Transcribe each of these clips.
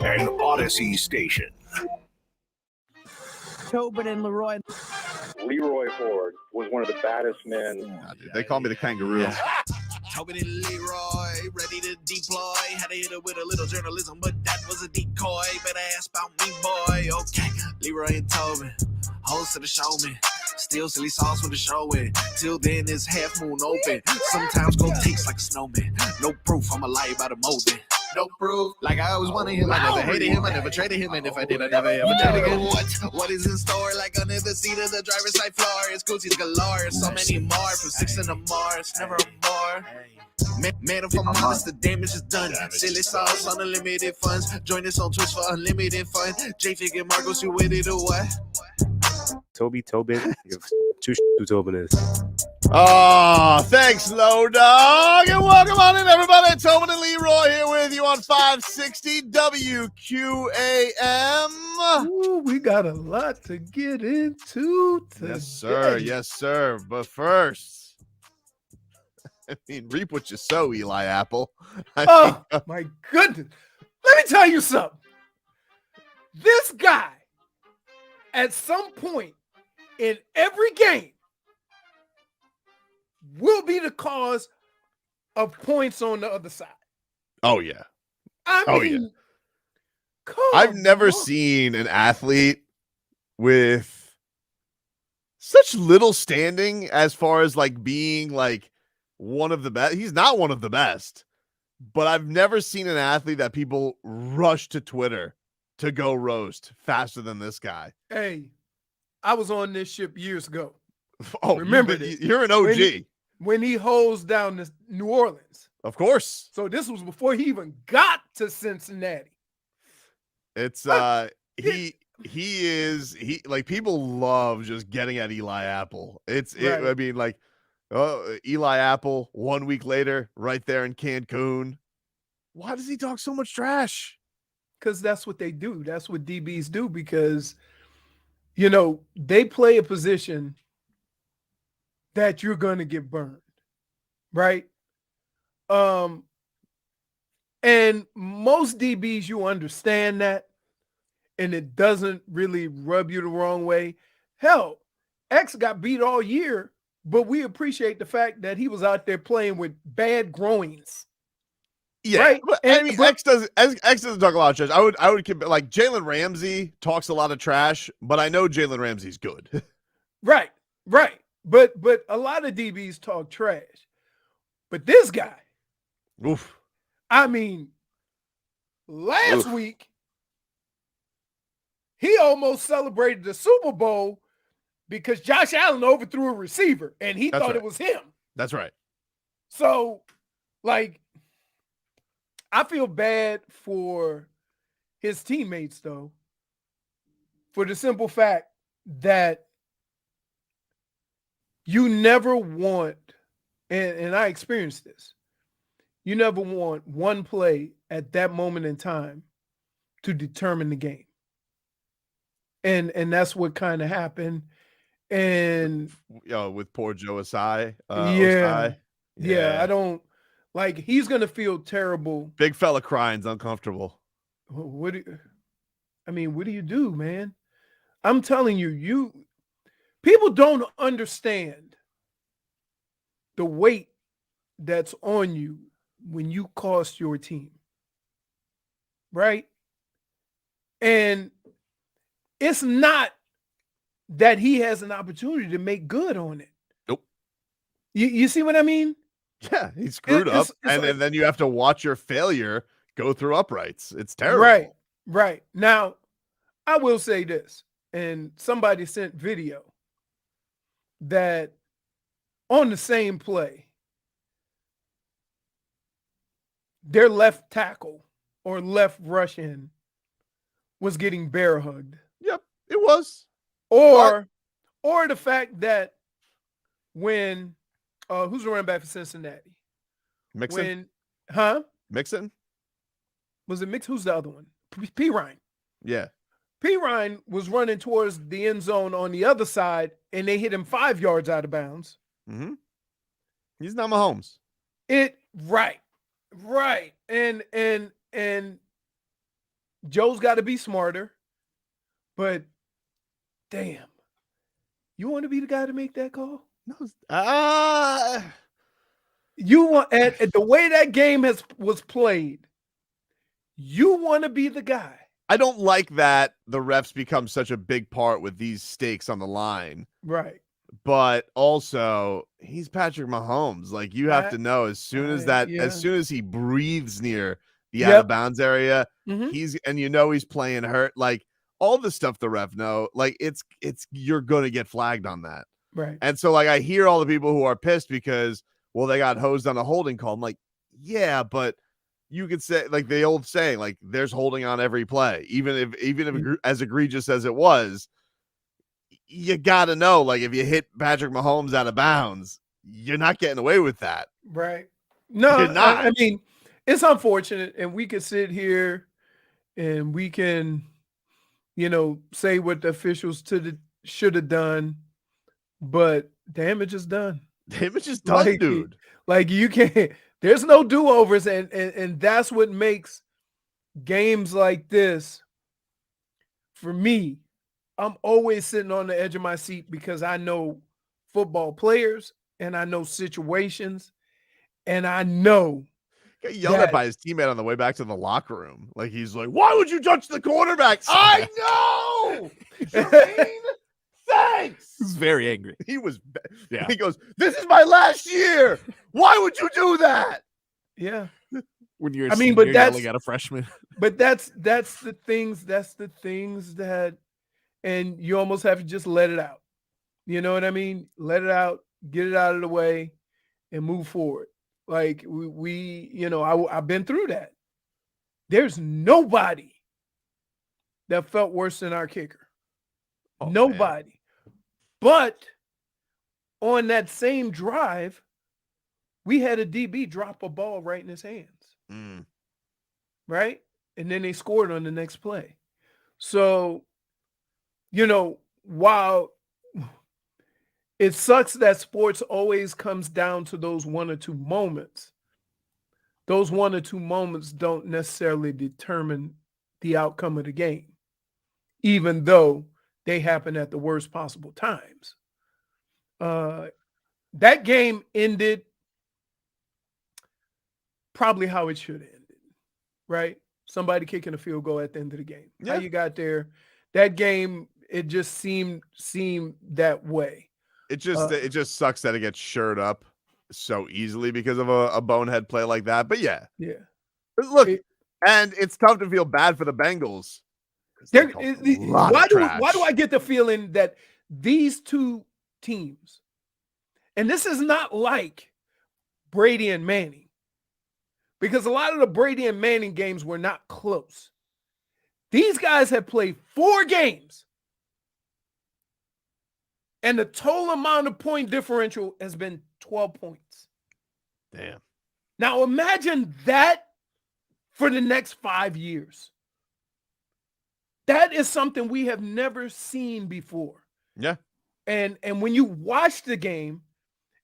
An Odyssey station. Tobin and Leroy. Leroy Ford was one of the baddest men. Dude, they call me the kangaroo. Tobin and Leroy, ready to deploy. Had to hit it with a little journalism, but that was a decoy. Better ask about me, boy. Okay, Leroy and Tobin, host of the showman. Still silly sauce with the show with. Till then, it's half moon open. Sometimes go taste like a snowman. No proof, I'm a lie about a molding. No proof, like I always wanted him. I never hated him, I never traded him, and if I did, I never ever trade again. What is in store? Like under the seat of the driver's side floor, it's Gucci's galore. So many more from 6 in the Mars, never a more. Man, if I'm honest, the damage is done. Silly sauce on unlimited funds. Join us on Twitch for unlimited fun. J-Fig and Marcos, you with it or what? Tobin, two Tobin is. Oh, thanks, Low Dog, and welcome on in, everybody. Tobin and Leroy here with you on 560 WQAM. Ooh, we got a lot to get into today. Yes, sir. Yes, sir. But first, I mean, reap what you sow, Eli Apple. My goodness. Let me tell you something. This guy, at some point in every game, will be the cause of points on the other side. Oh, yeah. I mean, I've never seen an athlete with such little standing as far as like being like one of the best. He's not one of the best, but I've never seen an athlete that people rush to Twitter to go roast faster than this guy. Hey, I was on this ship years ago. Oh, remember this? You're an OG. When he hosed down to New Orleans. Of course. So this was before he even got to Cincinnati. It's he like people love just getting at Eli Apple. Right. I mean, like, oh, Eli Apple 1 week later, right there in Cancun. Why does he talk so much trash? Because that's what they do. That's what DBs do, because you know they play a position that you're going to get burned, right? And most DBs, you understand that, and it doesn't really rub you the wrong way. Hell, X got beat all year, but we appreciate the fact that he was out there playing with bad groins. Yeah, right? But, I mean, X doesn't talk a lot of trash. I would like Jalen Ramsey talks a lot of trash, but I know Jalen Ramsey's good. Right. But a lot of DBs talk trash. But this guy, oof. I mean, last week, he almost celebrated the Super Bowl because Josh Allen overthrew a receiver, and he thought it was him. That's right. So, like, I feel bad for his teammates, though, for the simple fact that you never want, and I experienced this, you never want one play at that moment in time to determine the game. And that's what kind of happened. And with poor Joe Osai. Yeah, I don't like, he's gonna feel terrible. Big fella crying's uncomfortable. What do you do, man? I'm telling you, people don't understand the weight that's on you when you cost your team, right? And it's not that he has an opportunity to make good on it. Nope. You see what I mean? Yeah, he screwed up, and then you have to watch your failure go through uprights. It's terrible. Right. Now, I will say this, and somebody sent video that on the same play, their left tackle or left rush in was getting bear hugged. Yep, it was. Or the fact that when who's the running back for Cincinnati? Mixon? Mixon? Was it Mixon? Who's the other one? P. Ryan. Yeah. P. Ryan was running towards the end zone on the other side, and they hit him 5 yards out of bounds. Mm-hmm. He's not Mahomes. Right. And Joe's got to be smarter. But damn, you want to be the guy to make that call? No, You want at the way that game was played, you want to be the guy. I don't like that the refs become such a big part with these stakes on the line. Right. But also, he's Patrick Mahomes. Like, you have to know as soon as as soon as he breathes near the out of bounds area, he's playing hurt. Like, all the stuff the ref know, like it's you're gonna get flagged on that. Right. And so, like, I hear all the people who are pissed because, well, they got hosed on a holding call. I'm like, yeah, but you could say, like the old saying, like, there's holding on every play, even if as egregious as it was. You gotta know, like, if you hit Patrick Mahomes out of bounds, you're not getting away with that. Right. No, You're not. I mean, it's unfortunate, and we could sit here and we can, say what the officials should have done, but damage is done. Damage is done, dude. Like, you can't. There's no do-overs, and that's what makes games like this. For me, I'm always sitting on the edge of my seat because I know football players and I know situations, and I know. Got yelled at by his teammate on the way back to the locker room. Like, he's like, "Why would you touch the quarterback?" I know. Thanks. He's very angry. He was. Yeah. He goes, "This is my last year. Why would you do that?" Yeah. When you're, but you're that's yelling at a freshman. But that's the things. That's the things that, and you almost have to just let it out. You know what I mean? Let it out, get it out of the way, and move forward. Like I've been through that. There's nobody that felt worse than our kicker. Oh, Nobody. Man. But on that same drive, we had a DB drop a ball right in his hands. Right? And then they scored on the next play. So, while it sucks that sports always comes down to those one or two moments, those one or two moments don't necessarily determine the outcome of the game, even though they happen at the worst possible times. That game ended probably how it should have ended, right? Somebody kicking a field goal at the end of the game. Yeah. How you got there, that game, it just seemed that way. It just sucks that it gets shirred up so easily because of a bonehead play like that. But yeah. Look, and it's tough to feel bad for the Bengals. Why do I get the feeling that these two teams, and this is not like Brady and Manning, because a lot of the Brady and Manning games were not close. These guys have played 4 games, and the total amount of point differential has been 12 points. Damn. Now imagine that for the next 5 years. That is something we have never seen before. Yeah. And when you watch the game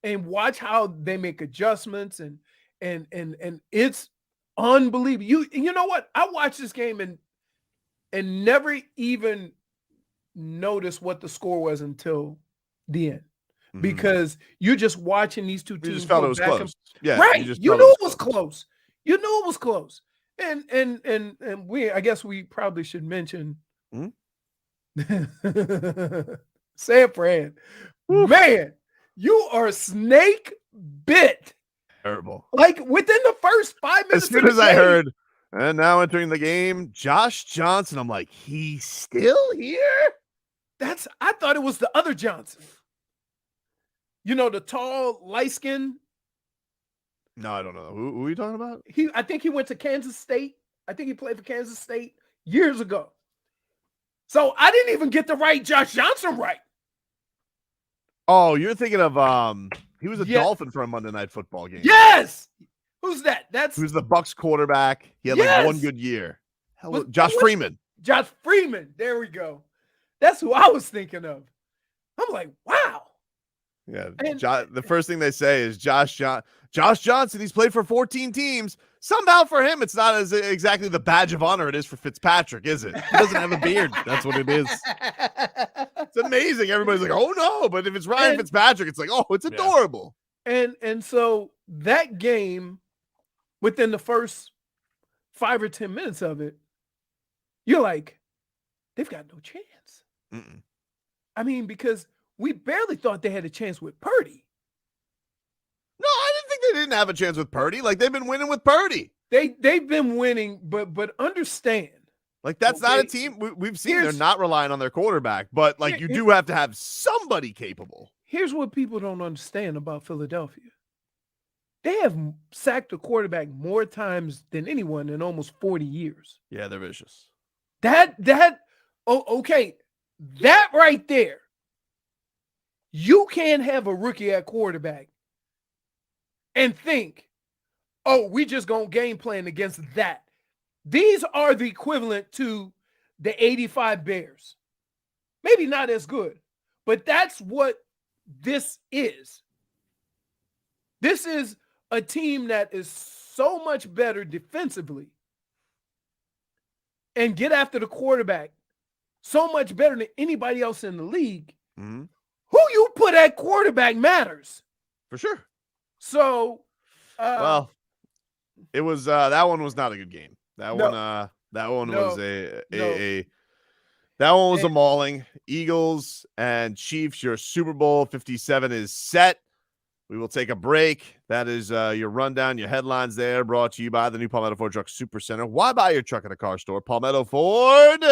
and watch how they make adjustments and it's unbelievable. You know what? I watched this game and never even noticed what the score was until the end. Because you're just watching these two teams. You just felt it was close. Yeah. Right. You knew it was close. You knew it was close. And I guess we probably should mention San Fran. Man, you are snake bit. Terrible. Like within the first 5 minutes. As soon as I heard, and now entering the game, Josh Johnson, I'm like, he's still here? I thought it was the other Johnson. The tall, light skin. No, I don't know. Who are you talking about? I think he went to Kansas State. I think he played for Kansas State years ago. So I didn't even get the right Josh Johnson right. Oh, you're thinking of he was a Dolphin for a Monday Night Football game. Yes. Who's that? Who's the Bucks quarterback. He had like one good year. Josh Freeman. Josh Freeman. There we go. That's who I was thinking of. I'm like, wow. Yeah. The first thing they say is Josh Johnson. He's played for 14 teams. Somehow for him, it's not as exactly the badge of honor it is for Fitzpatrick, is it? He doesn't have a beard. That's what it is. It's amazing. Everybody's like, oh no. But if it's Ryan Fitzpatrick, it's like, oh, it's adorable. And so that game, within the first 5 or 10 minutes of it, you're like, they've got no chance. Mm-mm. I mean, because we barely thought they had a chance with Purdy. No, I didn't think they didn't have a chance with Purdy. Like, they've been winning with Purdy. They've been winning, but understand. Like, that's not a team we've seen. They're not relying on their quarterback, but like you do have to have somebody capable. Here's what people don't understand about Philadelphia. They have sacked a quarterback more times than anyone in almost 40 years. Yeah, they're vicious. Okay. That right there. You can't have a rookie at quarterback and think, oh, we just gonna game plan against that. These are the equivalent to the 85 Bears. Maybe not as good, but that's what this is. This is a team that is so much better defensively and get after the quarterback so much better than anybody else in the league. Mm-hmm. Who you put at quarterback matters. For sure. So, well, it was that one was not a good game. That one was a mauling. Eagles and Chiefs, your Super Bowl 57 is set. We will take a break. That is your rundown, your headlines there, brought to you by the new Palmetto Ford Truck Super Center. Why buy your truck at a car store? Palmetto Ford.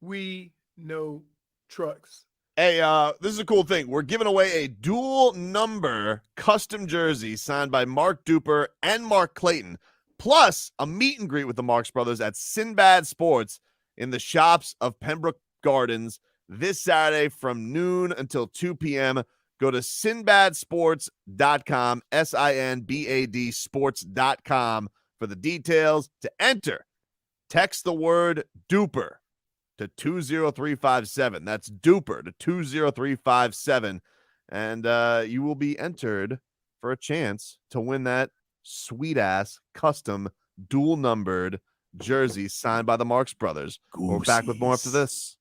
We know trucks. Hey, this is a cool thing. We're giving away a dual number custom jersey signed by Mark Duper and Mark Clayton, plus a meet and greet with the Marx Brothers at Sinbad Sports in the shops of Pembroke Gardens this Saturday from noon until 2 p.m. Go to sinbadsports.com, SINBAD sports.com for the details. To enter, text the word Duper to 20357. That's Duper to 20357. And you will be entered for a chance to win that sweet-ass custom dual-numbered jersey signed by the Marx Brothers. We're back with more after this.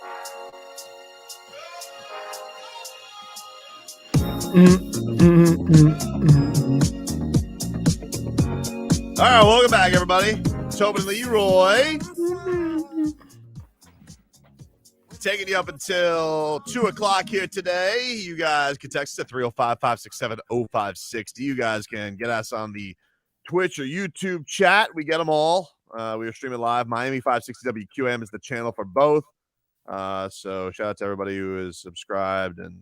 All right, welcome back, everybody. Tobin and Leroy. Taking you up until 2 o'clock here today. You guys can text us at 305-567-0560. You guys can get us on the Twitch or YouTube chat. We get them all. We are streaming live. Miami 560 WQM is the channel for both. So shout out to everybody who is subscribed and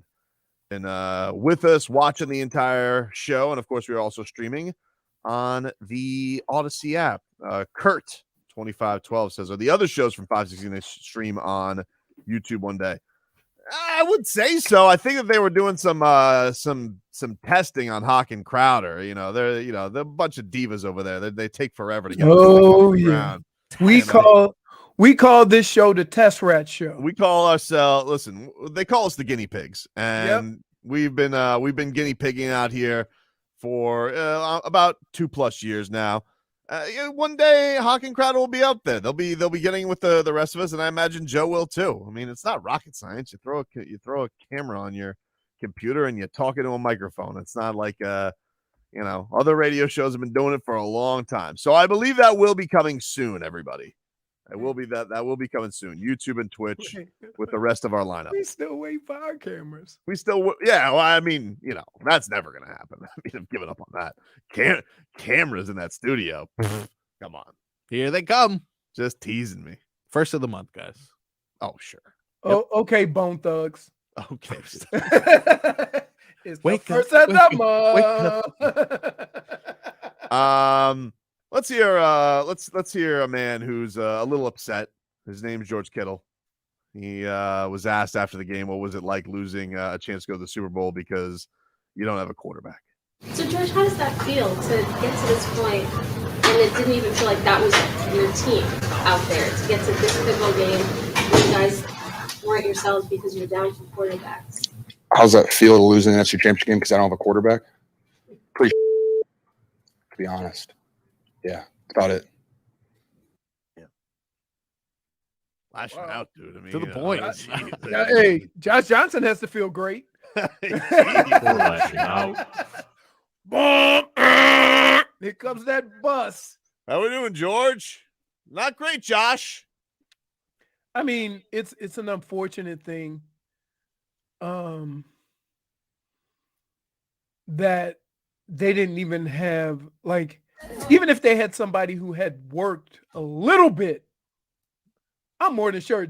with us watching the entire show. And, of course, we are also streaming on the Odyssey app. Kurt 2512 says, are the other shows from 560 they stream on YouTube one day? I would say so. I think that they were doing some testing on Hawk and Crowder. They're a bunch of divas over there. They take forever to get. Oh yeah, we call this show the Test Rat Show. We call ourselves. Listen, they call us the guinea pigs, and we've been guinea pigging out here for about 2+ years now. One day Hawk and Crowder will be out there. They'll be getting with the rest of us, and I imagine Joe will too. I mean, it's not rocket science. You throw a camera on your computer and you talk into a microphone. It's not like other radio shows have been doing it for a long time. So I believe that will be coming soon, everybody. It will be that will be coming soon. YouTube and Twitch with the rest of our lineup. We still wait for our cameras. We still, yeah. Well, I mean, that's never going to happen. I mean, I'm giving up on that. Cameras in that studio. Come on. Here they come. Just teasing me. First of the month, guys. Oh, sure. Oh, okay, Bone Thugs. Okay. It's wake the up, first of the month. Let's hear a man who's a little upset. His name's George Kittle. He was asked after the game, what was it like losing a chance to go to the Super Bowl because you don't have a quarterback? So George, how does that feel to get to this point and it didn't even feel like that was your team out there to get to this pivotal game where you guys weren't yourselves because you're down to quarterbacks? How's that feel to lose an NFC Championship game because I don't have a quarterback? Pretty to be honest. Yeah, that's about it. Yeah. Lashing out, dude. I mean, To the point. Hey, Josh Johnson has to feel great. Lashing out. Here comes that bus. How we doing, George? Not great, Josh. I mean, it's an unfortunate thing that they didn't even have, like, even if they had somebody who had worked a little bit, I'm more than sure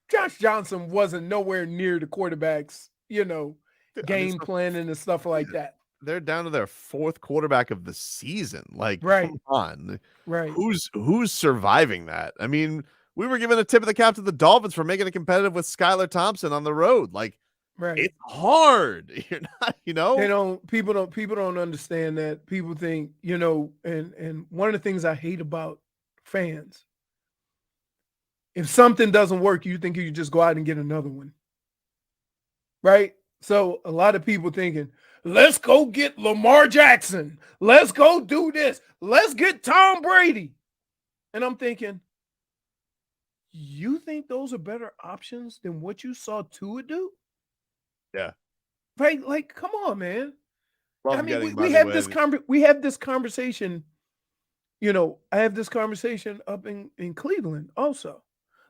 Josh Johnson wasn't nowhere near the quarterbacks, game planning and stuff like that. They're down to their 4th quarterback of the season. Like, right. Come on. Right. Who's surviving that? I mean, we were given a tip of the cap to the Dolphins for making it competitive with Skylar Thompson on the road. Like, right. It's hard. You're not, people don't understand that. People think, and one of the things I hate about fans, if something doesn't work, you think you can just go out and get another one. Right? So a lot of people thinking, let's go get Lamar Jackson. Let's go do this. Let's get Tom Brady. And I'm thinking, you think those are better options than what you saw Tua do? Yeah. Right? Like, come on, man. Love we have this conversation. I have this conversation up in Cleveland also.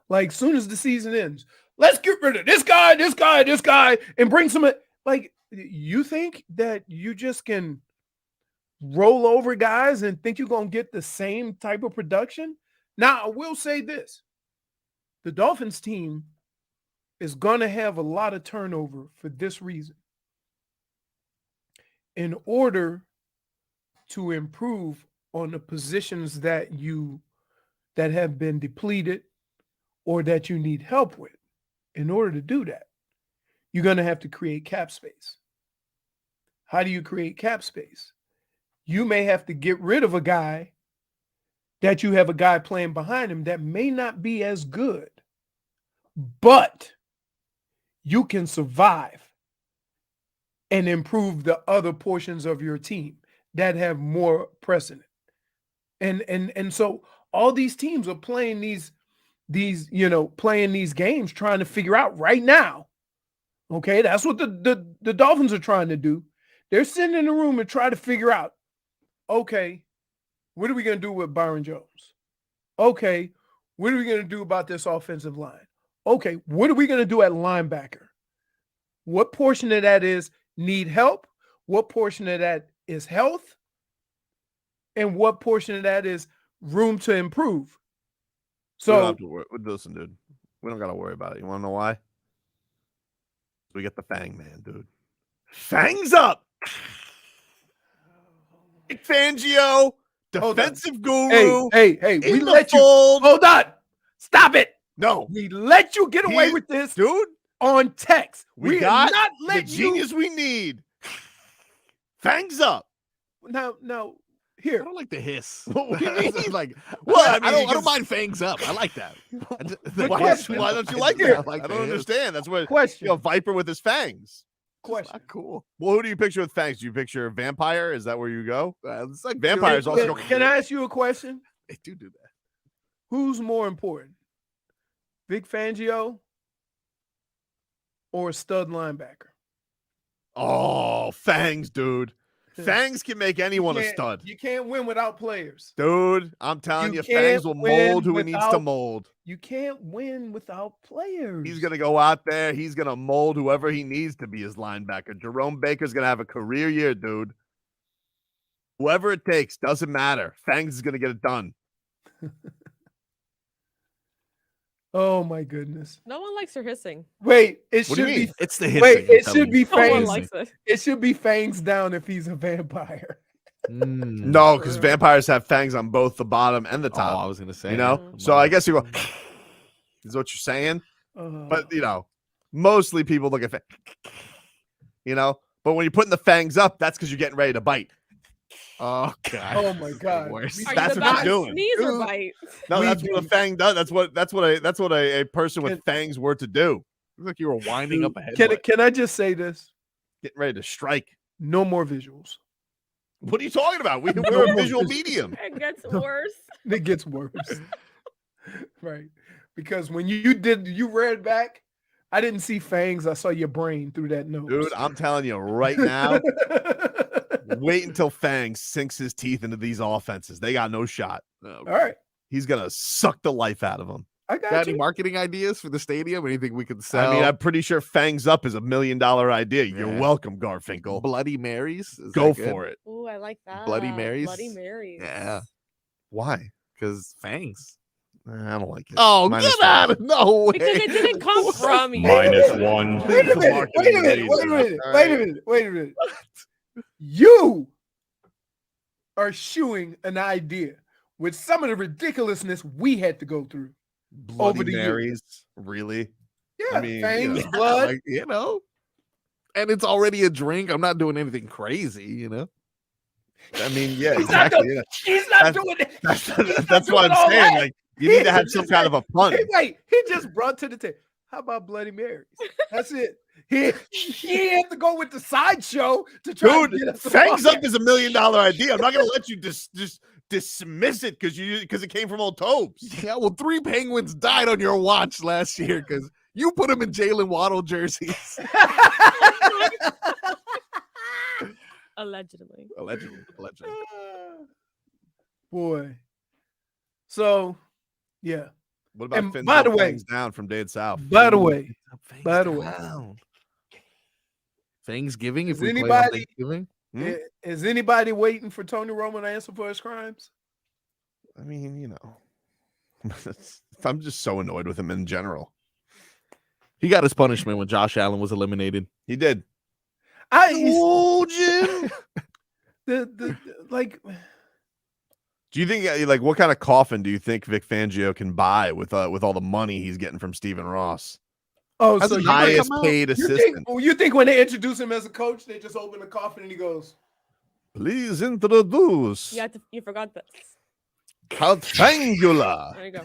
Like, soon as the season ends, let's get rid of this guy, and bring some. Like, you think that you just can roll over guys and think you're going to get the same type of production? Now, I will say this. The Dolphins team is going to have a lot of turnover for this reason. In order to improve on the positions that have been depleted or that you need help with, in order to do that, you're going to have to create cap space. How do you create cap space? You may have to get rid of a guy that you have a guy playing behind him that may not be as good, but you can survive and improve the other portions of your team that have more precedent. And so all these teams are playing these, playing these games, trying to figure out right now. Okay, that's what the Dolphins are trying to do. They're sitting in the room and try to figure out, okay, what are we going to do with Byron Jones? Okay, what are we going to do about this offensive line? Okay, what are we going to do at linebacker? What portion of that is need help? What portion of that is health? And what portion of that is room to improve? So, listen, dude, we don't got to worry about it. You want to know why? We get the Fang Man, dude. Fangs Up. Vic Fangio, defensive guru. Hey, we let you. Fold. Hold on. Stop it. No, we let you get away with this, dude. On text. We got not the genius we need. Fangs Up. Now, here. I don't like the hiss. What do you mean? Like, well, I don't mind Fangs Up. I like that. Why don't you like that? I don't understand. That's what question. Viper with his fangs. Question. Not cool. Well, who do you picture with fangs? Do you picture a vampire? Is that where you go? It's like vampires also. Can I ask you a question? They do that. Who's more important, Vic Fangio or a stud linebacker? Oh, Fangs, dude. Fangs can make anyone a stud. You can't win without players. Dude, I'm telling you, Fangs will mold who he needs to mold. You can't win without players. He's going to go out there. He's going to mold whoever he needs to be his linebacker. Jerome Baker's going to have a career year, dude. Whoever it takes, doesn't matter. Fangs is going to get it done. Oh my goodness! No one likes her hissing. Wait, it should be. It's the hissing. Wait, it should be No one Fangs. likes it. It should be Fangs down if he's a vampire. No, because vampires have fangs on both the bottom and the top. I was gonna say, So I guess you go. Is what you're saying, but mostly people look at, but when you're putting the fangs up, that's because you're getting ready to bite. Oh god! Oh my god! That's what you're doing. Sneeze or bite? No, that's what a fang does. That's what a person with fangs were to do. Looks like you were winding up a head. Can I just say this? Getting ready to strike. No more visuals. What are you talking about? We're a visual medium. It gets worse. It gets worse. Right. Because when you read back, I didn't see fangs. I saw your brain through that nose. Dude, I'm telling you right now, wait until Fangs sinks his teeth into these offenses. They got no shot. All right. He's going to suck the life out of them. I got any marketing ideas for the stadium? Anything we could sell? I mean, I'm pretty sure Fangs Up is $1 million idea. You're welcome, Garfinkel. Bloody Marys? Go for it. Ooh, I like that. Bloody Marys? Bloody Marys. Yeah. Why? Because Fangs. I don't like it. Oh, Minus get out of no way. Because it didn't come from you. -1. Wait a minute. You are shooing an idea with some of the ridiculousness we had to go through. Bloody over the Marys? years. Really? Yeah, I mean, fangs, blood. Like, and it's already a drink. I'm not doing anything crazy, I mean, yeah, He's exactly. He's not doing it. That's what I'm saying. Like, you need to have some kind of a pun. Wait, he just brought to the table. How about Bloody Marys? That's it. He had to go with the sideshow to try to get us. Fangs Up is $1 million idea. I'm not going to let you just dismiss it because it came from old Tobes. Yeah, well, 3 Penguins died on your watch last year because you put them in Jalen Waddle jerseys. Allegedly. Boy. So, yeah. What about And Fins by Up, the way- Fangs Down from Dead South? By the way, Thanksgiving, if Is we play on anybody- Thanksgiving? is anybody waiting for Tony Romo to answer for his crimes? I mean, I'm just so annoyed with him in general. He got his punishment when Josh Allen was eliminated. He did. The Do you think what kind of coffin do you think Vic Fangio can buy with all the money he's getting from Stephen Ross? Oh, That's so the you think- highest paid assistant. You think when they introduce him as a coach, they just open the coffin and he goes, Please introduce You forgot this. Count Fangula. There you go.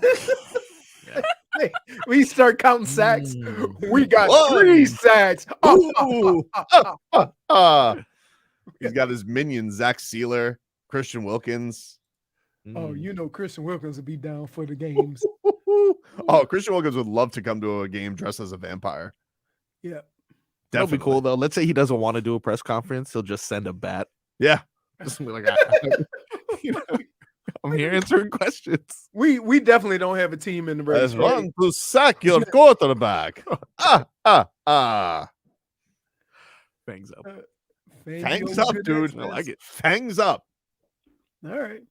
hey, we start counting sacks. We got 1. 3 sacks. He's got his minions, Zach Sealer, Christian Wilkins. Oh, Christian Wilkins will be down for the games. Oh, Christian Wilkins would love to come to a game dressed as a vampire. Yeah. That'll be Definitely. cool though. Let's say he doesn't want to do a press conference, he'll just send a bat. Yeah. Just be like, you know, I'm here answering questions. We definitely don't have a team in the race. There's one to sack your quarterback. Fangs up. Fangs up, dude. I like it. Fangs up. All right.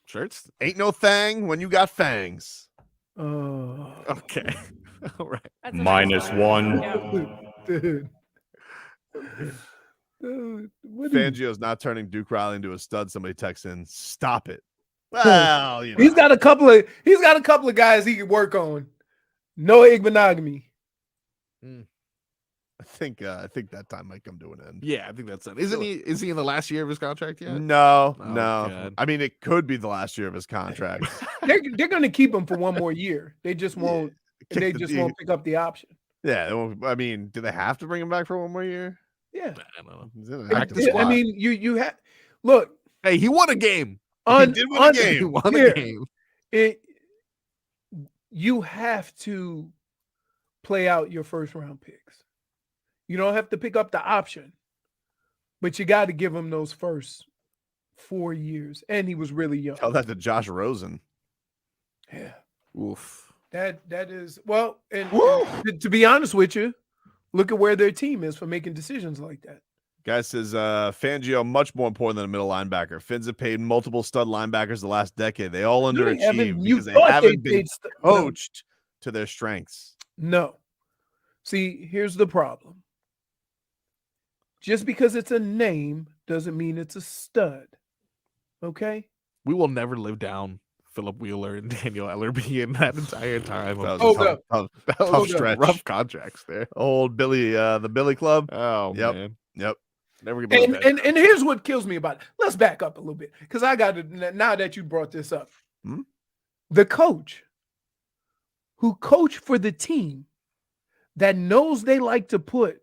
Shirts. Ain't no thang when you got fangs. Okay. All right. That's a nice one. Dude. Dude, what Fangio's not turning Duke Riley into a stud. Somebody texts in, stop it. Well, you know. he's got a couple of guys he can work on. No ignominy. I think that time might come to an end. Yeah, I think that's it. Is he in the last year of his contract yet? No. God. I mean, it could be the last year of his contract. They're going to keep him for one more year. They just won't. They just won't pick up the option. Yeah, I mean, do they have to bring him back for one more year? Yeah, I don't know. He's in an active squad. I mean, you have look. Hey, he won a game. He did win a game. He won a game. You have to play out your first round picks. You don't have to pick up the option, but you got to give him those first 4 years. And he was really young. Tell that to Josh Rosen. Yeah. Oof. That is well, and to be honest with you, look at where their team is for making decisions like that. Guy says Fangio much more important than a middle linebacker. Fins have paid multiple stud linebackers the last decade. They all underachieved because they haven't been coached to their strengths. No. See, here's the problem. Just because it's a name doesn't mean it's a stud. Okay? We will never live down Philip Wheeler and Daniel Ellerby in that entire time. That was a tough stretch. Rough contracts there. Old Billy, the Billy Club. Oh, yep. man. Yep. Never gonna And here's what kills me about it. Let's back up a little bit because I got to, now that you brought this up. The coach who coached for the team that knows they like to put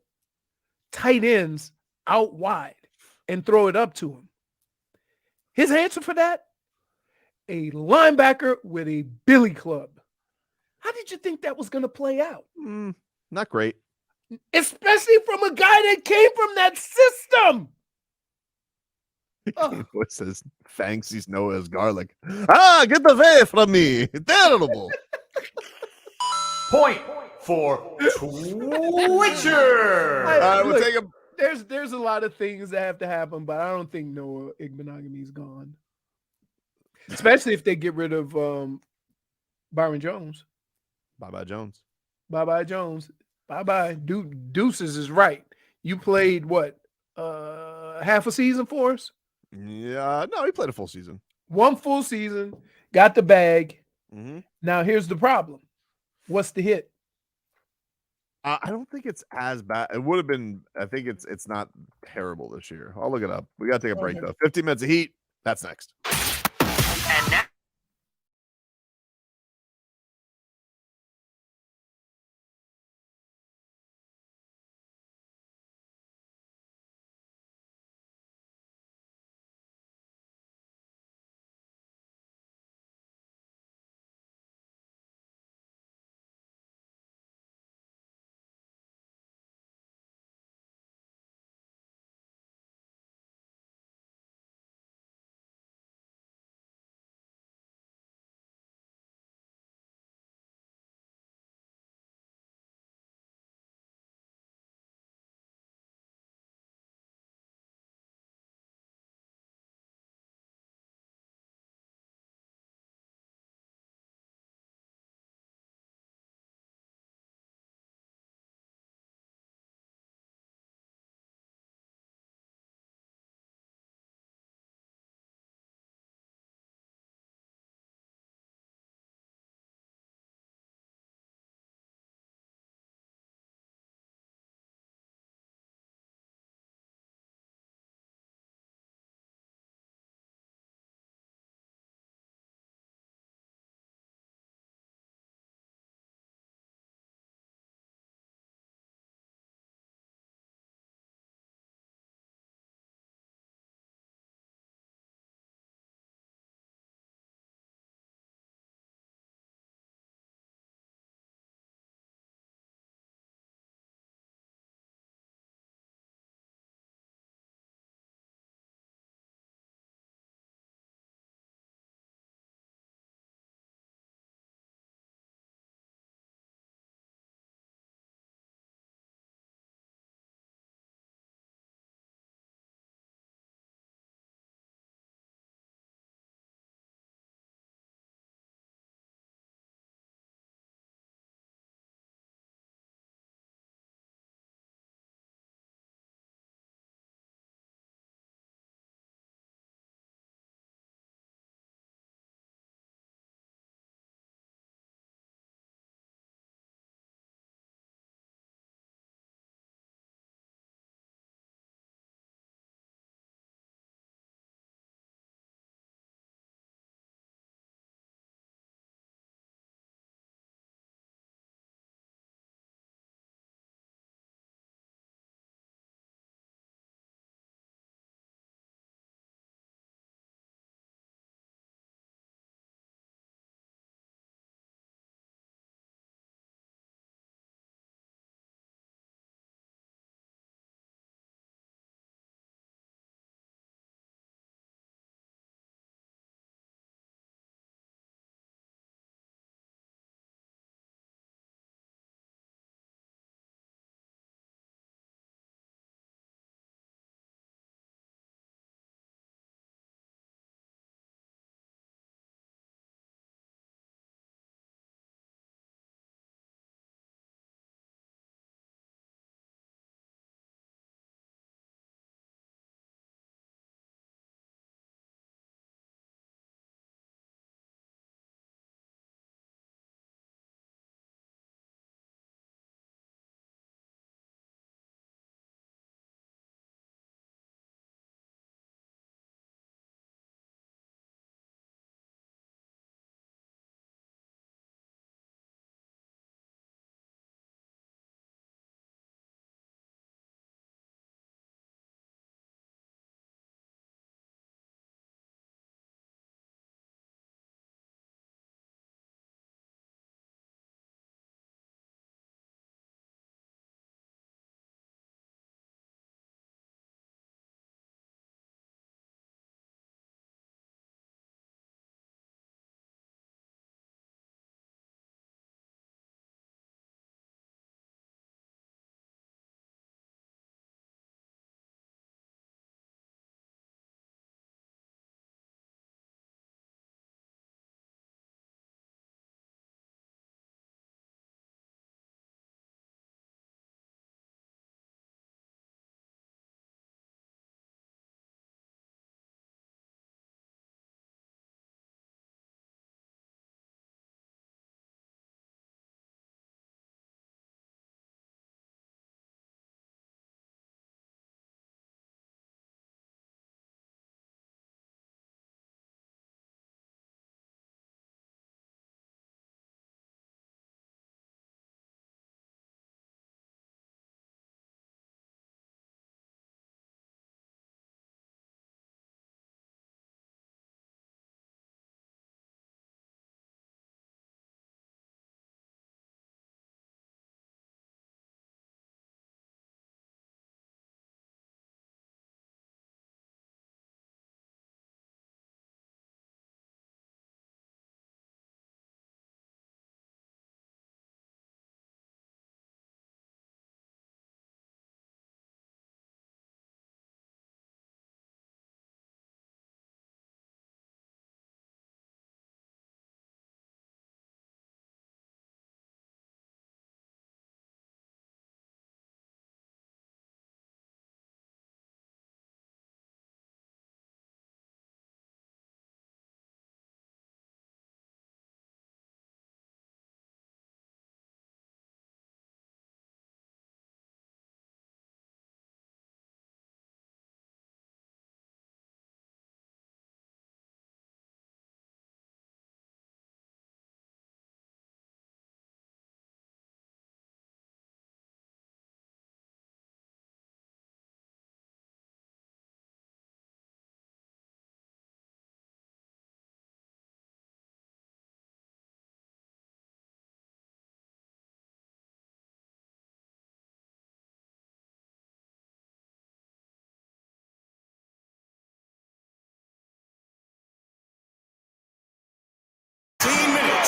tight ends out wide and throw it up to him. His answer for that? A linebacker with a billy club. How did you think that was going to play out? Not great. Especially from a guy that came from that system. What says Fangs sees Noah as garlic? Get away from me. Terrible. Point for Twitcher. All right, we'll take him. There's a lot of things that have to happen, but I don't think Noah Igbenogany is gone. Especially if they get rid of Byron Jones. Bye-bye, Jones. Bye-bye, Jones. Bye-bye. Deuces is right. You played what? Half a season for us? Yeah, no, he played a full season. One full season, got the bag. Mm-hmm. Now here's the problem. What's the hit? I don't think it's as bad. It would have been. I think it's not terrible this year. I'll look it up. We got to take a break though. 15 minutes of heat. That's next. And now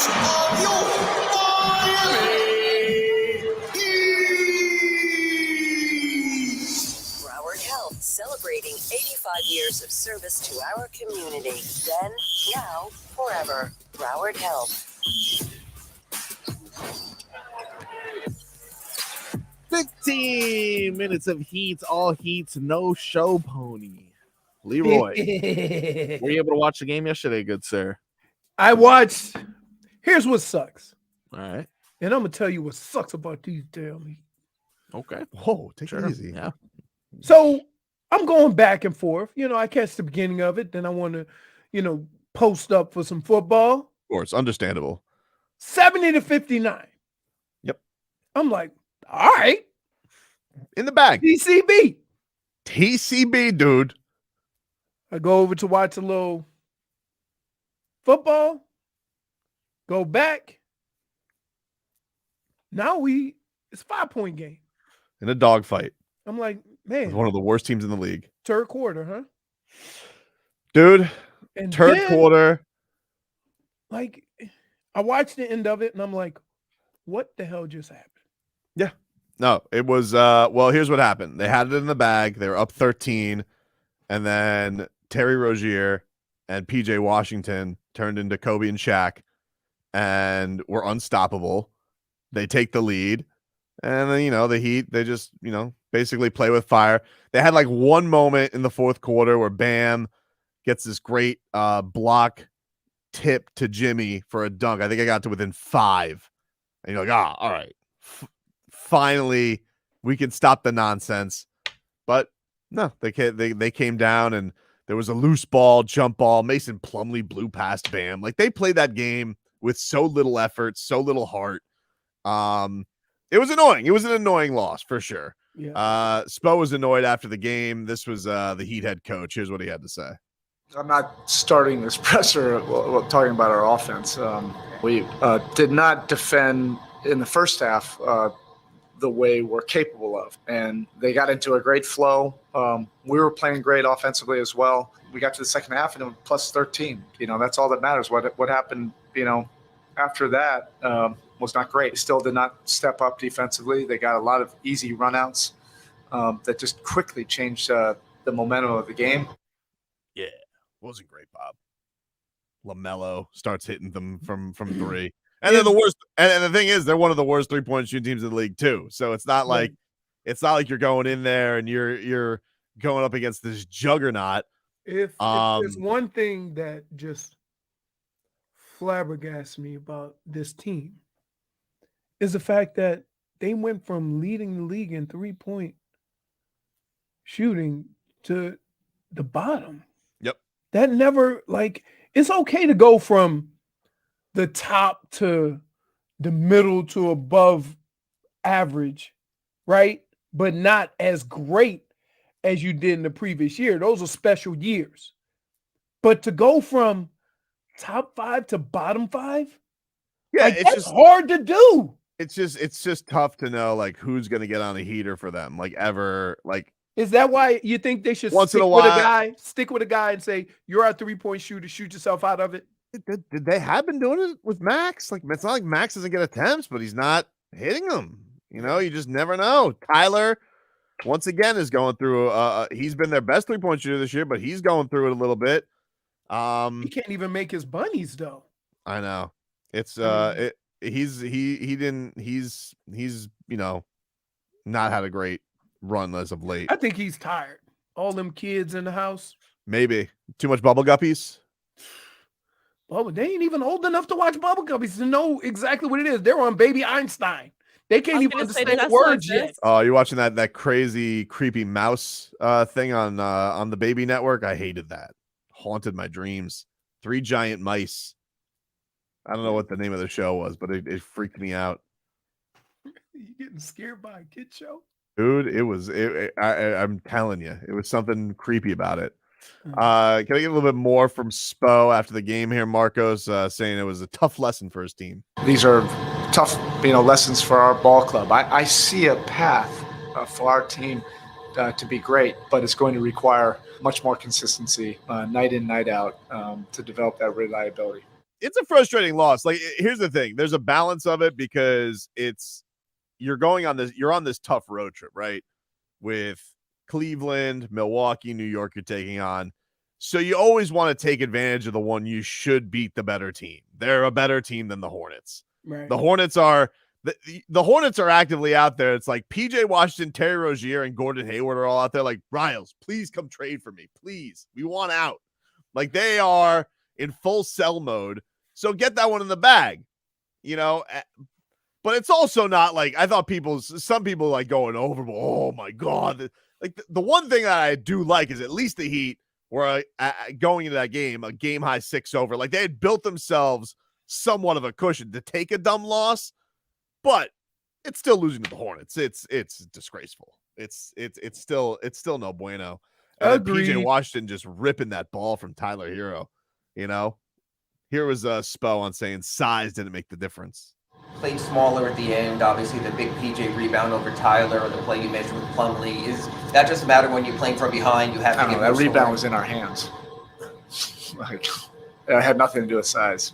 of your Miami Heat. Broward Health, celebrating 85 years of service to our community. Then, now, forever. Broward Health. 15 minutes of heat, all heats, no show pony. Leroy, were you able to watch the game yesterday, good sir? I watched. Here's what sucks. All right. And I'm going to tell you what sucks about these damn Heat. Okay. Whoa, take it easy. Yeah. So I'm going back and forth. I catch the beginning of it. Then I want to, post up for some football. Of course, understandable. 70-59. Yep. I'm like, all right. In the bag. TCB, dude. I go over to watch a little football. Go back. Now it's a 5-point game. In a dogfight. I'm like, With man, one of the worst teams in the league. third quarter, huh? Dude, And third then, quarter. like, I watched the end of it, and I'm like, what the hell just happened? Yeah. No, it was, well, here's what happened. They had it in the bag. They were up 13, and then Terry Rozier and PJ Washington turned into Kobe and Shaq and were unstoppable. They take the lead, and then, the Heat, they just, basically play with fire. They had like one moment in the fourth quarter where Bam gets this great block tip to Jimmy for a dunk. I think I got to within 5. And you're like, all right. Finally, we can stop the nonsense. But no, they came down, and there was a loose ball, jump ball. Mason Plumlee blew past Bam. Like, they played that game with so little effort, so little heart. It was annoying. It was an annoying loss for sure. Yeah. Spo was annoyed after the game. This was the Heat head coach. Here's what he had to say. I'm not starting this presser talking about our offense. We did not defend in the first half the way we're capable of, and they got into a great flow. We were playing great offensively as well. We got to the second half and it was plus 13. That's all that matters. What happened, after that was not great. Still did not step up defensively. They got a lot of easy runouts that just quickly changed the momentum of the game. Yeah, wasn't great, Bob. LaMelo starts hitting them from 3. And they're the worst. And the thing is, they're one of the worst 3-point shooting teams in the league too. So it's not like you're going in there and you're going up against this juggernaut. If there's one thing that just flabbergasts me about this team is the fact that they went from leading the league in 3-point shooting to the bottom. Yep. That never, it's okay to go from the top to the middle to above average, right? But not as great as you did in the previous year. Those are special years. But to go from top 5 to bottom 5, it's that's just hard to do. It's just tough to know who's gonna get on a heater for them, ever. Is that why you think they should once stick in a with while, stick with a guy and say you're a 3-point shooter, shoot yourself out of it? Did they have been doing it with Max? It's not like Max doesn't get attempts, but he's not hitting them. You just never know. Tyler, once again, is going through. He's been their best 3-point shooter this year, but he's going through it a little bit. He can't even make his bunnies though. I know. It's he's not had a great run as of late. I think he's tired. All them kids in the house. Maybe too much bubble guppies. Well, they ain't even old enough to watch Bubble Guppies to know exactly what it is. They're on Baby Einstein. They can't even understand the words yet. Oh, you're watching that crazy, creepy mouse thing on the Baby Network? I hated that. Haunted my dreams. 3 giant mice. I don't know what the name of the show was, but it freaked me out. You getting scared by a kid show? Dude, I'm telling you, it was something creepy about it. Can I get a little bit more from Spo after the game here? Marcos saying it was a tough lesson for his team. These are tough, lessons for our ball club. I see a path for our team to be great, but it's going to require much more consistency night in, night out to develop that reliability. it's a frustrating loss. Like, here's the thing: there's a balance of it because you're on this tough road trip, right? With Cleveland, Milwaukee, New York, you're taking on. So you always want to take advantage of the one you should beat the better team. They're a better team than the Hornets. Right. The Hornets are the Hornets are actively out there. It's like PJ Washington, Terry Rozier, and Gordon Hayward are all out there like, Riles, please come trade for me. Please. We want out. Like, they are in full sell mode. So get that one in the bag, but it's also not like, I thought some people like going overboard. Oh my God. Like the one thing that I do like is at least the Heat were going into that game, a game high 6 over. Like, they had built themselves somewhat of a cushion to take a dumb loss, but it's still losing to the Hornets. It's disgraceful. It's still no bueno. And PJ Washington just ripping that ball from Tyler Hero. Here was Spo on saying size didn't make the difference. Played smaller at the end. Obviously, the big PJ rebound over Tyler, or the play you mentioned with Plumlee. Is that just a matter when you're playing from behind? You have to get that rebound was in our hands. Like, it had nothing to do with size.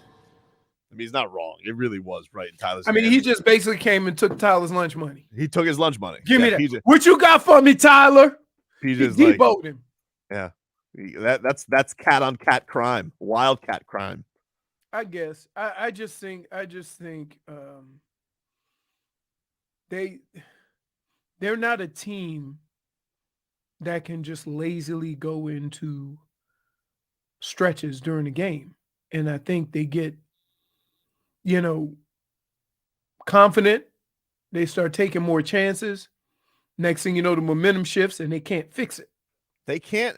I mean, he's not wrong. It really was right in Tyler's. I mean, he just basically came and took Tyler's lunch money. He took his lunch money. Give me that. PJ. What you got for me, Tyler? PJ's he deboed him. Yeah, that's cat on cat crime, wildcat crime. I guess. I just think they're not a team that can just lazily go into stretches during the game. And I think they get, confident. They start taking more chances. Next thing you know, the momentum shifts and they can't fix it. They can't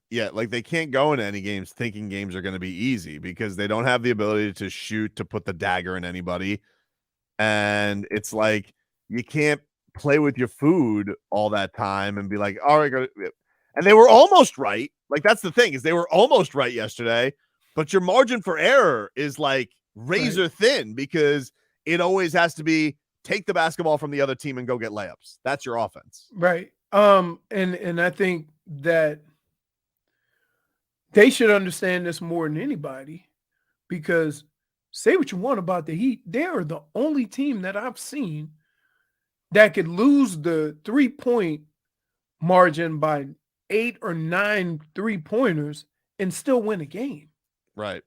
they can't go into any games thinking games are going to be easy because they don't have the ability to shoot, to put the dagger in anybody. And it's like, you can't play with your food all that time and be like, all right, and they were almost right. Like, that's the thing, is they were almost right yesterday, but your margin for error is like razor thin because it always has to be take the basketball from the other team and go get layups. That's your offense. Right. And I think that they should understand this more than anybody, because say what you want about the Heat, they are the only team that I've seen that could lose the 3-point margin by 8 or 9 3-pointers and still win a game. Right.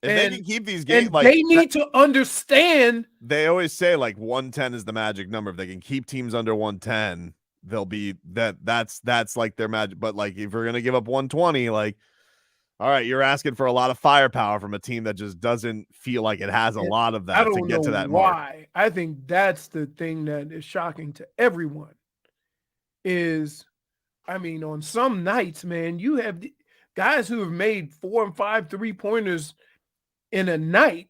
And they can keep these games. And they need to understand. They always say like 110 is the magic number. If they can keep teams under 110, they'll be that's like their magic. But like, if we're gonna give up 120, like, all right, you're asking for a lot of firepower from a team that just doesn't feel like it has a lot of that to get to that mark. Why? I think that's the thing that is shocking to everyone. Is, I mean, on some nights, man, you have guys who have made 4 and 5 3-pointers in a night,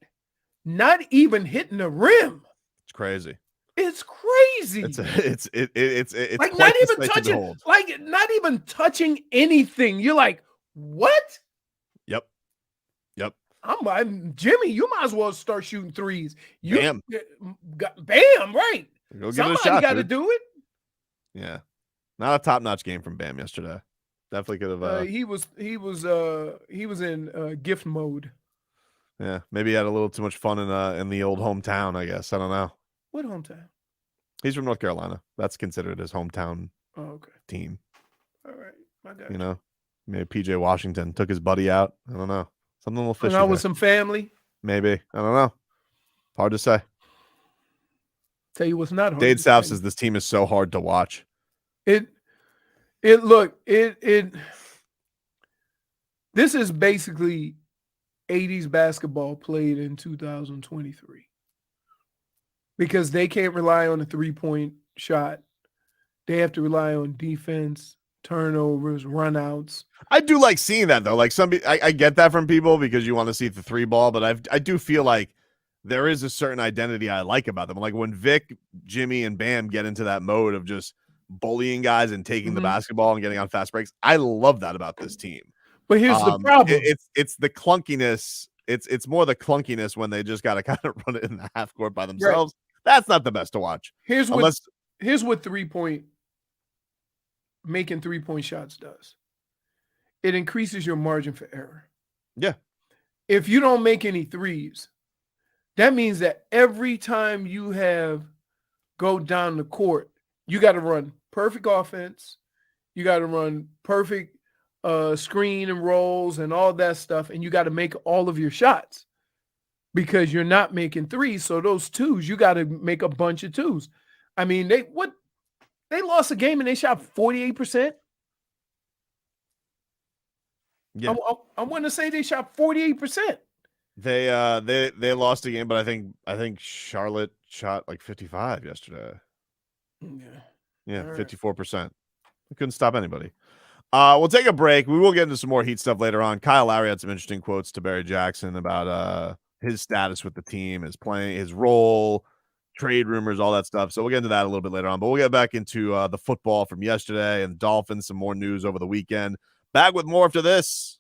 not even hitting the rim. It's crazy. It's crazy. It's like not even touching, like not even touching anything. You're like, what? Yep. I'm Jimmy. You might as well start shooting threes. Bam, right. Go give Somebody it a shot, got to do it. Yeah, not a top-notch game from Bam yesterday. Definitely could have. He was in gift mode. Yeah, maybe he had a little too much fun in the old hometown, I guess. I don't know. What hometown? He's from North Carolina. That's considered his hometown team. All right. I got you. Maybe PJ Washington took his buddy out. I don't know. Something a little fishy. And I with some family. Maybe. I don't know. Hard to say. Tell you what's not hard. Dade South says this team is so hard to watch. This is basically 80s basketball played in 2023. Because they can't rely on a 3-point shot. They have to rely on defense, turnovers, runouts. I do like seeing that, though. Like, I get that from people because you want to see the 3 ball, but I do feel like there is a certain identity I like about them. Like when Vic, Jimmy, and Bam get into that mode of just bullying guys and taking the basketball and getting on fast breaks, I love that about this team. But here's the problem. It's the clunkiness. It's more the clunkiness when they just got to kind of run it in the half court by themselves. Right. That's not the best to watch. Here's what making 3-point shots does. It increases your margin for error. Yeah. if you don't make any threes, that means that every time you go down the court, you got to run perfect offense. You got to run perfect screen and rolls and all that stuff. And you got to make all of your shots because you're not making threes. So those twos, you got to make a bunch of twos. I mean, they lost a game and they shot 48%. Yeah. I want to say they shot 48%. They lost a game, but I think Charlotte shot like 55 yesterday. Yeah, 54%. We couldn't stop anybody. We'll take a break. We will get into some more Heat stuff later on. Kyle Lowry had some interesting quotes to Barry Jackson about his status with the team, his playing, his role, trade rumors, all that stuff. So we'll get into that a little bit later on. But we'll get back into the football from yesterday and Dolphins, some more news over the weekend. Back with more after this.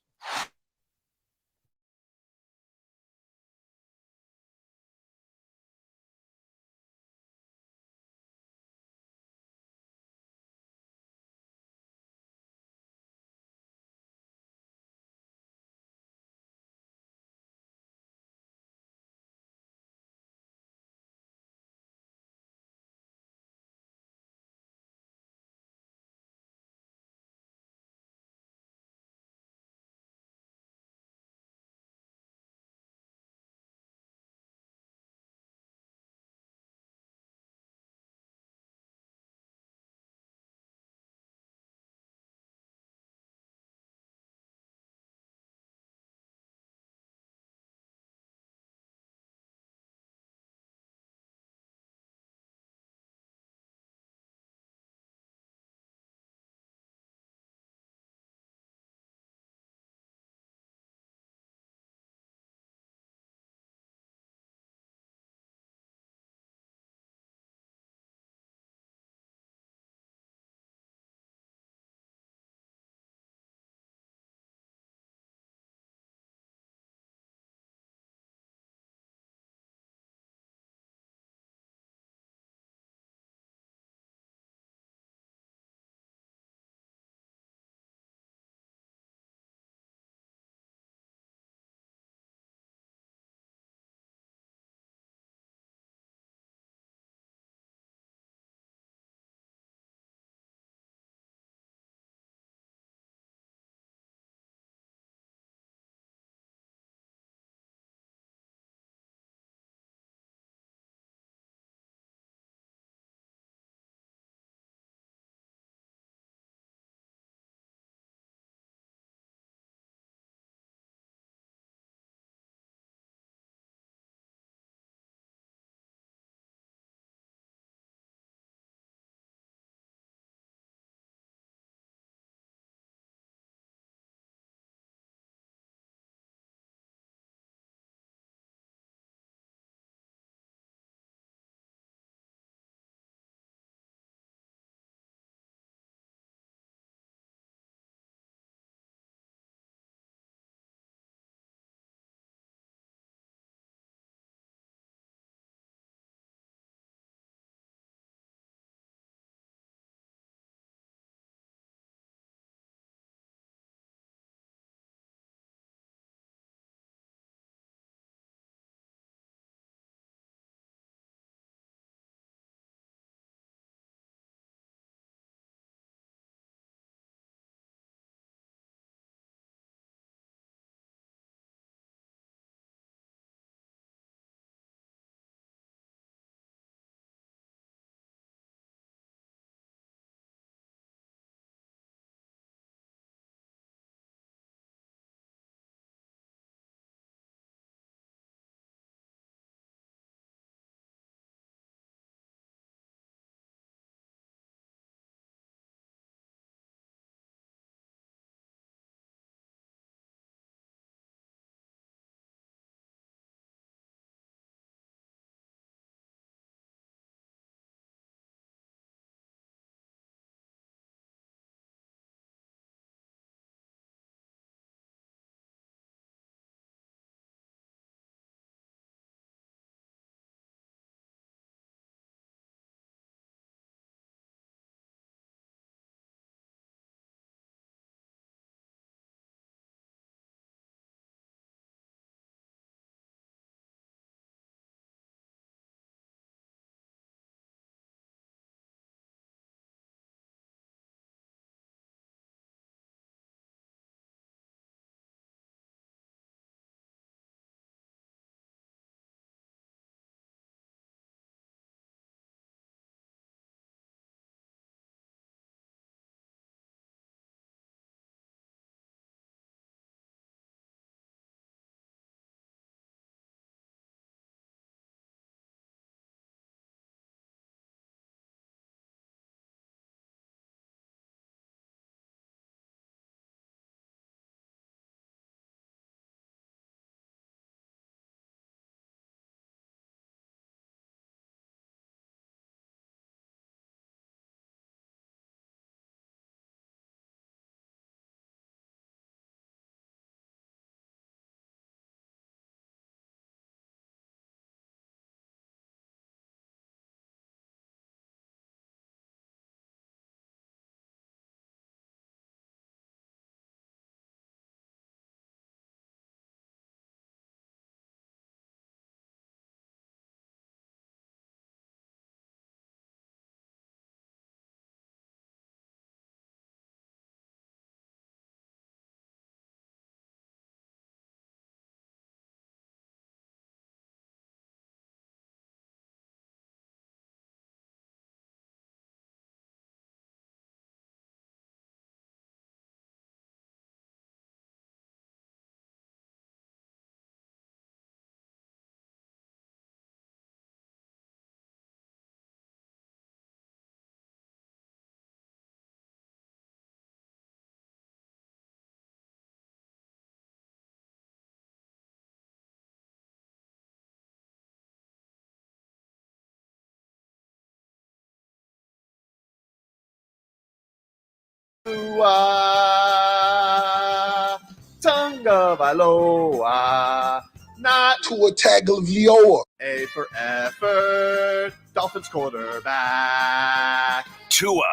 Tonga Valoa. Not Tua Tagovailoa. A for effort. Dolphins quarterback. Tua.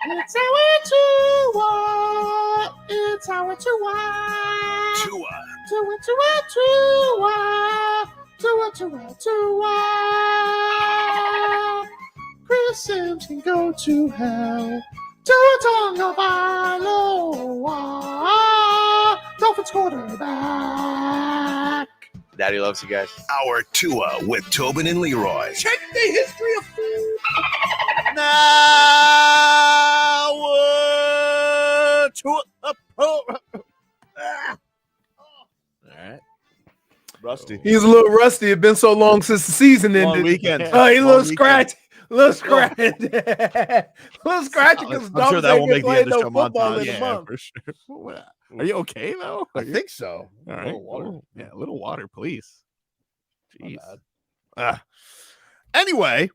It's our Tua. It's our Tua. Tua. Tua, Tua, Tua. Tua, Tua, Tua. Chris Sims can go to hell. Tua Tonga Valoa. Dolphins quarterback. Daddy loves you guys. Our Tua with Tobin and Leroy. Check the history of food. Now, Tua. All right. Rusty. He's a little rusty. It's been so long since the season ended. Long weekend. Oh, he's a Long little scratchy. Little scratchy. Little scratchy because I'm Dolphins sure that won't ain't make the playing end of no show football montage. in a Yeah, month. for sure. Are you okay though? I think so. All right. little water. Cool. Yeah, a little water, please. Jeez. Anyway,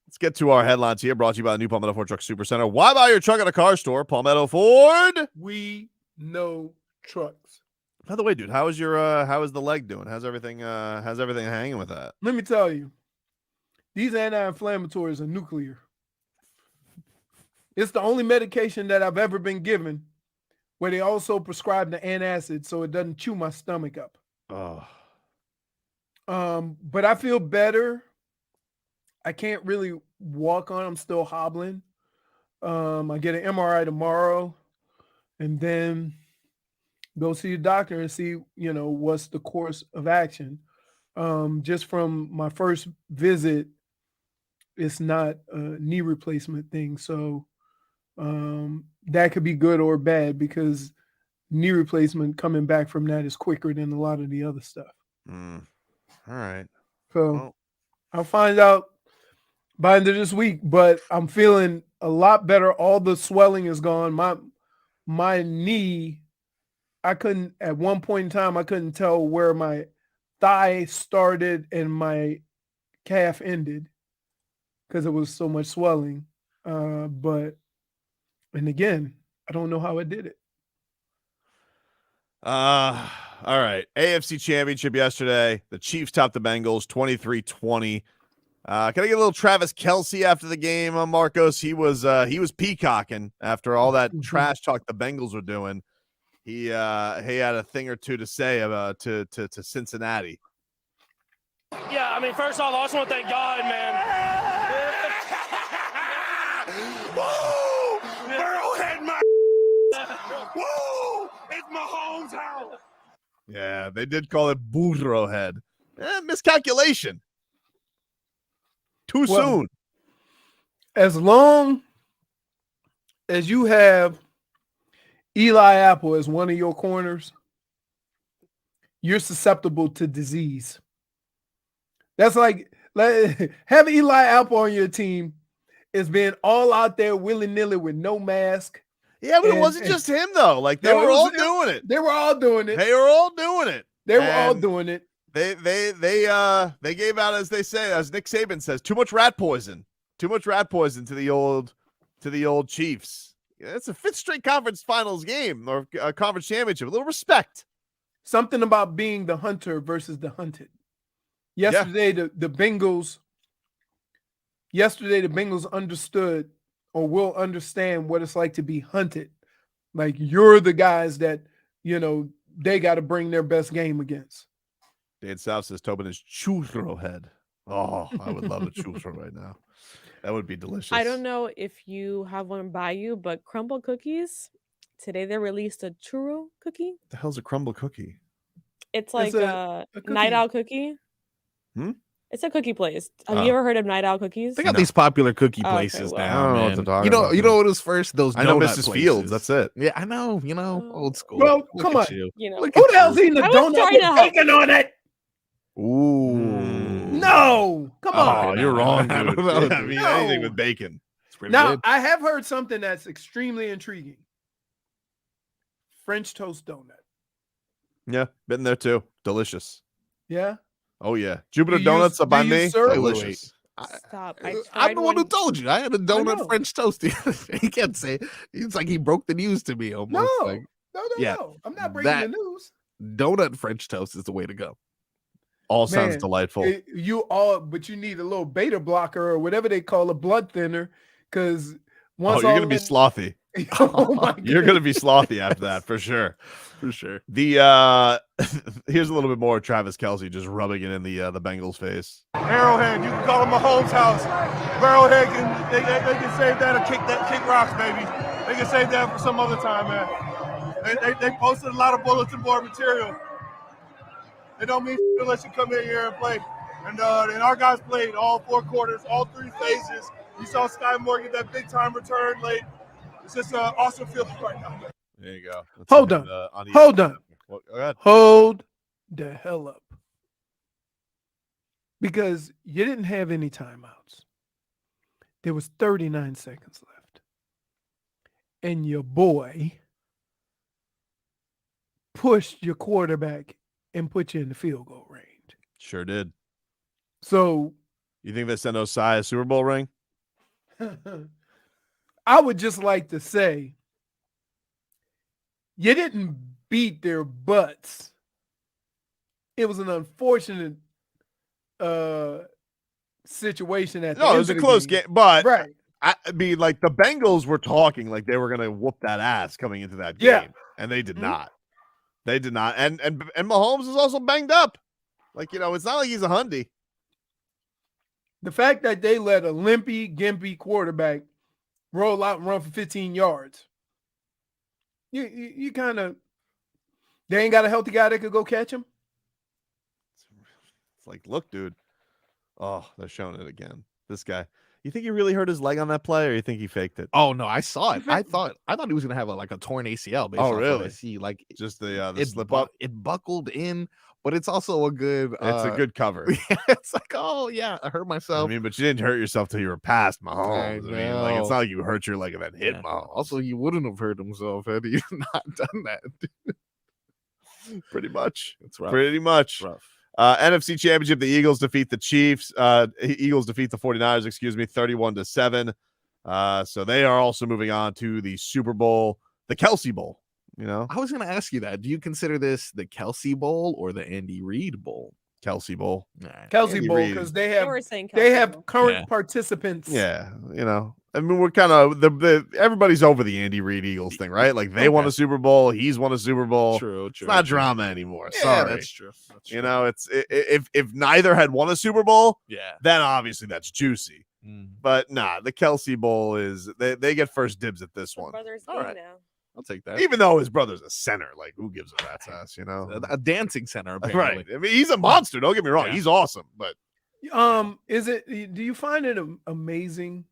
let's get to our headlines here. Brought to you by the new Palmetto Ford Truck Supercenter. Why buy your truck at a car store? Palmetto Ford. We know trucks. By the way, dude, how is the leg doing? How's everything hanging with that? Let me tell you, these anti-inflammatories are nuclear. It's the only medication that I've ever been given where they also prescribe the antacid so it doesn't chew my stomach up. Oh. But I feel better. I can't really walk on. I'm still hobbling. I get an MRI tomorrow and then go see a doctor and see, what's the course of action. Just from my first visit, it's not a knee replacement thing. So that could be good or bad because knee replacement coming back from that is quicker than a lot of the other stuff. All right. So I'll find out by the end of this week, but I'm feeling a lot better. All the swelling is gone. My knee, at one point in time, I couldn't tell where my thigh started and my calf ended because it was so much swelling. And again, I don't know how I did it. All right. AFC Championship yesterday. The Chiefs topped the Bengals 23-20. Can I get a little Travis Kelce after the game, Marcos? He was peacocking after all that trash talk the Bengals were doing. He had a thing or two to say about to Cincinnati. Yeah, I mean, first off, I just want to thank God, man. Woo! Burrowhead, my woo! It's my hometown. Yeah, they did call it Burrowhead. Miscalculation. Too soon. As long as you have Eli Apple as one of your corners, you're susceptible to disease. That's like having Eli Apple on your team is being all out there willy-nilly with no mask. Yeah, but it wasn't just him, though. Like, they were all doing it. They were all doing it. They were all doing it. They were all doing it. They gave out, as they say, as Nick Saban says, too much rat poison. Too much rat poison to the old Chiefs. It's a fifth straight conference finals game or a conference championship. A little respect. Something about being the hunter versus the hunted. Yesterday, the Bengals understood or will understand what it's like to be hunted. Like, you're the guys that, they got to bring their best game against. Dan South says Tobin is churro head. Oh, I would love a churro right now. That would be delicious. I don't know if you have one by you, but Crumble Cookies, today they released a churro cookie. What the hell's a crumble cookie? It's like a cookie. Night Owl cookie. It's a cookie place. Have you ever heard of Night Owl Cookies? They got these popular cookie Oh, okay, places well. I now. don't know Man. what they're talking You know, about, you know what was first? Those I know donut Mrs. places. Fields. That's it. Yeah, I know. Old school. Well, Look come at on. you. Who the hell's eating a I was donut trying with to help. bacon on it? Ooh. No, come on. Oh, you're wrong, I dude. don't know. I mean, No. anything with bacon. It's pretty Now, good. I have heard something that's extremely intriguing. French toast donut. Yeah, been there too. Delicious. Yeah? Oh yeah, Jupiter Do you Donuts up do by you me. serve- Delicious. Stop. I'm the one who told you. I had a know. donut French toast. He can't say. It's like he broke the news to me almost. No, like, no. I'm not breaking the news. Donut French toast is the way to go. All sounds Man, delightful. But you need a little beta blocker or whatever they call a blood thinner, because You're gonna be slothy. Oh my You're gonna be slothy after that for sure. For sure. The here's a little bit more of Travis Kelce just rubbing it in the Bengals face. Arrowhead, you can call it Mahomes' house. Arrowhead they can save that or kick rocks, baby. They can save that for some other time, man. They posted a lot of bulletin board material. It don't mean shit unless you come in here and play. And our guys played all 4 quarters, all 3 phases. You saw Sky Moore get that big time return late. It's just an awesome feeling right now. There you go. Hold on. Hold on. Well, go ahead. Hold the hell up. Because you didn't have any timeouts. There was 39 seconds left. And your boy pushed your quarterback and put you in the field goal range. Sure did. So you think they sent Osai a Super Bowl ring? I would just like to say you didn't beat their butts. It was an unfortunate situation at the No, end it was of a the close game, but right. I mean, like the Bengals were talking like they were gonna whoop that ass coming into that game, Yeah. and they did not. They did not. And Mahomes is also banged up. Like, it's not like he's a hundy. The fact that they let a limpy, gimpy quarterback roll out and run for 15 yards, you kind of, they ain't got a healthy guy that could go catch him. It's like, look, dude. Oh, they're showing it again. This guy. You think he really hurt his leg on that play, or you think he faked it? Oh no, I saw it. I thought he was gonna have a torn ACL. Based Oh, off what really? I see, like Just the slip bu- up. It buckled in, but it's also a good. It's a good cover. It's like, oh yeah, I hurt myself. I mean, but you didn't hurt yourself till you were past Mahomes. I mean, like, it's know. not like you hurt your leg and then hit Yeah. Mahomes. Also, he wouldn't have hurt himself had he not done that. Pretty much. It's rough. Pretty much. Rough. NFC Championship, the Eagles defeat the Chiefs. Eagles defeat the 49ers, 31-7. So they are also moving on to the Super Bowl, the Kelce Bowl. I was going to ask you that. Do you consider this the Kelce Bowl or the Andy Reid Bowl? Kelce Bowl. Kelsey Andy Bowl, Reid. because they were saying they Kelsey have Bowl. current participants. Yeah, I mean, we're kind of everybody's over the Andy Reid Eagles thing, right? Like they won a Super Bowl, he's won a Super Bowl. True. It's not drama anymore. Yeah, Sorry, that's true. That's true. It's if neither had won a Super Bowl, Yeah. then obviously that's juicy. But nah, the Kelce Bowl is they get first dibs at this one. Brothers All game right. now. I'll take that. Even though his brother's a center, like who gives a rat's ass, A dancing center, apparently. Right. I mean, he's a monster. Don't get me wrong. Yeah. He's awesome, but Do you find it amazing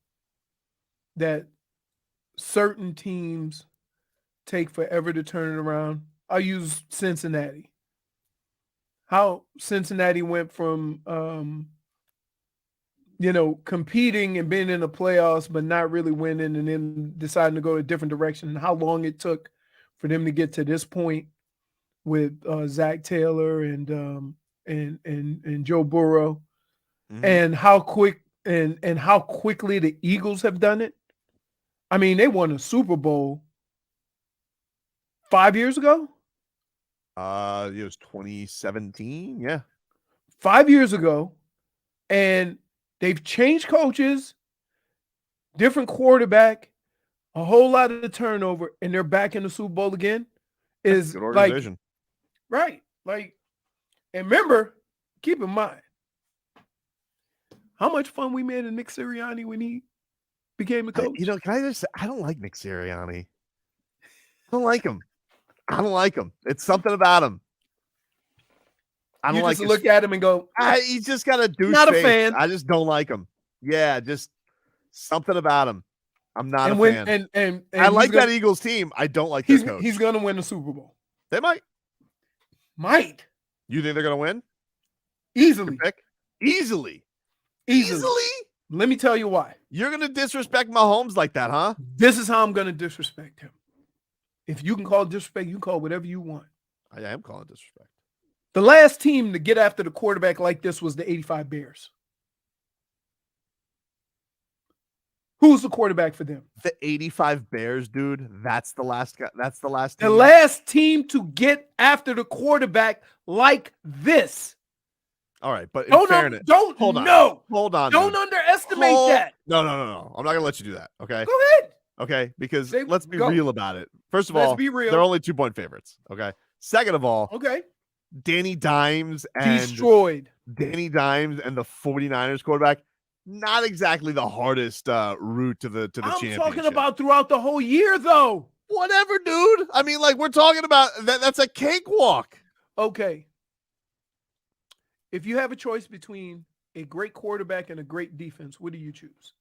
that certain teams take forever to turn it around? I'll use Cincinnati. How Cincinnati went from competing and being in the playoffs, but not really winning, and then deciding to go a different direction, and how long it took for them to get to this point with Zach Taylor and Joe Burrow, and how quickly the Eagles have done it. I mean, they won a Super Bowl 5 years ago. It was 2017. Yeah. 5 years ago, and they've changed coaches, different quarterback, a whole lot of the turnover, and they're back in the Super Bowl again. Is Good like organization. right, like, and remember, keep in mind how much fun we made of Nick Sirianni when he became a coach. Can I just say, I don't like Nick Sirianni. I don't like him. It's something about him. I don't You like just look at him and go, he's just got a douche Not a face. fan. I just don't like him. Yeah, just something about him. I'm not and a when fan. and I like that Eagles team. I don't like their coach. he's gonna win the Super Bowl. They might. You think they're gonna win? Easily. Easily. Let me tell you why. You're gonna disrespect Mahomes like that, huh? This is how I'm gonna disrespect him. If you can call it disrespect, you can call it whatever you want. I am calling disrespect. The last team to get after the quarterback like this was the 85 Bears. Who's the quarterback for them? The 85 Bears, dude. That's the last guy. That's the last The team. last team to get after the quarterback like this. All right, but in Don't fairness, hold on. Don't dude. underestimate that. No. I'm not gonna let you do that. Okay. Go ahead. Okay, because Say- let's be go. real about it. First of Let's all, be real. they're only 2-point favorites. Okay. Second of all, Okay. Danny Dimes and Destroyed. Danny Dimes and the 49ers quarterback, not exactly the hardest route to the I'm championship. talking about throughout the whole year, though. Whatever, dude. I mean, like, we're talking about that's a cakewalk. Okay. If you have a choice between a great quarterback and a great defense, what do you choose?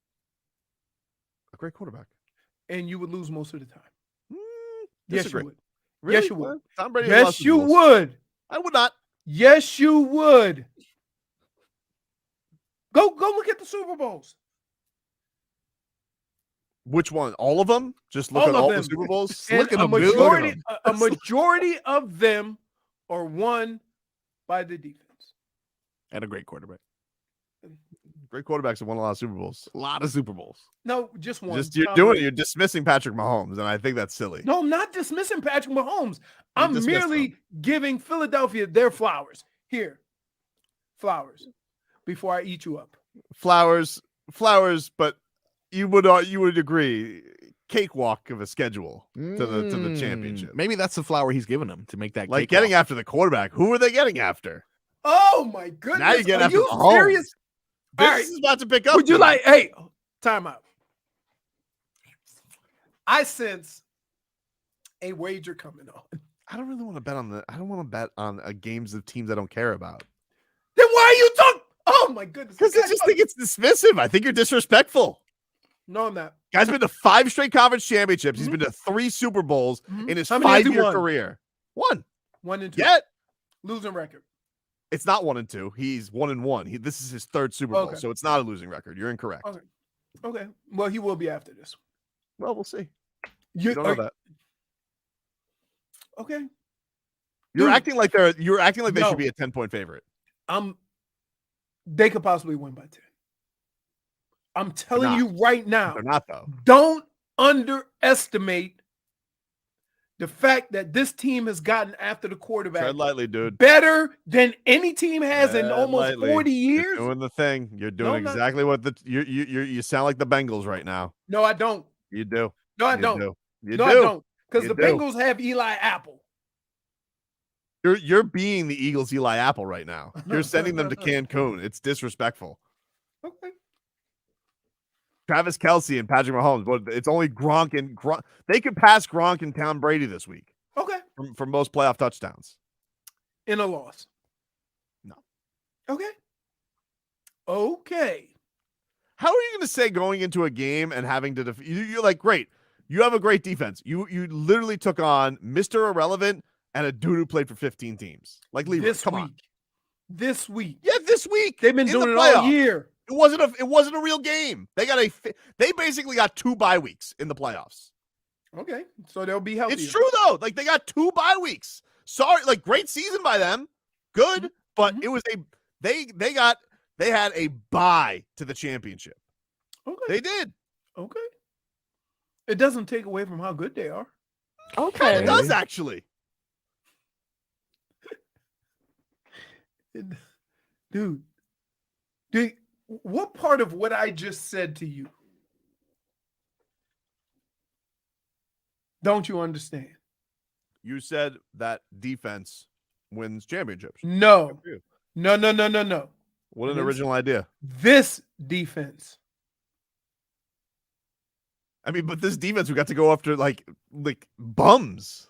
A great quarterback. And you would lose most of the time. Yes, Disagree. you would. Really? Yes, you would. Tom Brady Yes, lost you Super Bowls. would. I would not. Yes, you would. Go look at the Super Bowls. Which one? All of them? Just look All at of all them. the Super Bowls. And Look at a them, dude. Look at majority, them. a majority of them are won by the defense. And a great quarterback. Great quarterbacks have won a lot of Super Bowls. A lot of Super Bowls. No, just one. Just you're Tom doing it. Brady. You're dismissing Patrick Mahomes, and I think that's silly. No, I'm not dismissing Patrick Mahomes. I'm dismissed merely giving Philadelphia their flowers. Here, flowers. Before I eat you up. Flowers, but you would agree, cakewalk of a schedule to the championship. Maybe that's the flower he's giving him to make that Like cakewalk. getting after the quarterback. Who are they getting after? Oh my goodness! Now you get Are after you Mahomes. serious? All This right. is about to pick up. Would you dude. like? Hey, time out. I sense a wager coming on. I don't really want to bet on I don't want to bet on games of teams I don't care about. Then why are you talking? Oh my goodness! Because I just think it's dismissive. I think you're disrespectful. No, I'm not. Guy's been to 5 straight conference championships. He's been to 3 Super Bowls in his How many has he 5-year won? career. 1. 1 and 2. Yet. Losing record. It's not 1 and 2. He's 1 and 1. This is his 3rd Super Bowl, Okay. so it's not a losing record. You're incorrect. Okay. Okay. Well, he will be after this. Well, we'll see. You You don't know that. Okay. You're Dude. acting like they No. should be a 10-point favorite. They could possibly win by 10. I'm telling not. you right now. They're not though. Don't underestimate the fact that this team has gotten after the quarterback Tread lightly, dude. better than any team has in Tread almost lightly. 40 You're years. doing the thing. You're No, doing I'm not. exactly what you sound like the Bengals right now. No, I don't. You do. No, I You don't. do. You no, do. I don't. Because You the do. Bengals have Eli Apple. You're being the Eagles Eli Apple right now. You're sending them to Cancun. It's disrespectful. Okay. Travis Kelce and Patrick Mahomes, but it's only Gronk and Gronk. They could pass Gronk and Tom Brady this week Okay. for most playoff touchdowns. In a loss. No. Okay. Okay. How are you going to say going into a game and having to you're like, great, you have a great defense. You literally took on Mr. Irrelevant and a dude who played for 15 teams. Like Leroy, This come week. on. This week. Yeah, this week. They've been in doing the it all playoffs. year. It wasn't a real game. They basically got 2 bye weeks in the playoffs. Okay. So they'll be healthy. It's true though. Like they got 2 bye weeks. Sorry, like great season by them. Good, but it was they had a bye to the championship. Okay. They did. Okay. It doesn't take away from how good they are. Okay. It does actually. Dude, what part of what I just said to you don't you understand? You said that defense wins championships. No. No. What an original idea. This defense. I mean, but this defense, we got to go after like bums.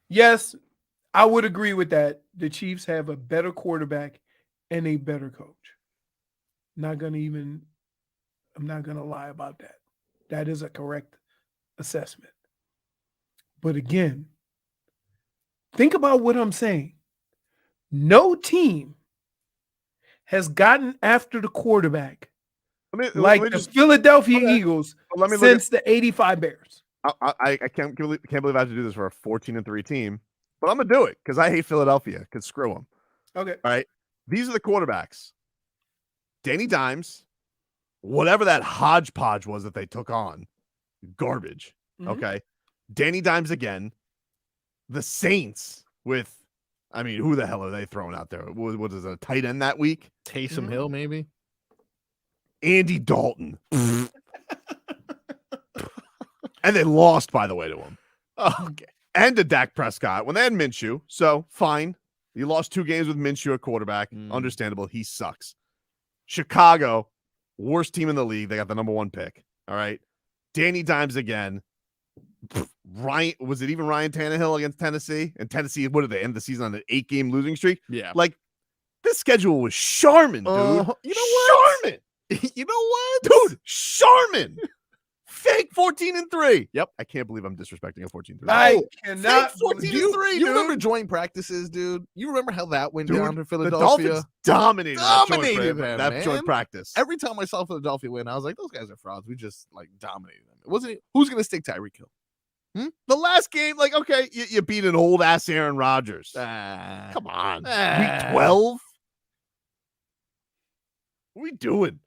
Yes, I would agree with that. The Chiefs have a better quarterback and a better coach. I'm not going to lie about that. That is a correct assessment. But again, think about what I'm saying. No team has gotten after the quarterback like the Philadelphia Eagles since the 85 Bears. I can't believe I have to do this for a 14-3 team, but I'm gonna do it because I hate Philadelphia. Because screw them. Okay. All right. These are the quarterbacks: Danny Dimes, whatever that hodgepodge was that they took on, garbage. Mhm. Okay. Danny Dimes again. The Saints with, I mean, who the hell are they throwing out there? What is it, a tight end that week? Taysom Hill, maybe. Andy Dalton. And they lost, by the way, to him. Okay. And to Dak Prescott when they had Minshew. So fine. You lost 2 games with Minshew at quarterback. Understandable. He sucks. Chicago, worst team in the league. They got the number 1 pick. All right. Danny Dimes again. Ryan, was it even Ryan Tannehill against Tennessee? And Tennessee, what did they end the season on an 8-game losing streak? Yeah. Like, this schedule was Charmin, dude. You know what? Charmin. You know what? Dude, Charmin. Fake 14-3. Yep. I can't believe I'm disrespecting a 14-3. I cannot. Do 14-3, you dude. remember joint practices, dude? You remember how that went Dude, down to the Philadelphia? Dolphins dominated Dominated that them, joint man. practice. Every time I saw Philadelphia win, I was like, those guys are frauds. We just like dominated them. It wasn't. Who's gonna stick Tyreek Hill? The last game, like, okay, you beat an old ass Aaron Rodgers. Come on. Week 12? What are we doing?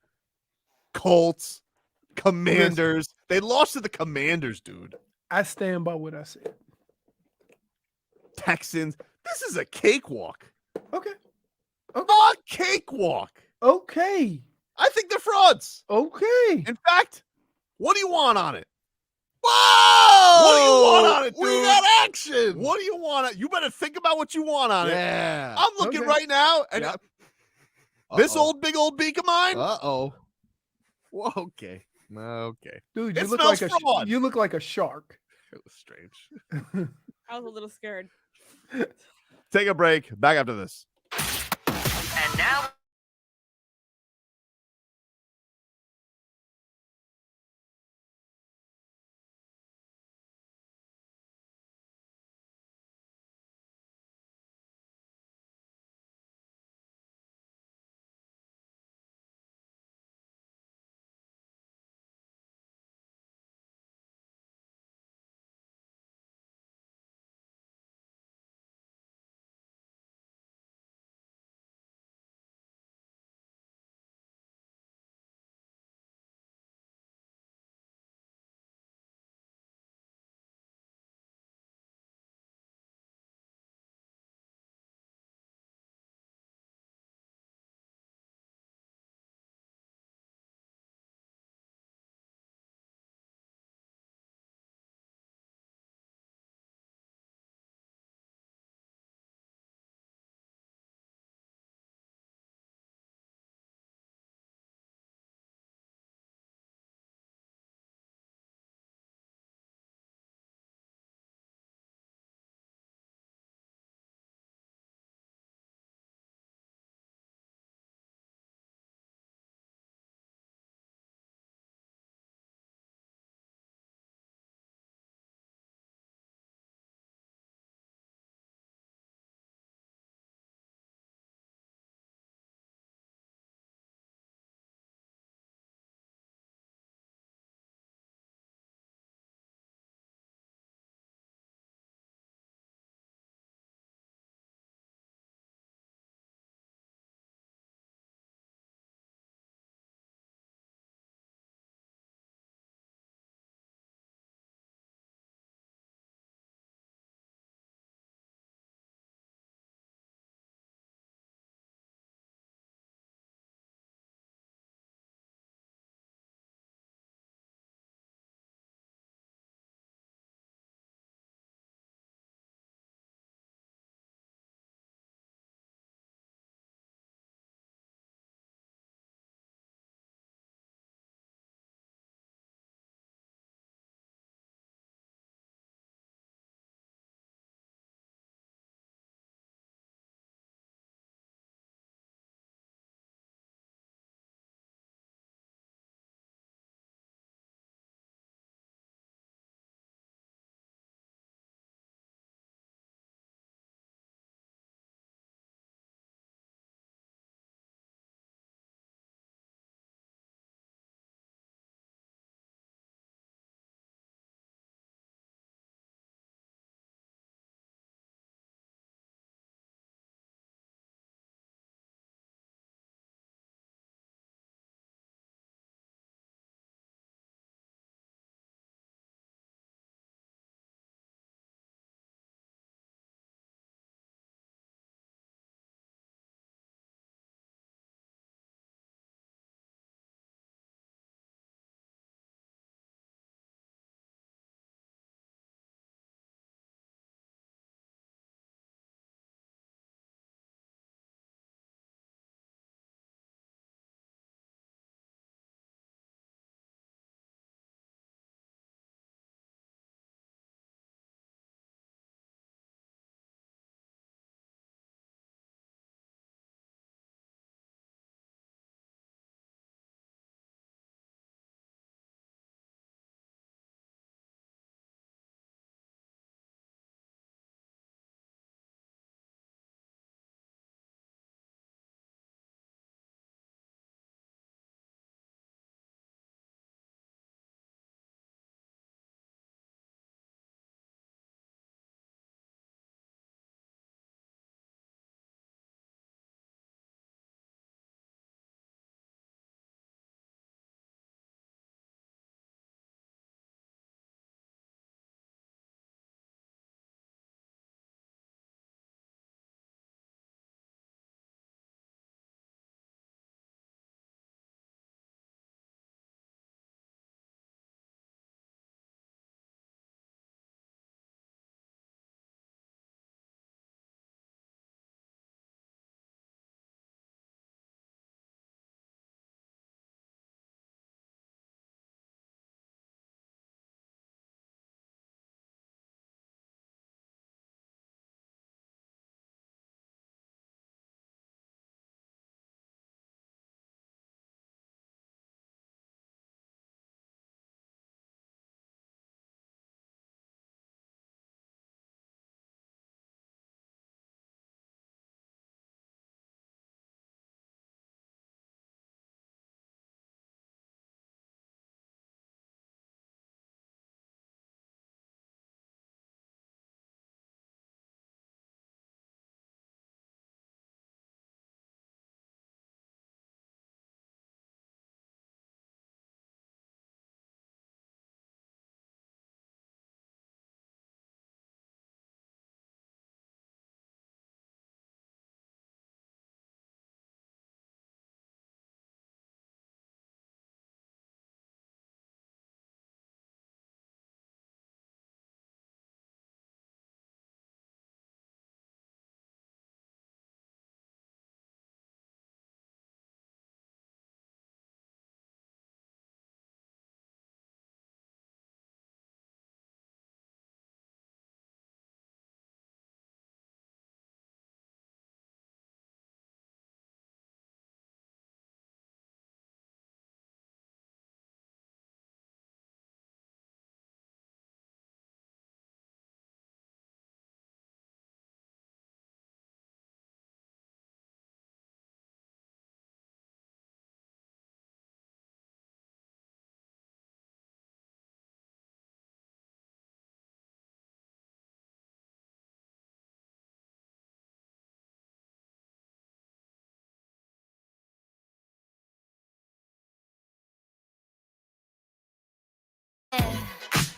Colts, Commanders. They lost to the Commanders, dude. I stand by what I said. Texans. This is a cakewalk. Okay. A cakewalk. Okay. I think they're frauds. Okay. In fact, what do you want on it? Whoa! What do you want on it, dude? We got action. What do you want on it? You better think about what you want on it. Yeah. I'm looking Okay. right now, and Yep. this big old beak of mine. Uh-oh. Well, okay. Okay. Dude, It you look smells like fraud. you look like a shark. It was strange. I was a little scared. Take a break. Back after this. And now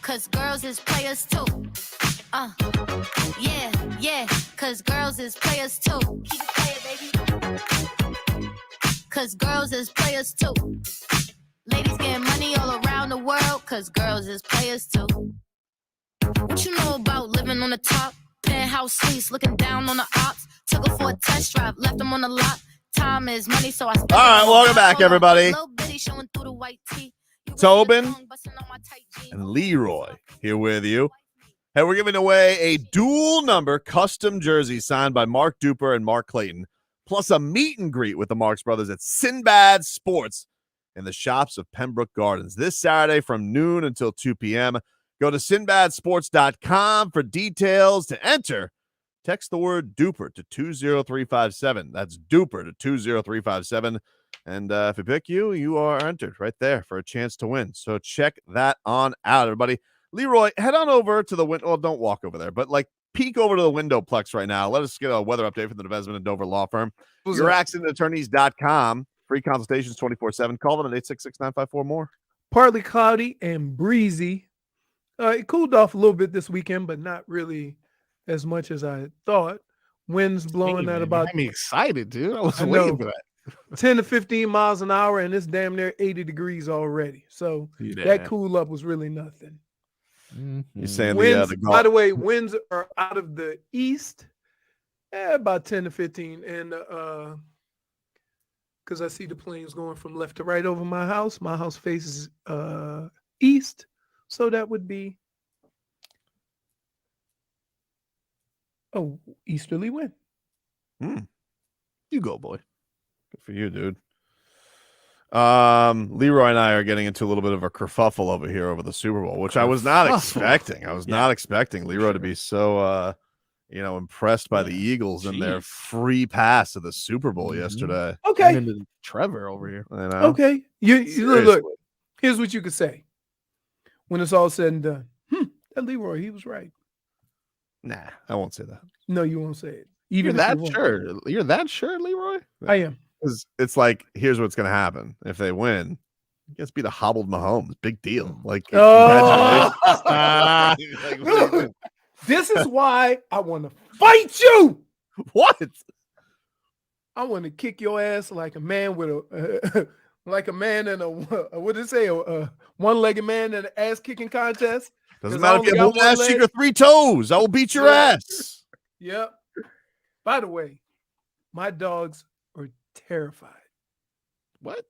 cause girls is players too. Yeah, cause girls is players too. Keep it playing, baby. Cause girls is players too. Ladies getting money all around the world, cause girls is players too. What you know about living on the top? Penthouse suites, looking down on the ops. Took her for a test drive, left them on the lot. Time is money, so I spent. All right, welcome back, everybody. Tobin and Leroy here with you. Hey, we're giving away a dual number custom jersey signed by Mark Duper and Mark Clayton, plus a meet and greet with the Marx Brothers at Sinbad Sports in the shops of Pembroke Gardens this Saturday from noon until 2 p.m. Go to sinbadsports.com for details. To enter, text the word Duper to 20357. That's Duper to 20357. And if we pick you, you are entered right there for a chance to win. So check that on out, everybody. Leroy, head on over to the window. Well, don't walk over there, but peek over to the windowplex right now. Let us get a weather update from the Devesman and Dover Law Firm. YourAccidentAttorneys.com. Free consultations 24/7. Call them at 866-954-MORE. Partly cloudy and breezy. It cooled off a little bit this weekend, but not really as much as I thought. Winds blowing at about. I'm excited, dude. I was waiting for that. 10 to 15 miles an hour, and it's damn near 80 degrees already. So that cool up was really nothing. You're saying winds, by the way, winds are out of the east, about 10 to 15, and because I see the planes going from left to right over my house. My house faces east, so that would be easterly wind. You go, boy. Good for you, dude. Leroy and I are getting into a little bit of a kerfuffle over here over the Super Bowl, which I was not expecting. I was not expecting Leroy to be so, impressed by the Eagles and their free pass to the Super Bowl yesterday. Okay. And then Trevor over here. I know. Okay. You look, here's what you could say when it's all said and done. That Leroy, he was right. Nah, I won't say that. No, you won't say it. You're that sure. You're that sure, Leroy? I am. It's like, here's what's going to happen. If they win, you guys beat a hobbled Mahomes. Big deal. This is why I want to fight you. What? I want to kick your ass like a man with a like a man in a what did it say? A one-legged man in an ass-kicking contest. Doesn't matter if you have one ass cheek or 3 toes. I will beat your ass. Yep. By the way, my dogs are terrified. What?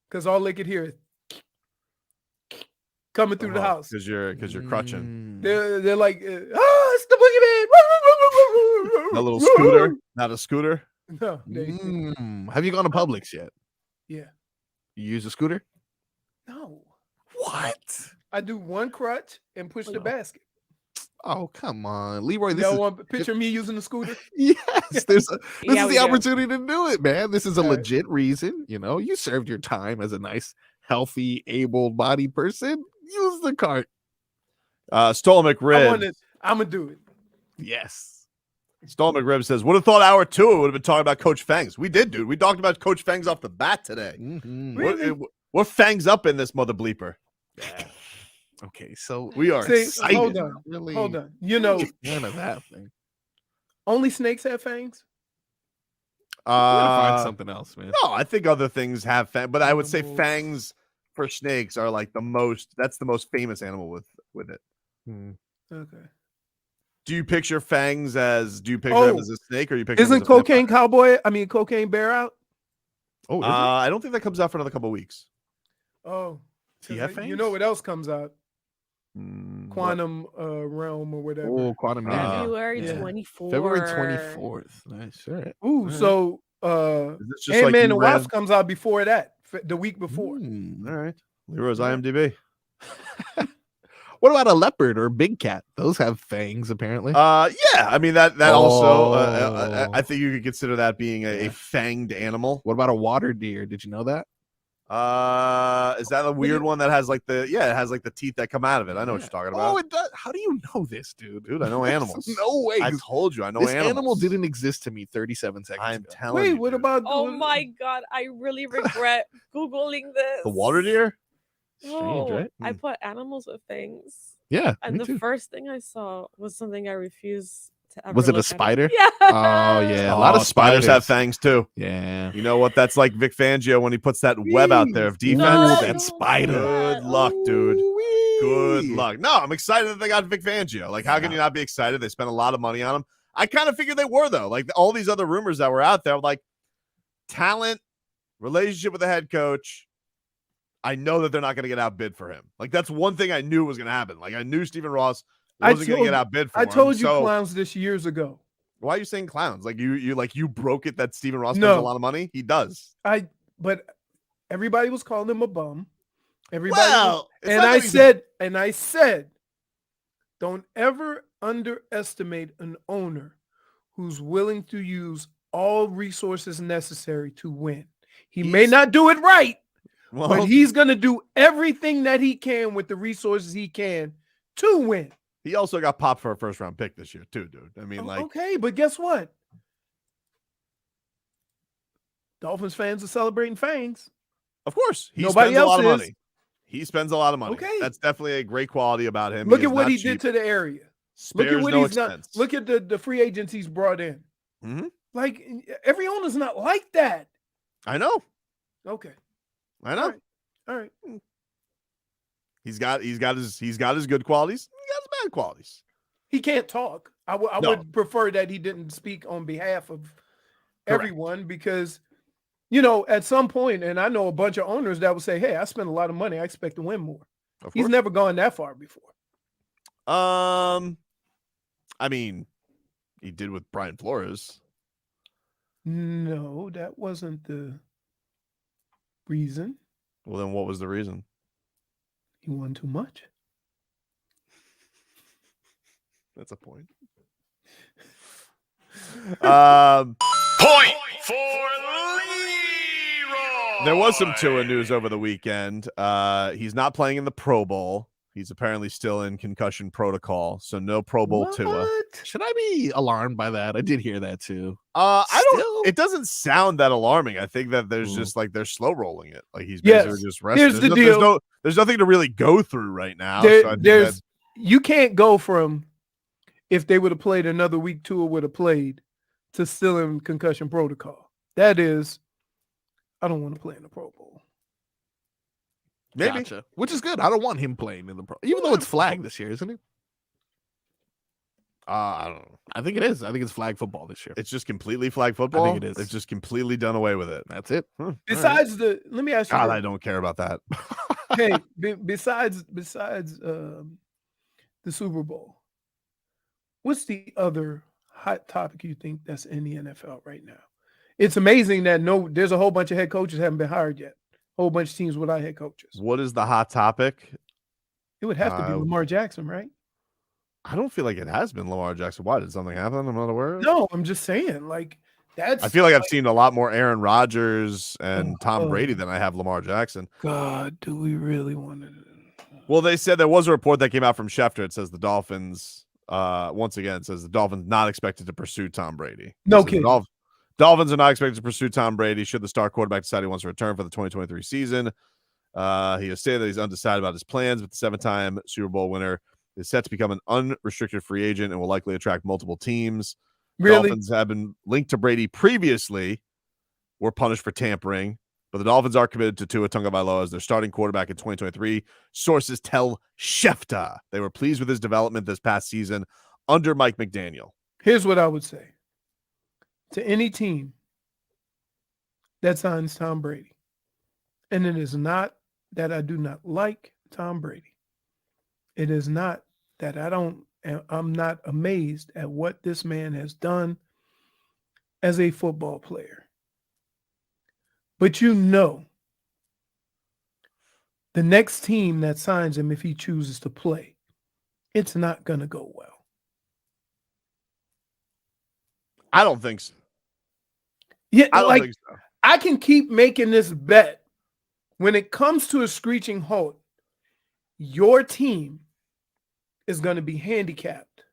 Because all they could hear is coming through the house. Because you're crutching. They're like, it's the boogeyman. A little scooter, not a scooter. No. Have you gone to Publix yet? Yeah. You use a scooter? No. What? I do one crutch and push the basket. Oh, come on, Leroy. This Y'all want to picture me using the scooter? Yes, this is the opportunity to do it, man. This is a legit reason. You served your time as a nice, healthy, able-bodied person. Use the cart. Stole McRib. I'm gonna do it. Yes. Stole McRib says, would have thought hour 2 would have been talking about Coach Fangs. We did, dude. We talked about Coach Fangs off the bat today. Really? We're Fangs up in this mother bleeper. Yeah. Okay, so we are excited. Hold on. Hold on. None of that thing. Only snakes have fangs? Find something else, man. No, I think other things have fangs, but I would say fangs for snakes are like that's the most famous animal with it. Okay. Do you picture fangs do you picture him as a snake, or you picture isn't Cocaine Bear out? Oh, I don't think that comes out for another couple of weeks. Oh. Does he have fangs? You know what else comes out? Quantum Realm or whatever. Oh, Quantum February 24th. February 24th. Nice. All right. Ooh, so Ant-Man and the Wasp comes out before that, the week before. All right. Leroy's IMDb. What about a leopard or a big cat? Those have fangs, apparently. Yeah. I mean that also. I think you could consider that being a fanged animal. What about a water deer? Did you know that? Is that a weird one that has it has the teeth that come out of it? I know what you're talking about. Oh, it does. How do you know this, dude? Dude, I know animals. No way. I told you, I know this animals. Animal didn't exist to me 37 seconds I'm ago. telling you. Wait, what about? Oh my God, I really regret Googling this. The water deer? Strange, right? I put animals with fangs. Yeah, And me the too. first thing I saw was something I refuse to ever Was it a look at spider? Yeah. Oh yeah, A lot of spiders have fangs too. Yeah. You know what? That's like Vic Fangio when he puts that web out there of defense. Ooh, that spider. Good luck, dude. Good luck. No, I'm excited that they got Vic Fangio. Like, how can you not be excited? They spent a lot of money on him. I kind of figured they were, though. Like, all these other rumors that were out there, like talent, relationship with the head coach. I know that they're not going to get outbid for him. Like, that's one thing I knew was going to happen. Like, I knew Stephen Ross wasn't going to get outbid for him. I told you so, clowns this years ago. why are you saying clowns? Like, you broke it that Stephen Ross No. spends a lot of money? He does. But everybody was calling him a bum. Everybody Well, it's and not I that he's I said, don't ever underestimate an owner who's willing to use all resources necessary to win. He may not do it right, but he's going to do everything that he can with the resources he can to win. He also got popped for a first-round pick this year, too, dude. I mean, like, Okay, but guess what? Dolphins fans are celebrating Fangs. of course, he Nobody spends a lot else of is. money. He spends a lot of money. Okay. That's definitely a great quality about him. Look He at is what not he cheap. did to the area. Look at Spares what no he's done. expense. Look at the free agents he's brought in. Mhm. Like every owner's not like that. I know. Okay. I know. All right. He's got his good qualities. He got his bad qualities. He can't talk. I No. would prefer that he didn't speak on behalf of Correct. everyone because, at some point, and I know a bunch of owners that would say, hey, I spent a lot of money. I expect to win more. Of He's course. never gone that far before. I mean, he did with Brian Flores. No, that wasn't the reason. Well, then what was the reason? He won too much. That's a point. Point for Leroy. There was some Tua news over the weekend. He's not playing in the Pro Bowl. He's apparently still in concussion protocol, so no Pro Bowl Tua. Should I be alarmed by that? I did hear that too. I don't. It doesn't sound that alarming. I think that there's just like they're slow rolling it. Like he's Yes. basically just resting. Here's the deal. There's nothing to really go through right now. So I think You can't go from if they would have played another week, Tua would have played to still in concussion protocol. That is, I don't want to play in the Pro Bowl. Maybe. Gotcha. Which is good. I don't want him playing in the Pro, even though it's flag this year, isn't it? I don't know. I think it is. I think it's flag football this year. It's just completely flag football. I think it is. They've just completely done away with it. That's it. Besides let me ask you. God, this. I don't care about that. Hey, besides the Super Bowl, what's the other hot topic you think that's in the NFL right now? It's amazing that there's a whole bunch of head coaches haven't been hired yet. A whole bunch of teams without head coaches. What is the hot topic? It would have to be Lamar Jackson, right? I don't feel like it has been Lamar Jackson. Why did something happen? I'm not aware of. No, I'm just saying, like that's. I feel like I've seen a lot more Aaron Rodgers and Tom Brady than I have Lamar Jackson. God, do we really want to? Well, they said there was a report that came out from Schefter. It says the Dolphins, once again, it says the Dolphins not expected to pursue Tom Brady. No It says kidding. Dolphins are not expected to pursue Tom Brady should the star quarterback decide he wants to return for the 2023 season. He has stated that he's undecided about his plans, but the 7-time Super Bowl winner is set to become an unrestricted free agent and will likely attract multiple teams. Really? Dolphins have been linked to Brady previously, were punished for tampering, but the Dolphins are committed to Tua Tagovailoa as their starting quarterback in 2023. Sources tell Schefter they were pleased with his development this past season under Mike McDaniel. Here's what I would say to any team that signs Tom Brady, and it is not that I do not like Tom Brady. It is not that I'm not amazed at what this man has done as a football player. But the next team that signs him, if he chooses to play, it's not going to go well. I don't think so. Yeah, I don't think so. I can keep making this bet. When it comes to a screeching halt, your team is going to be handicapped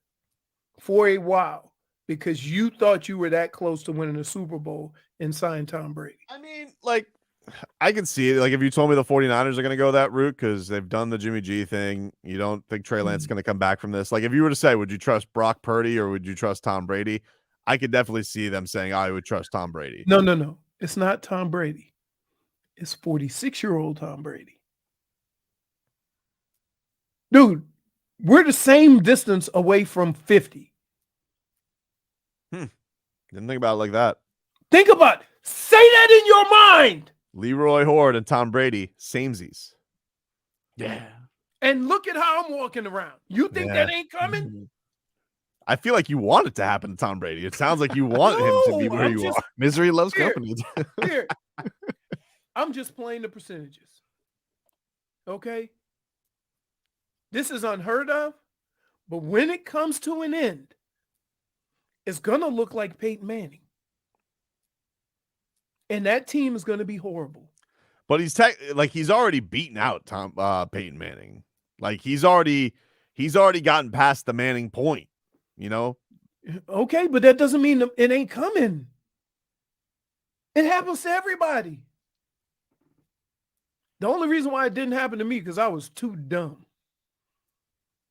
for a while because you thought you were that close to winning a Super Bowl and signed Tom Brady. I mean, like, I can see it. Like if you told me the 49ers are going to go that route because they've done the Jimmy G thing, you don't think Trey Lance is going to come back from this. Like if you were to say, would you trust Brock Purdy or would you trust Tom Brady? I could definitely see them saying, I would trust Tom Brady. No. It's not Tom Brady. It's 46-year-old Tom Brady. Dude, we're the same distance away from 50. Didn't think about it like that. Think about it. Say that in your mind. Leroy Horde and Tom Brady, samesies. Yeah. And look at how I'm walking around. You think that ain't coming? I feel like you want it to happen to Tom Brady. It sounds like you want him to be where you are. Misery loves company. Here. I'm just playing the percentages. Okay? This is unheard of, but when it comes to an end, it's going to look like Peyton Manning. And that team is going to be horrible. But he's already beaten out Peyton Manning. Like he's already gotten past the Manning point, you know? Okay, but that doesn't mean it ain't coming. It happens to everybody. The only reason why it didn't happen to me because I was too dumb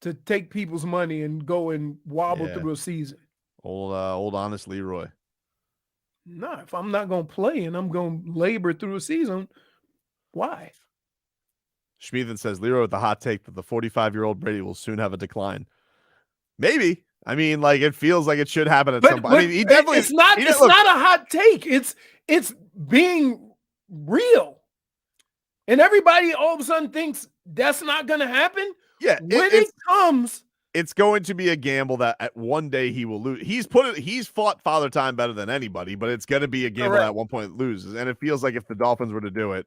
to take people's money and go and wobble through a season. Old honest Leroy. No, if I'm not going to play and I'm going to labor through a season, why? Schmiethan says Leroy with the hot take that the 45-year-old Brady will soon have a decline. Maybe. I mean, like it feels like it should happen at some point. I mean, he definitely. It's not a hot take. It's being real, and everybody all of a sudden thinks that's not going to happen. Yeah, when it comes, it's going to be a gamble that at one day he will lose. He's fought Father Time better than anybody, but it's going to be a gamble that at one point loses. And it feels like if the Dolphins were to do it,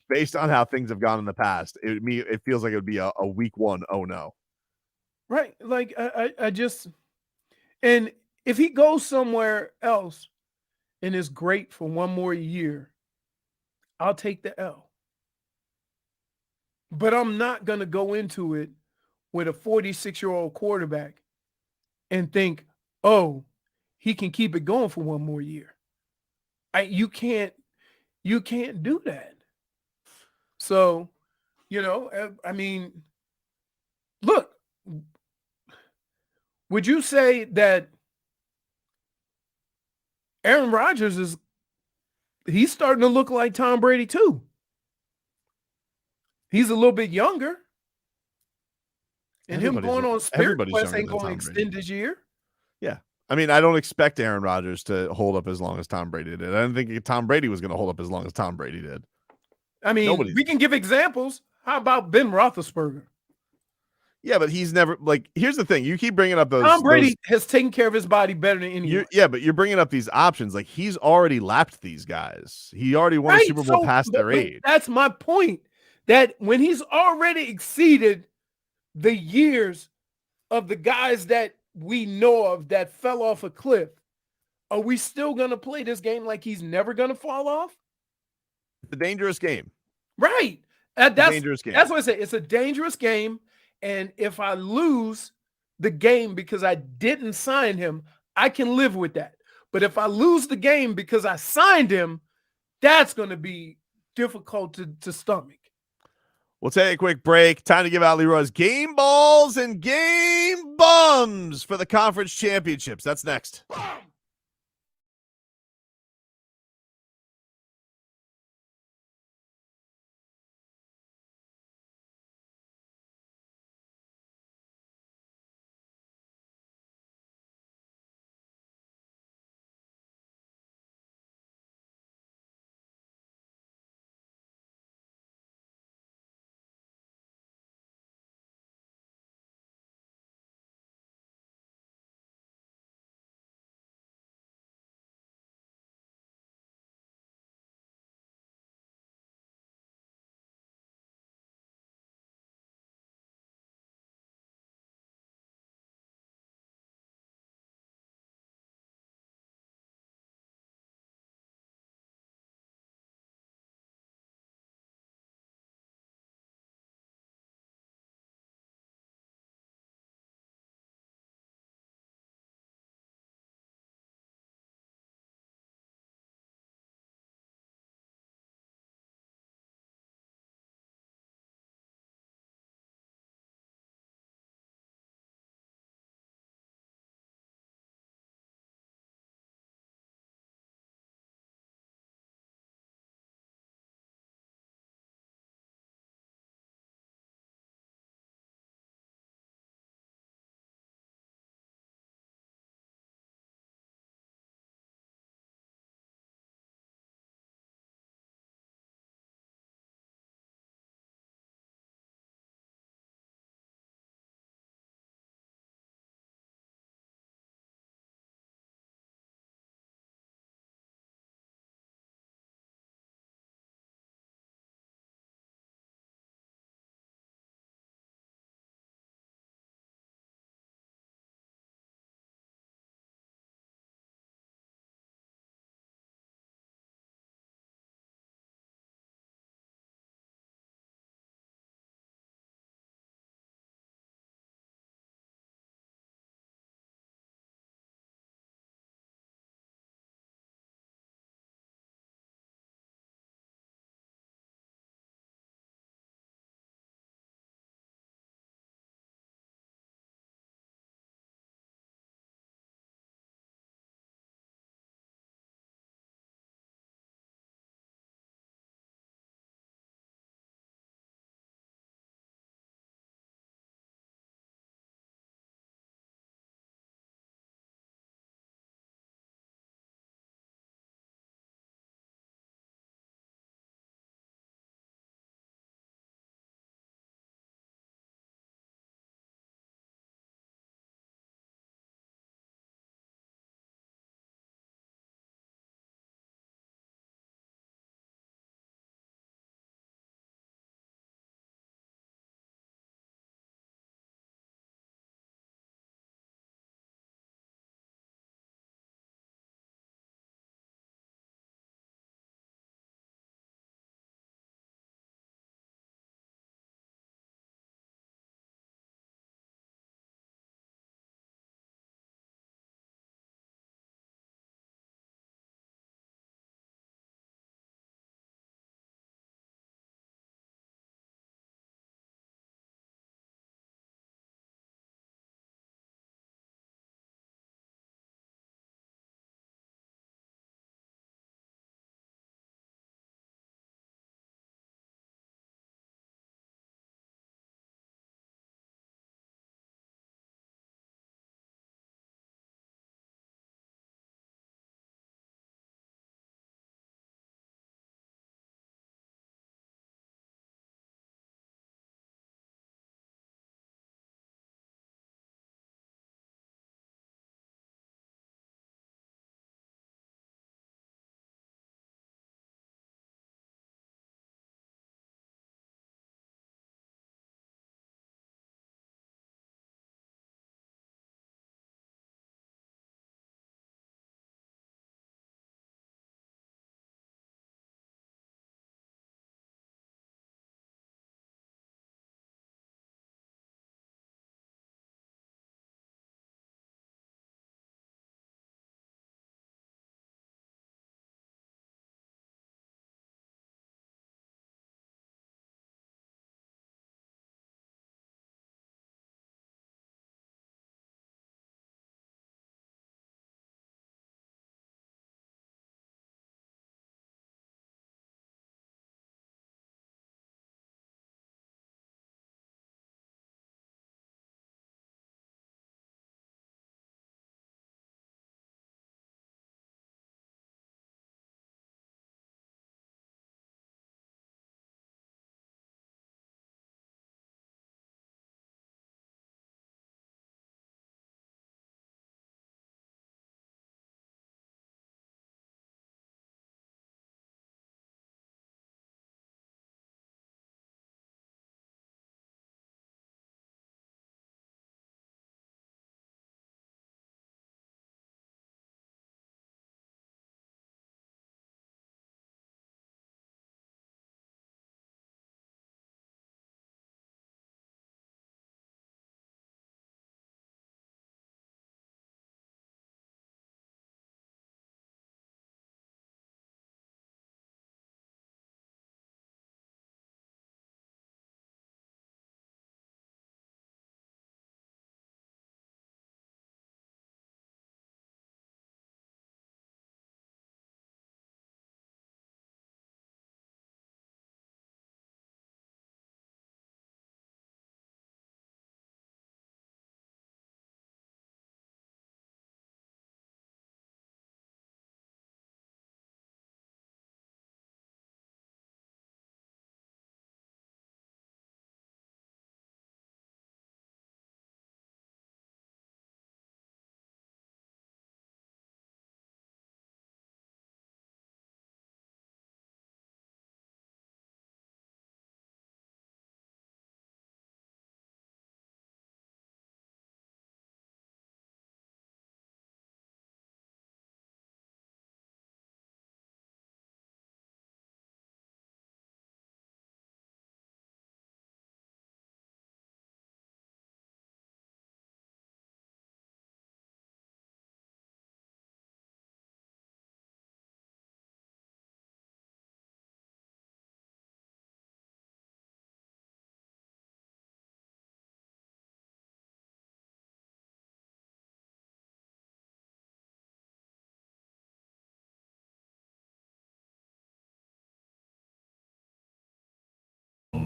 based on how things have gone in the past, it feels like it would be a week one. Oh no. Right. Like I just, and if he goes somewhere else and is great for one more year, I'll take the L. But I'm not going to go into it with a 46-year-old quarterback and think, oh, he can keep it going for one more year. You can't do that. So, I mean, look, would you say that Aaron Rodgers he's starting to look like Tom Brady too? He's a little bit younger. And him going on Spirit Quest ain't going to extend his year. Yeah. I mean, I don't expect Aaron Rodgers to hold up as long as Tom Brady did. I didn't think Tom Brady was going to hold up as long as Tom Brady did. I mean, we can give examples. How about Ben Roethlisberger? Yeah, but he's never here's the thing. You keep bringing up those. Tom Brady has taken care of his body better than anyone. Yeah, but you're bringing up these options. Like he's already lapped these guys. He already won a Super Bowl past their age. That's my point. That when he's already exceeded the years of the guys that we know of that fell off a cliff, are we still going to play this game like he's never going to fall off? It's a dangerous game. Right. That's dangerous game. That's what I say. It's a dangerous game. And if I lose the game because I didn't sign him, I can live with that. But if I lose the game because I signed him, that's going to be difficult to stomach. We'll take a quick break. Time to give out Leroy's game balls and game bums for the conference championships. That's next.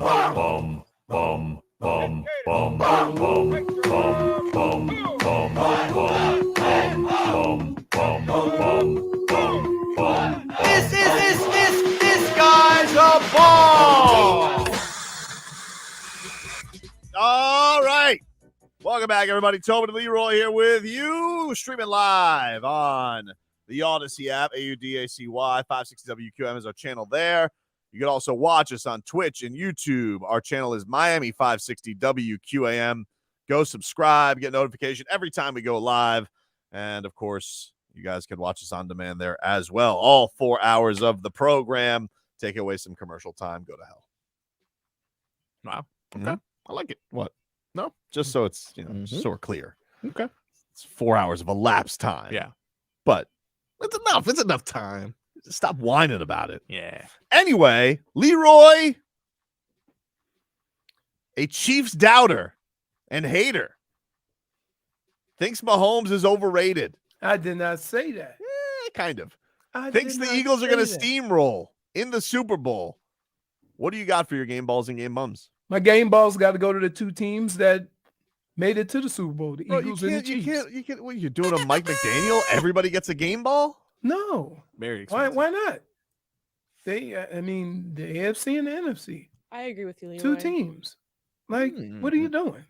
This guy's a ball. All right. Welcome back, everybody. Tobin and Leroy here with you, streaming live on the Odyssey app, AUDACY 560 WQM is our channel there. You can also watch us on Twitch and YouTube. Our channel is Miami 560 WQAM. Go subscribe, get notification every time we go live. And, of course, you guys can watch us on demand there as well. All 4 hours of the program. Take away some commercial time. Go to hell. Wow. Okay. Mm-hmm. I like it. What? No, just so it's, just so we're clear. Okay. It's 4 hours of elapsed time. Yeah. But it's enough. It's enough time. Stop whining about it. Yeah. Anyway, Leroy, a Chiefs doubter and hater, thinks Mahomes is overrated. I did not say that. Kind of. I Thinks did the not Eagles are going to say that. steamroll in the Super Bowl. What do you got for your game balls and game bums? My game balls got to go to the two teams that made it to the Super Bowl, the Eagles and the Chiefs. You can't. What, you're doing a Mike McDaniel? Everybody gets a game ball? No. Very Why? expensive. Why not? The AFC and the NFC. I agree with you, Leroy. Two teams. Like, what are you doing?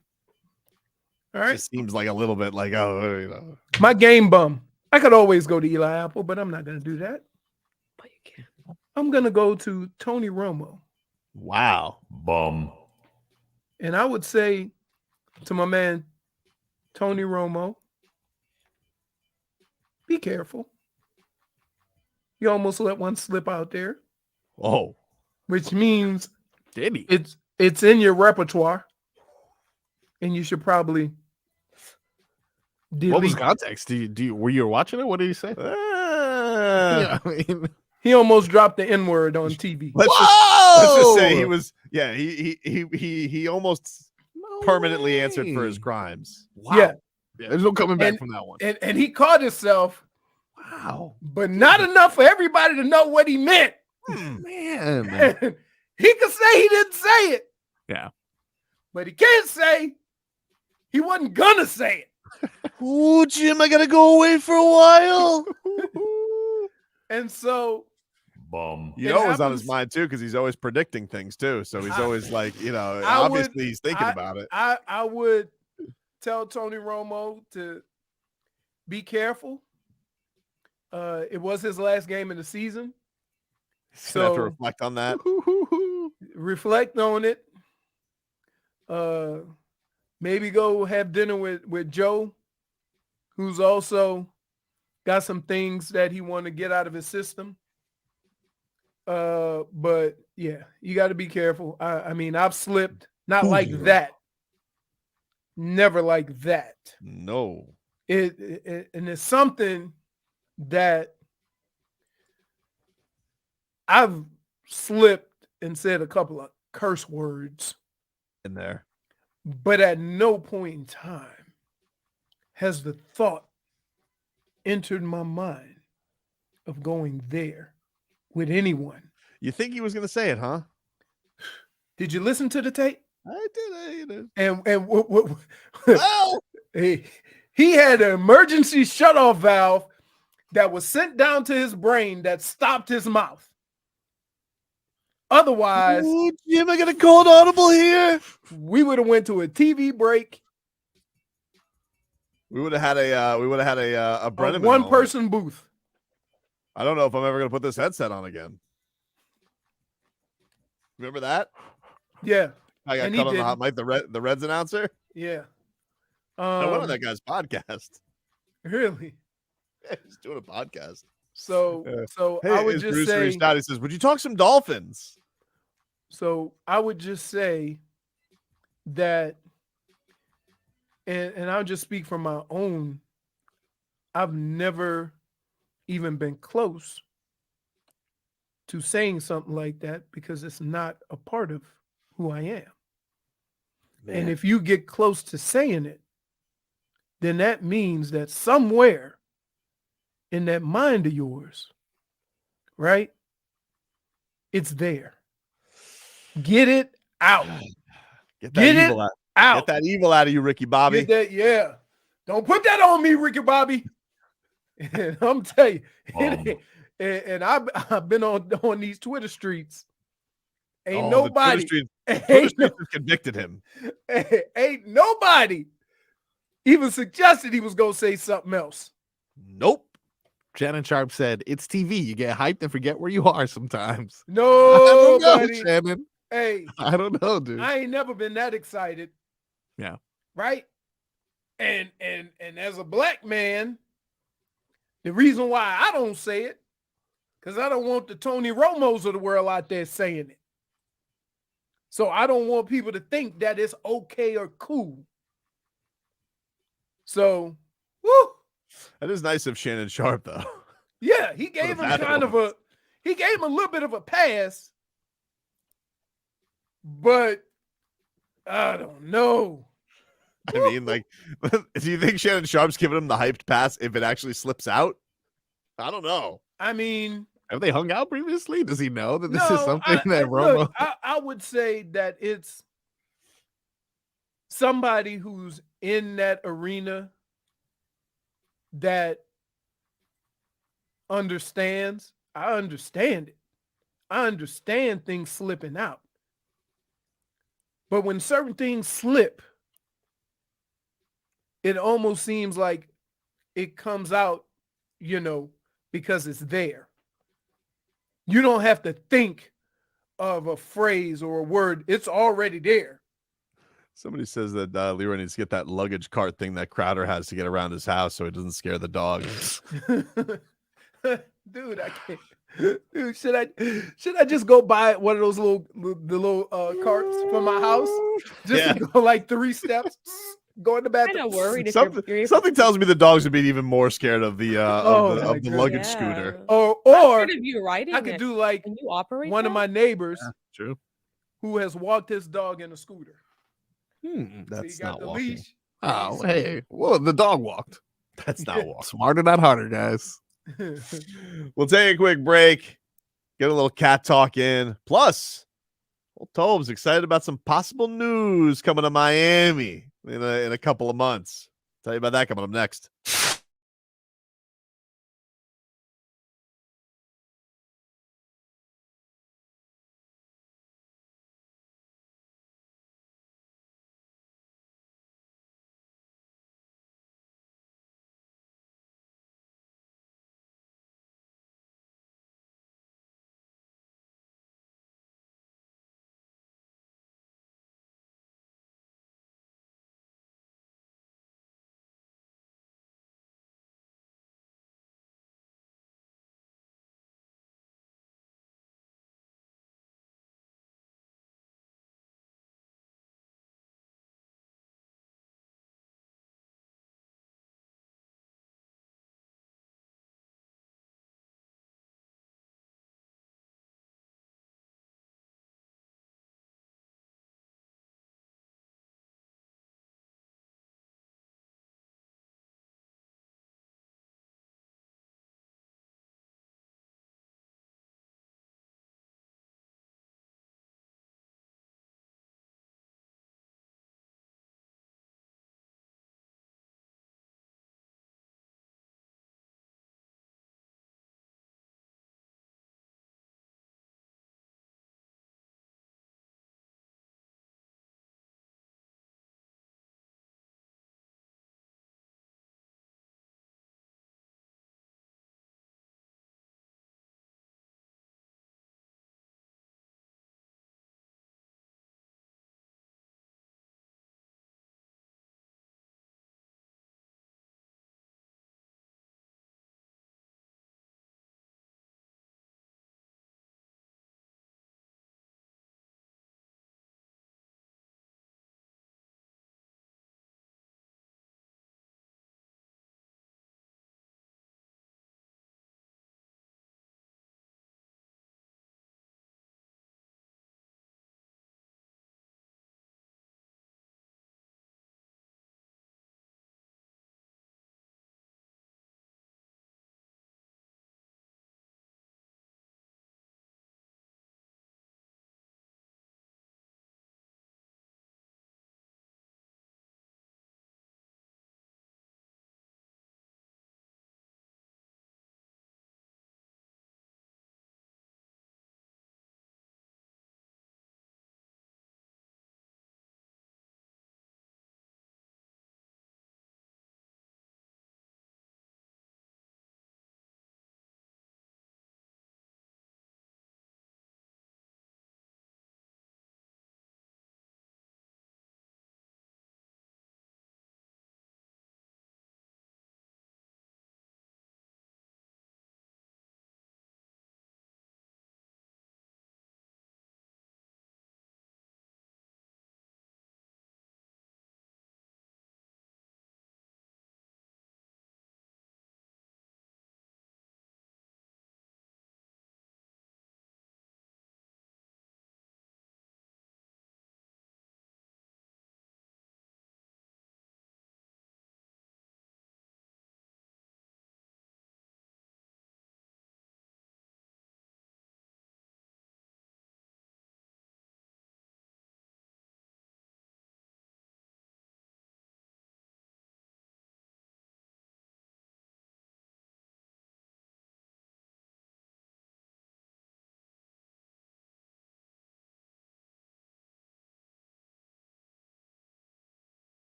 All right. It seems like a little bit like, My game bum. I could always go to Eli Apple, but I'm not going to do that. But you can. I'm going to go to Tony Romo. Wow. Bum. And I would say to my man, Tony Romo, be careful. You almost let one slip out there. Oh. Which means Did he? it's in your repertoire. And you should probably delete. What was context? Were you watching it? What did he say? Yeah, I mean, he almost dropped the N-word on TV. Let's just say he was. Yeah, he almost permanently answered for his crimes. wow. Yeah. There's no coming back from that one. And he caught himself. Wow. But not enough for everybody to know what he meant. Man. He could say he didn't say it. Yeah. But he can't say he wasn't gonna say it. Ooh, Jim, I gotta go away for a while. And so Bum. You know it was on his mind too, because he's always predicting things too. So he's always like, obviously he's thinking about it. I would tell Tony Romo to be careful. It was his last game in the season. He's gonna have to reflect on that. Reflect on it. Maybe go have dinner with Joe, who's also got some things that he want to get out of his system. But yeah, you got to be careful. I mean, I've slipped, not like that. Never like that. No. And it's something that I've slipped and said a couple of curse words in there. But at no point in time has the thought entered my mind of going there with anyone. You think he was going to say it, huh? Did you listen to the tape? I did. And well, he had an emergency shutoff valve that was sent down to his brain that stopped his mouth. Otherwise, Jim, I got a cold audible here. We would have went to a TV break. We would have had a Brennan one-person booth. I don't know if I'm ever going to put this headset on again. Remember that? Yeah. I got cut on the hot mic, the Reds announcer. Yeah. I went on that guy's podcast. Really? Yeah, he's doing a podcast. So hey, I would his just producer say, reached out. He says, "Would you talk some Dolphins?" So I would just say that, and I'll just speak from my own. I've never even been close to saying something like that because it's not a part of who I am. Man. And if you get close to saying it, then that means that somewhere in that mind of yours, right? It's there. Get it out. Get that Get it evil out. out. Get that evil out of you, Ricky Bobby. Get that, yeah. Don't put that on me, Ricky Bobby. And I'm telling you, and I've been on these Twitter streets. Ain't nobody. Twitter streets have convicted him. Ain't nobody even suggested he was gonna say something else. Nope. Shannon Sharp said, "It's TV. You get hyped and forget where you are sometimes." Nobody. I don't know, Shannon. Hey, I don't know, dude. I ain't never been that excited. Yeah. Right. And as a black man, the reason why I don't say it, because I don't want the Tony Romos of the world out there saying it. So I don't want people to think that it's okay or cool. So, woo. That is nice of Shannon Sharp, though. Yeah, he gave him a little bit of a pass, but I don't know. I mean, like, do you think Shannon Sharp's giving him the hyped pass if it actually slips out? I don't know. I mean, have they hung out previously? Does he know that this is something that Romo? Look, I would say that it's somebody who's in that arena that understands. I understand it. I understand things slipping out. But when certain things slip, it almost seems like it comes out, because it's there. You don't have to think of a phrase or a word. It's already there. Somebody says that Leroy needs to get that luggage cart thing that Crowder has to get around his house so it doesn't scare the dogs. Dude, I can't. Dude, should I just go buy one of those little carts for my house? Just to go like 3 steps, go in the bathroom. I'm worried. Something tells me the dogs would be even more scared of the luggage scooter. Or you riding I could it. do like Can you operate one of that? my neighbors True. who has walked his dog in a scooter. That's so got not the walking. leash. Oh, hey. Well, the dog walked. That's not walking. Smarter, not harder, guys. We'll take a quick break. Get a little cat talk in. Plus, old Tobin's excited about some possible news coming to Miami in a couple of months. Tell you about that coming up next.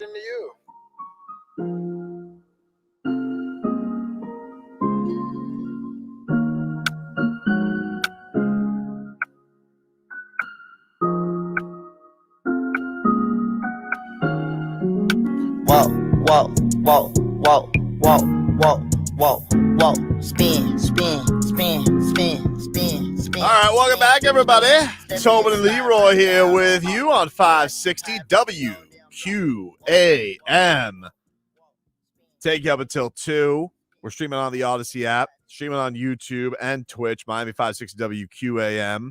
Into you. Whoa, whoa, whoa, whoa, whoa, whoa, whoa, whoa. Spin, spin, spin, spin, spin, spin. All right, welcome back, everybody. Tobin and Leroy here with you on 560 WQAM. Take you up until 2. We're streaming on the Odyssey app, streaming on YouTube and Twitch, Miami 560 WQAM.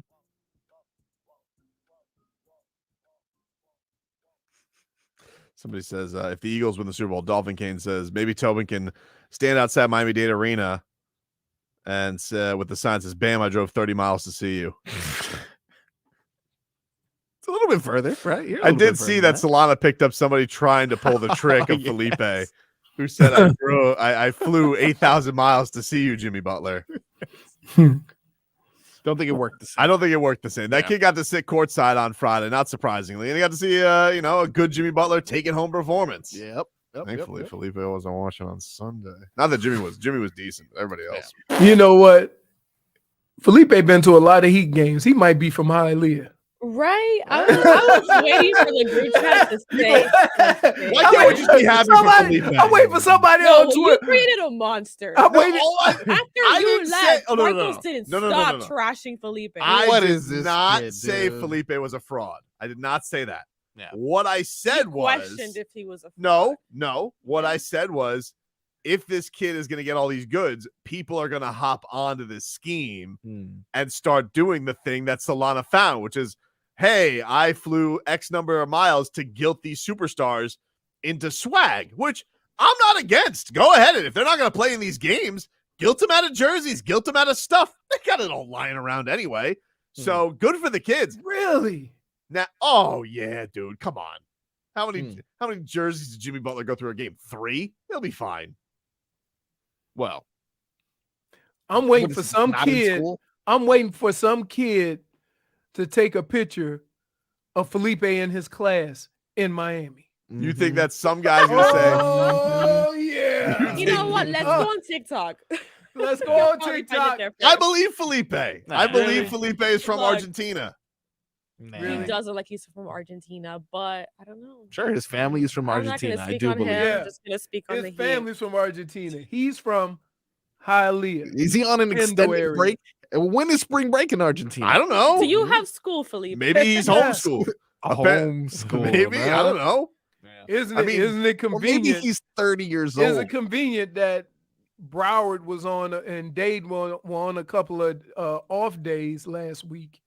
Somebody says, if the Eagles win the Super Bowl, Dolphin Kane says, maybe Tobin can stand outside Miami-Dade Arena and with the sign says, bam, I drove 30 miles to see you. It's a little bit further, right? I did see that Solana picked up somebody trying to pull the trick of Felipe, who said, I flew 8,000 miles to see you, Jimmy Butler. Don't think it worked the same. I don't think it worked the same. That kid got to sit courtside on Friday, not surprisingly, and he got to see a good Jimmy Butler take it home performance. Yep. Thankfully, Felipe wasn't watching on Sunday. Not that Jimmy was decent. Everybody else. You know what? Felipe been to a lot of Heat games. He might be from Hialeah. Right? I was waiting for the group chat to say. Why can't we just be happy for Felipe? I'm waiting for somebody on Twitter. You created a monster. I'm waiting. After you left, Marcos didn't stop no. trashing Felipe. I did not say Felipe was a fraud. I did not say that. Yeah. What I said was questioned if he was a fraud. No. What I said was, if this kid is going to get all these goods, people are going to hop onto this scheme and start doing the thing that Solana found, which is, hey, I flew X number of miles to guilt these superstars into swag, which I'm not against. Go ahead. And if they're not going to play in these games, guilt them out of jerseys, guilt them out of stuff. They got it all lying around anyway. So good for the kids. Really? Now, oh yeah, dude, come on. How many jerseys did Jimmy Butler go through a game? 3? He'll be fine. Well, I'm waiting for some kid. I'm waiting for some kid to take a picture of Felipe in his class in Miami. You think that some guy's gonna say? Oh yeah. You know what? Let's go on TikTok. Let's go on TikTok. I believe Felipe. I believe Felipe is from Argentina. He does look like he's from Argentina, but I don't know. Sure, his family is from Argentina. I do believe. I'm just gonna speak on his family's from Argentina. He's from Hialeah. Is he on an extended break? When is spring break in Argentina? I don't know. Do you have school, Felipe? Maybe he's homeschooled. Homeschool. Maybe, I don't know. Isn't it convenient? Maybe he's 30 years old. Is it convenient that Broward was on and Dade were on a couple of off days last week?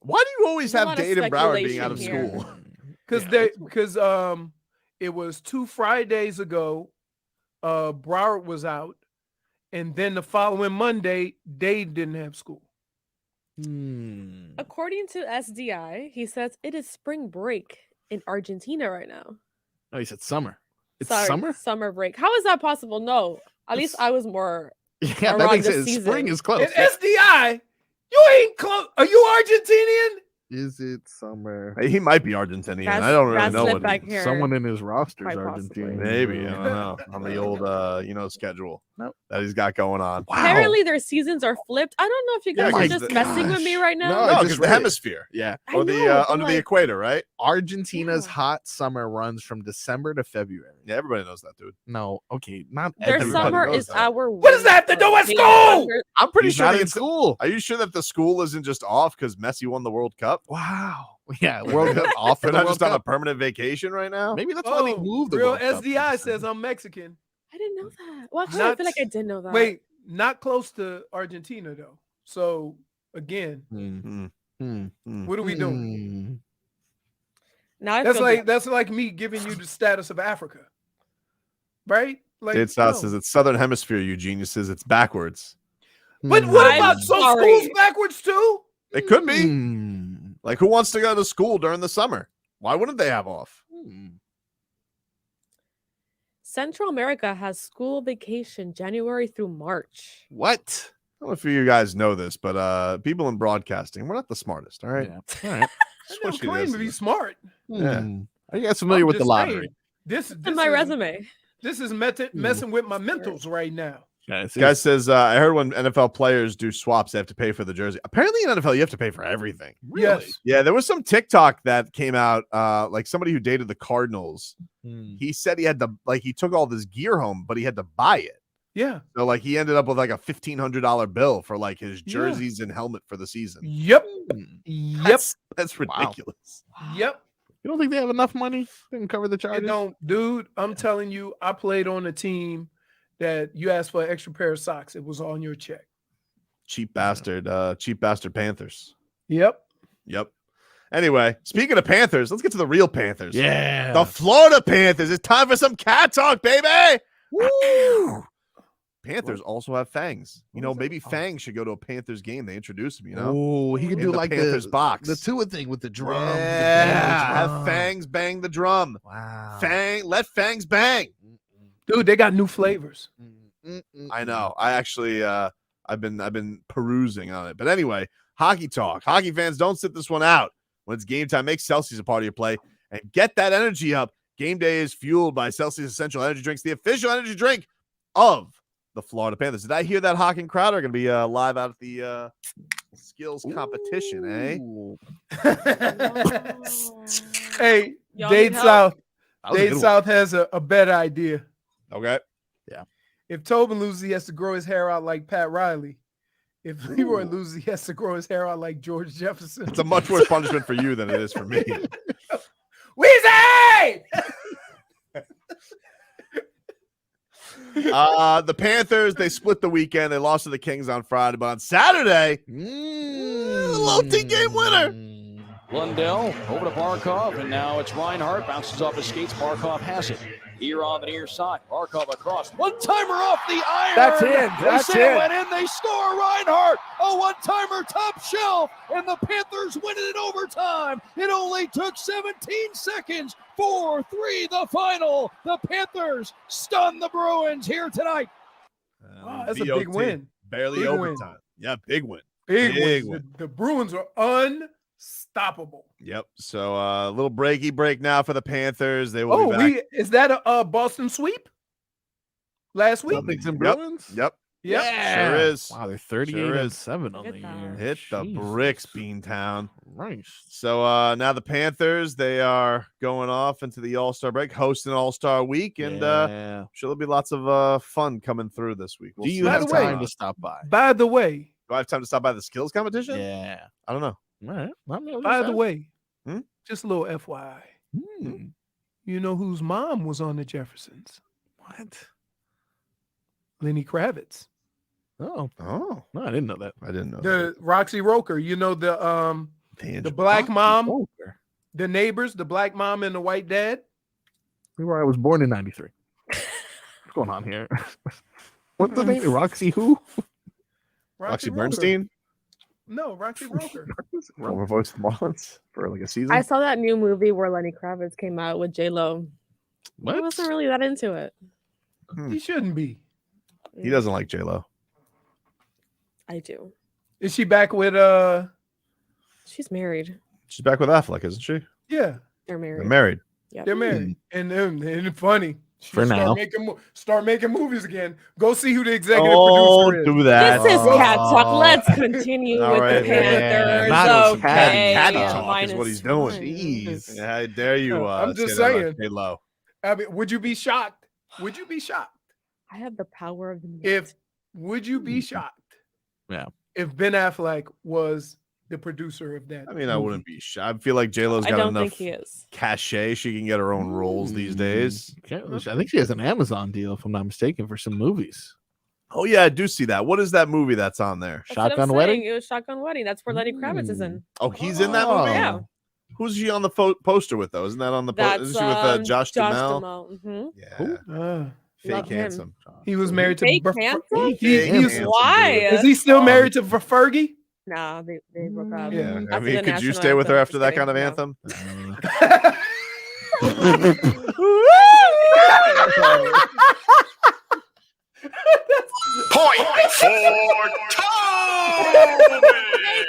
Why do you always have Dade and Broward being out of school? Because it was 2 Fridays ago, Broward was out, and then the following Monday, Dade didn't have school. According to SDI, he says it is spring break in Argentina right now. Oh, he said summer. It's Sorry, summer? Summer break. How is that possible? No. At least I was more that makes sense. Spring is close. And SDI, you ain't close. Are you Argentinian? Is it summer? He might be Argentinian. I don't really know what someone in his roster is Argentinian. Maybe. I don't know. On the old schedule that he's got going on. Wow. Apparently their seasons are flipped. I don't know if you guys are just messing with me right now. No, because the hemisphere. Yeah. Or the under the equator, right? Argentina's hot summer runs from December to February. Yeah, everybody knows that, dude. No, okay, not their summer is our What does that have to do with school? I'm pretty sure in school. Are you sure that the school isn't just off because Messi won the World Cup? Wow. Yeah, World Cup off. They're not just on a permanent vacation right now. Maybe that's why they moved the Real World Cup. SDI says I'm Mexican. I didn't know that. Well, actually, I feel like I did know that. Wait, not close to Argentina though. So again, what are we doing? Now that's like me giving you the status of Africa, right? Like it's us. It's Southern Hemisphere. You geniuses. It's backwards. But what about schools backwards too? It could be. Like, who wants to go to school during the summer? Why wouldn't they have off? Central America has school vacation January through March. What? I don't know if you guys know this, but people in broadcasting, we're not the smartest. All right. Yeah. All right. I don't claim to be smart. Yeah. Are you guys familiar with the lottery? This in my resume. This is messing with my mentals right now. Guy says, I heard when NFL players do swaps, they have to pay for the jersey. Apparently in NFL, you have to pay for everything. Really? Yes. Yeah, there was some TikTok that came out, like somebody who dated the Cardinals. He said he had to, like, he took all this gear home, but he had to buy it. Yeah. So, like, he ended up with like a $1,500 bill for like his jerseys and helmet for the season. Yep. That's ridiculous. Yep. You don't think they have enough money to cover the charges? Dude, I'm telling you, I played on a team that you asked for an extra pair of socks. It was on your check. Cheap bastard Panthers. Yep. Anyway, speaking of Panthers, let's get to the real Panthers. Yeah. The Florida Panthers. It's time for some cat talk, baby. Woo! Panthers also have Fangs. You know, maybe Fangs should go to a Panthers game. They introduced him, you know? Oh, he could do the like Panthers box. the Tua thing with the drum. Yeah, have Fangs bang the drum. Wow. Let Fangs bang. Dude, they got new flavors. I know. I actually I've been perusing on it. But anyway, hockey talk. Hockey fans, don't sit this one out. When it's game time, make Celsius a part of your play and get that energy up. Game day is fueled by Celsius Essential Energy Drinks, the official energy drink of the Florida Panthers. Did I hear that Hawk and Crowder are going to be live out at the skills competition, Hey, Y'all Dade need South. That was a Dade good one. South has a better idea. Okay. Yeah. If Tobin loses, he has to grow his hair out like Pat Riley. If Leroy loses, he has to grow his hair out like George Jefferson. It's a much worse punishment for you than it is for me. Weezy! The Panthers, they split the weekend. They lost to the Kings on Friday, but on Saturday, low T game winner. Lundell over to Barkov, and now it's Reinhardt. Bounces off his skates. Barkov has it. Here on the near side. Barkov across. One-timer off the iron. That's in. That's they say in. it went in. They score. Reinhardt. A one-timer top shelf. And the Panthers win it in overtime. It only took 17 seconds. 4-3 the final. The Panthers stun the Bruins here tonight. Wow, that's a big win. Barely Big overtime. win. Yeah, big win. Big win. The Bruins are unstoppable. Yep. So a little breaky break now for the Panthers. They will be back. Is that a Boston sweep? Last week? Celtics and Bruins? Yep. Yeah. Sure is. Wow, they're 38-7 on the year. Hit the bricks, Beantown. Right. So now the Panthers, they are going off into the All-Star break, hosting All-Star Week, and sure there'll be lots of fun coming through this week. Do you have time to stop by? By the way, do I have time to stop by the skills competition? Yeah. I don't know. All right. By the way, Hmm? just a little FYI. You know whose mom was on the Jeffersons? What? Lenny Kravitz. Oh. Oh. No, I didn't know that. I didn't know The Roxy Roker. You know the black mom, Roker. the neighbors, the black mom and the white dad. Leroy was born in 93. What's going on here? What's the name? Roxy who? Roxy Roker. Bernstein? No, Roxy Roker. Former voice of the Marlins for like a season? I saw that new movie where Lenny Kravitz came out with J-Lo. What? I wasn't really that into it. He shouldn't be. He doesn't like J-Lo. I do. Is she back with She's married. She's back with Affleck, isn't she? Yeah, They're married. They're married. Yep. they're married. And funny. She For start now. Start making movies again. Go see who the executive Oh, producer is. do that. This is cat talk. Let's continue All with right, the man. Panthers. Not Okay. catty Yeah, talk is what he's doing. -1. Jeez. Yeah, how dare you? I'm just say that saying. about J-Lo. I mean, would you be shocked? Would you be shocked I have the power of the minute. if? Would you be shocked? Yeah. If Ben Affleck was the producer of that? I mean, I wouldn't be shy. I feel like J-Lo's I got don't enough think he is. cachet. She can get her own roles these days. I think she has an Amazon deal, if I'm not mistaken, for some movies. Oh, yeah, I do see that. What is that movie that's on there? That's what I'm Shotgun Wedding? saying. It was Shotgun Wedding. That's where Lenny Kravitz is in. Oh, he's in that movie? Yeah. Who's she on the poster with, though? Isn't that on the poster? That's Isn't she with Josh Duhamel? Mhm. Yeah. Fake Love him. handsome. He was married to Fake handsome? He's Why? Is he still married to Fergie? No, they broke up. Yeah. I After mean, the could you national stay with her anthem. after that Just kind of kidding. anthem? Point for Tobin!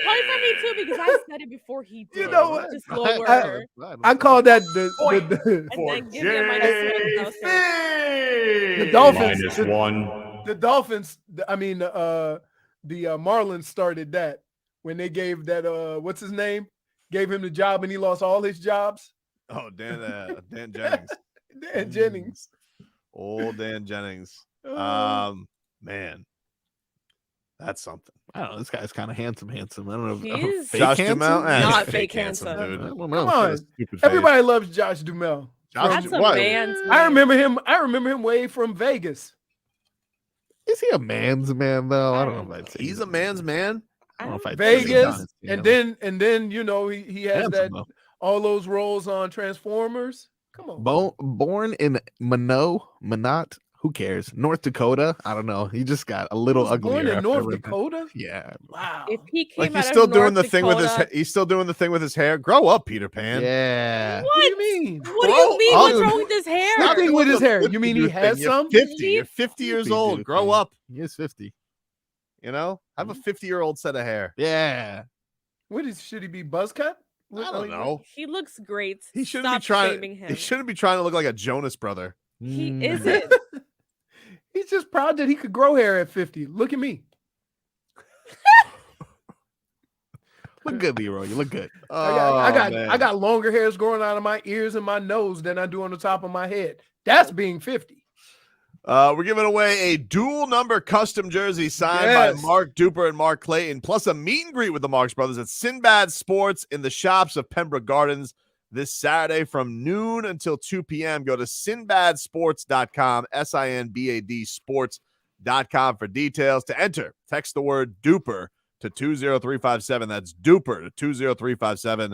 Hey, it for me too because I said it before he did. You know what? Just slower. I call that the And then give me a -1. the Dolphins. -1. The Dolphins. I mean, the Marlins started that when they gave that what's his name? Gave him the job and he lost all his jobs. Oh, Dan Jennings. Dan Jennings. Old Dan Jennings. Man, that's something. I don't know. This guy's kind of handsome. I don't know. He's fake Josh handsome? Duhamel? not Fake fake handsome, handsome. dude. I don't Come know. on. Stupid face. Everybody loves Josh Duhamel. Josh That's a what? man's I man. remember him way from Vegas. Is he a man's man though? I don't know if I'd say He's a man's man. I don't know if I'd say he's Vegas, honest, and then you know he has Handsome, that though. all those roles on Transformers. Come on. Born in Minot, who cares? North Dakota. I don't know. He just got a little Was uglier. born in after North everything. Dakota? Yeah. Wow. If he came Like out he's of still doing North the thing with his. Dakota- He's still doing the thing with his hair. Grow up, Peter Pan. Yeah. What do you mean? What do you mean? up. What's wrong with his hair? What thing with his hair? You Flippy mean he do has thing. You're some? 50. You're 50 years Flippy old. do Grow thing. up. He is 50. You know, have a 50-year-old set of hair. Yeah. Should he be buzz cut? I don't know. He looks great. He shouldn't Stop be trying. shaming him. He shouldn't be trying to look like a Jonas brother. He Mm. isn't. He's just proud that he could grow hair at 50. Look at me. Look good, Leroy. You look good. I got longer hairs growing out of my ears and my nose than I do on the top of my head. That's being 50. We're giving away a dual number custom jersey signed by Mark Duper and Mark Clayton, plus a meet and greet with the Marks Brothers at Sinbad Sports in the shops of Pembroke Gardens this Saturday from noon until 2 p.m. Go to sinbadsports.com, SINBAD sports.com for details. To enter, text the word Duper to 20357. That's Duper to 20357.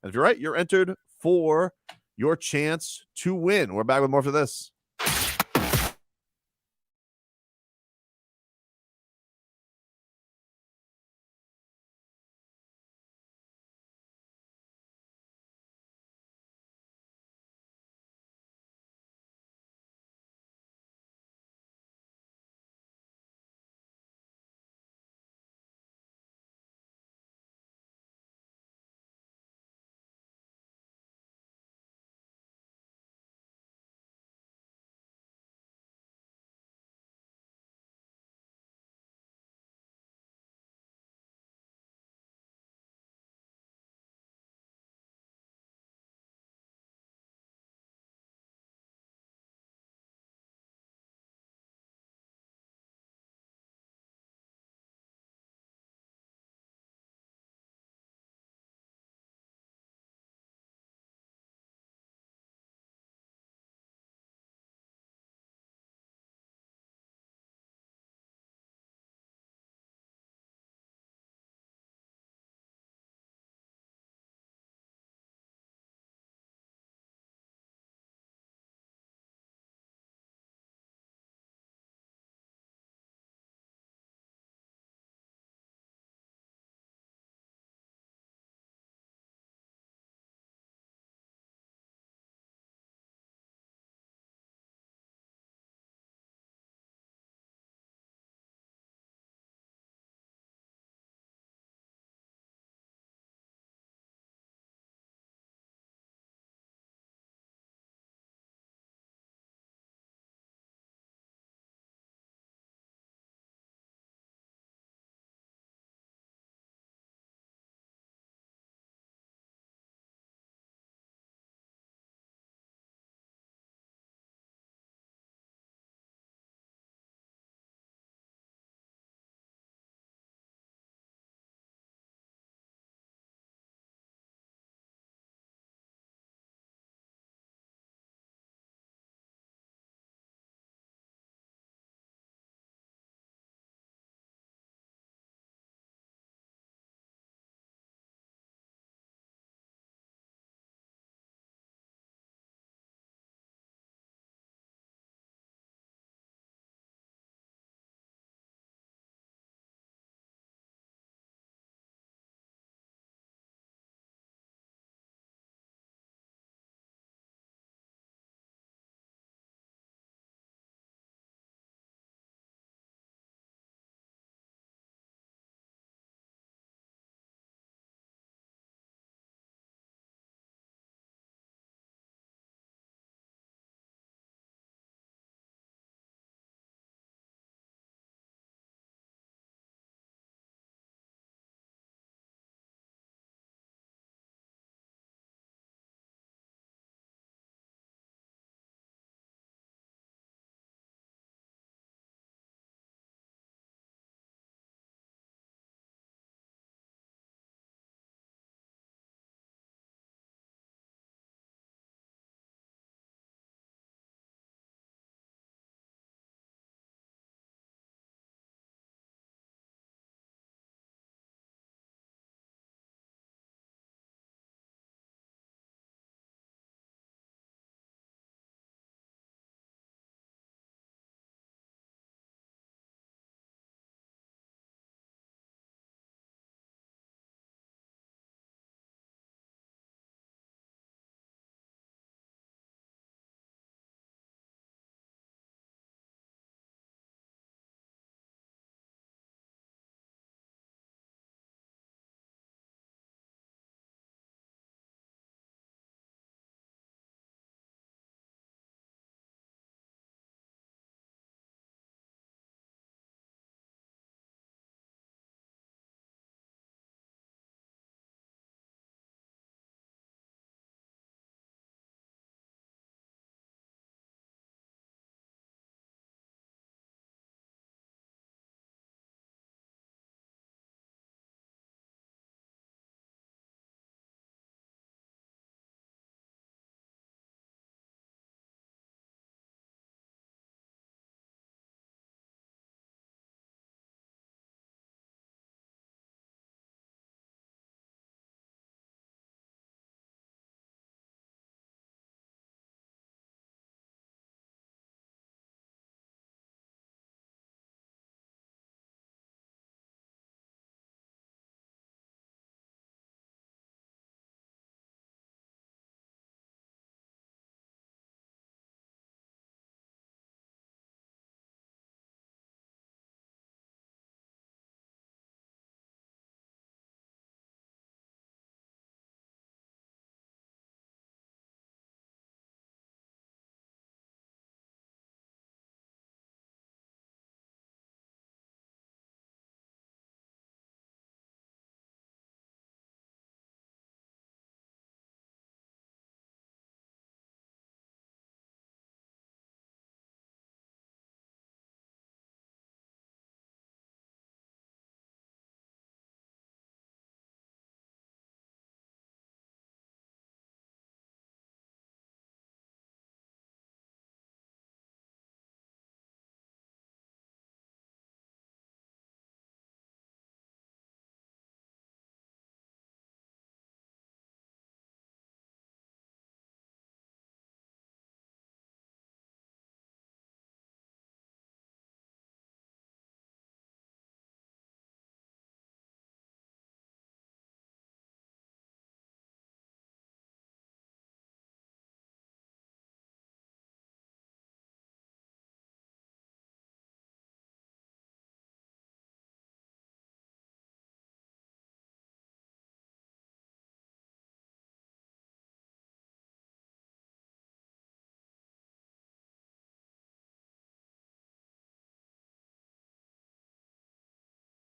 And if you're right, you're entered for your chance to win. We're back with more for this.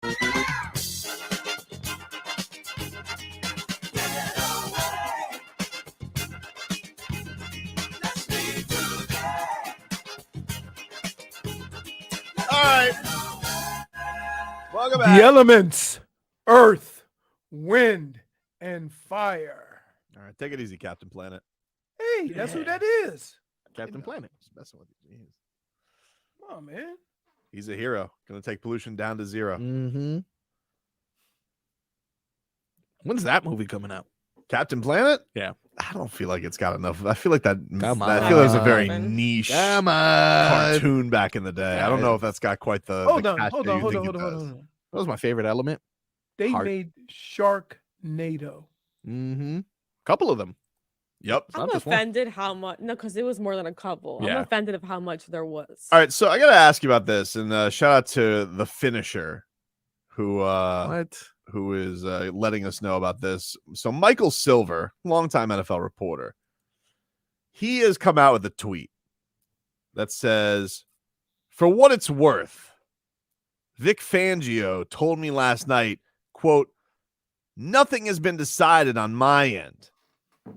All right. Welcome The back. elements, earth, wind, and fire. All right, take it easy, Captain Planet. Hey, that's who that is. Captain Planet. Just messing with you. Jeez. Come on, man. He's a hero. Going to take pollution down to 0. Mm-hmm. When's that movie coming out? Captain Planet? Yeah. I don't feel like it's got enough. I feel like that. Come I feel it was a very on. niche Come on. cartoon back in the day. I don't know if that's got quite the. Hold the on, cachet hold you on, hold think on, it hold on, does. hold on. That was my favorite element. They Heart. made Sharknado. Mm-hmm. Couple of them. Yep. It's I'm not just one. offended how much. No, because it was more than a couple. I'm Yeah. offended of how much there was. All right, so I got to ask you about this, and shout out to the finisher, who is letting us know about this. So Michael Silver, longtime NFL reporter, he has come out with a tweet that says, "For what it's worth, Vic Fangio told me last night, quote, nothing has been decided on my end.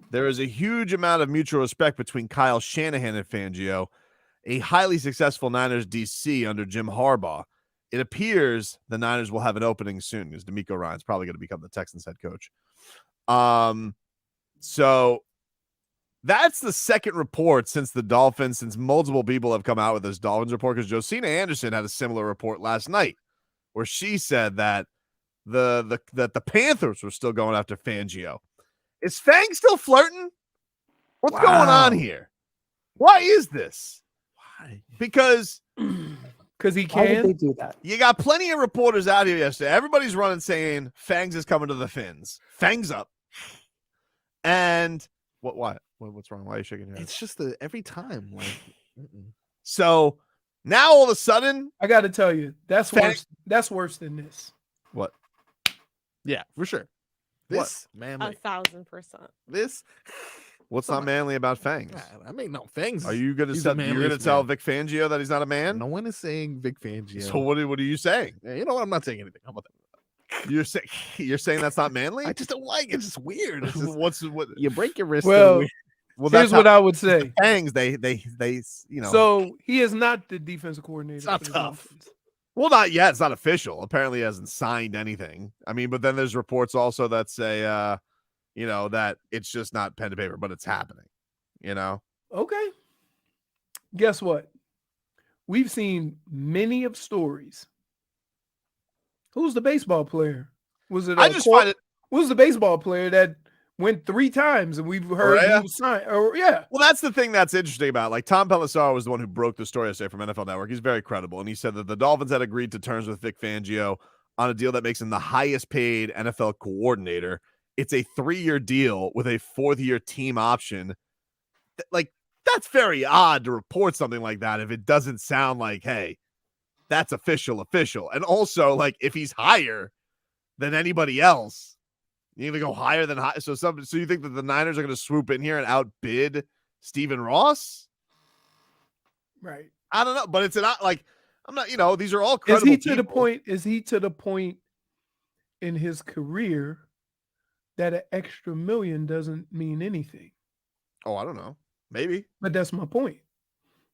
There is a huge amount of mutual respect between Kyle Shanahan and Fangio, a highly successful Niners DC under Jim Harbaugh. It appears the Niners will have an opening soon because DeMeco Ryans probably going to become the Texans head coach. So that's the second report since multiple people have come out with this Dolphins report, because Josina Anderson had a similar report last night where she said that the Panthers were still going after Fangio. Is Fang still flirting? What's going on here? Why is this? Why? Because he Why can. would they do that? you got plenty of reporters out here yesterday. Everybody's running saying Fangs is coming to the Fins. Fangs up. And what's wrong? Why are you shaking your head? It's just every time. Like, so now all of a sudden, I got to tell you, that's Fang- worse. That's worse than this. What? yeah, for sure. This manly. 1,000%. This. What's not manly about Fangs? I mean, no Fangs. Are you going He's to the you're going to manliest tell man. Vic Fangio that he's not a man? No one is saying Vic Fangio. So what are you saying? Yeah, you know what? I'm not saying anything. How about that? You're saying that's not manly? I just don't like it. It's just weird. It's just, what you break your wrist. Well, Well, here's what I would say. Fangs, they you know. So he is not the defensive coordinator. It's not for the tough. Dolphins. Well, not yet. It's not official. Apparently, he hasn't signed anything. I mean, but then there's reports also that say, that it's just not pen to paper, but it's happening. You know. Okay. Guess what? We've seen many of stories. Who's the baseball player? Was it? I just find it. Who's the baseball player that went 3 times and we've heard he Correa? was signed? Or yeah. Well, that's the thing that's interesting about it. Like Tom Pelissero was the one who broke the story yesterday from NFL Network. He's very credible, and he said that the Dolphins had agreed to terms with Vic Fangio on a deal that makes him the highest paid NFL coordinator. It's a 3-year deal with a 4th-year team option. Like, that's very odd to report something like that if it doesn't sound like, hey, that's official. And also, like, if he's higher than anybody else, you going to go higher than high. So you think that the Niners are going to swoop in here and outbid Stephen Ross? Right. I don't know, but it's not like I'm not. These are all credible. Is he to the point in his career that an extra million doesn't mean anything? Oh, I don't know. Maybe. But that's my point.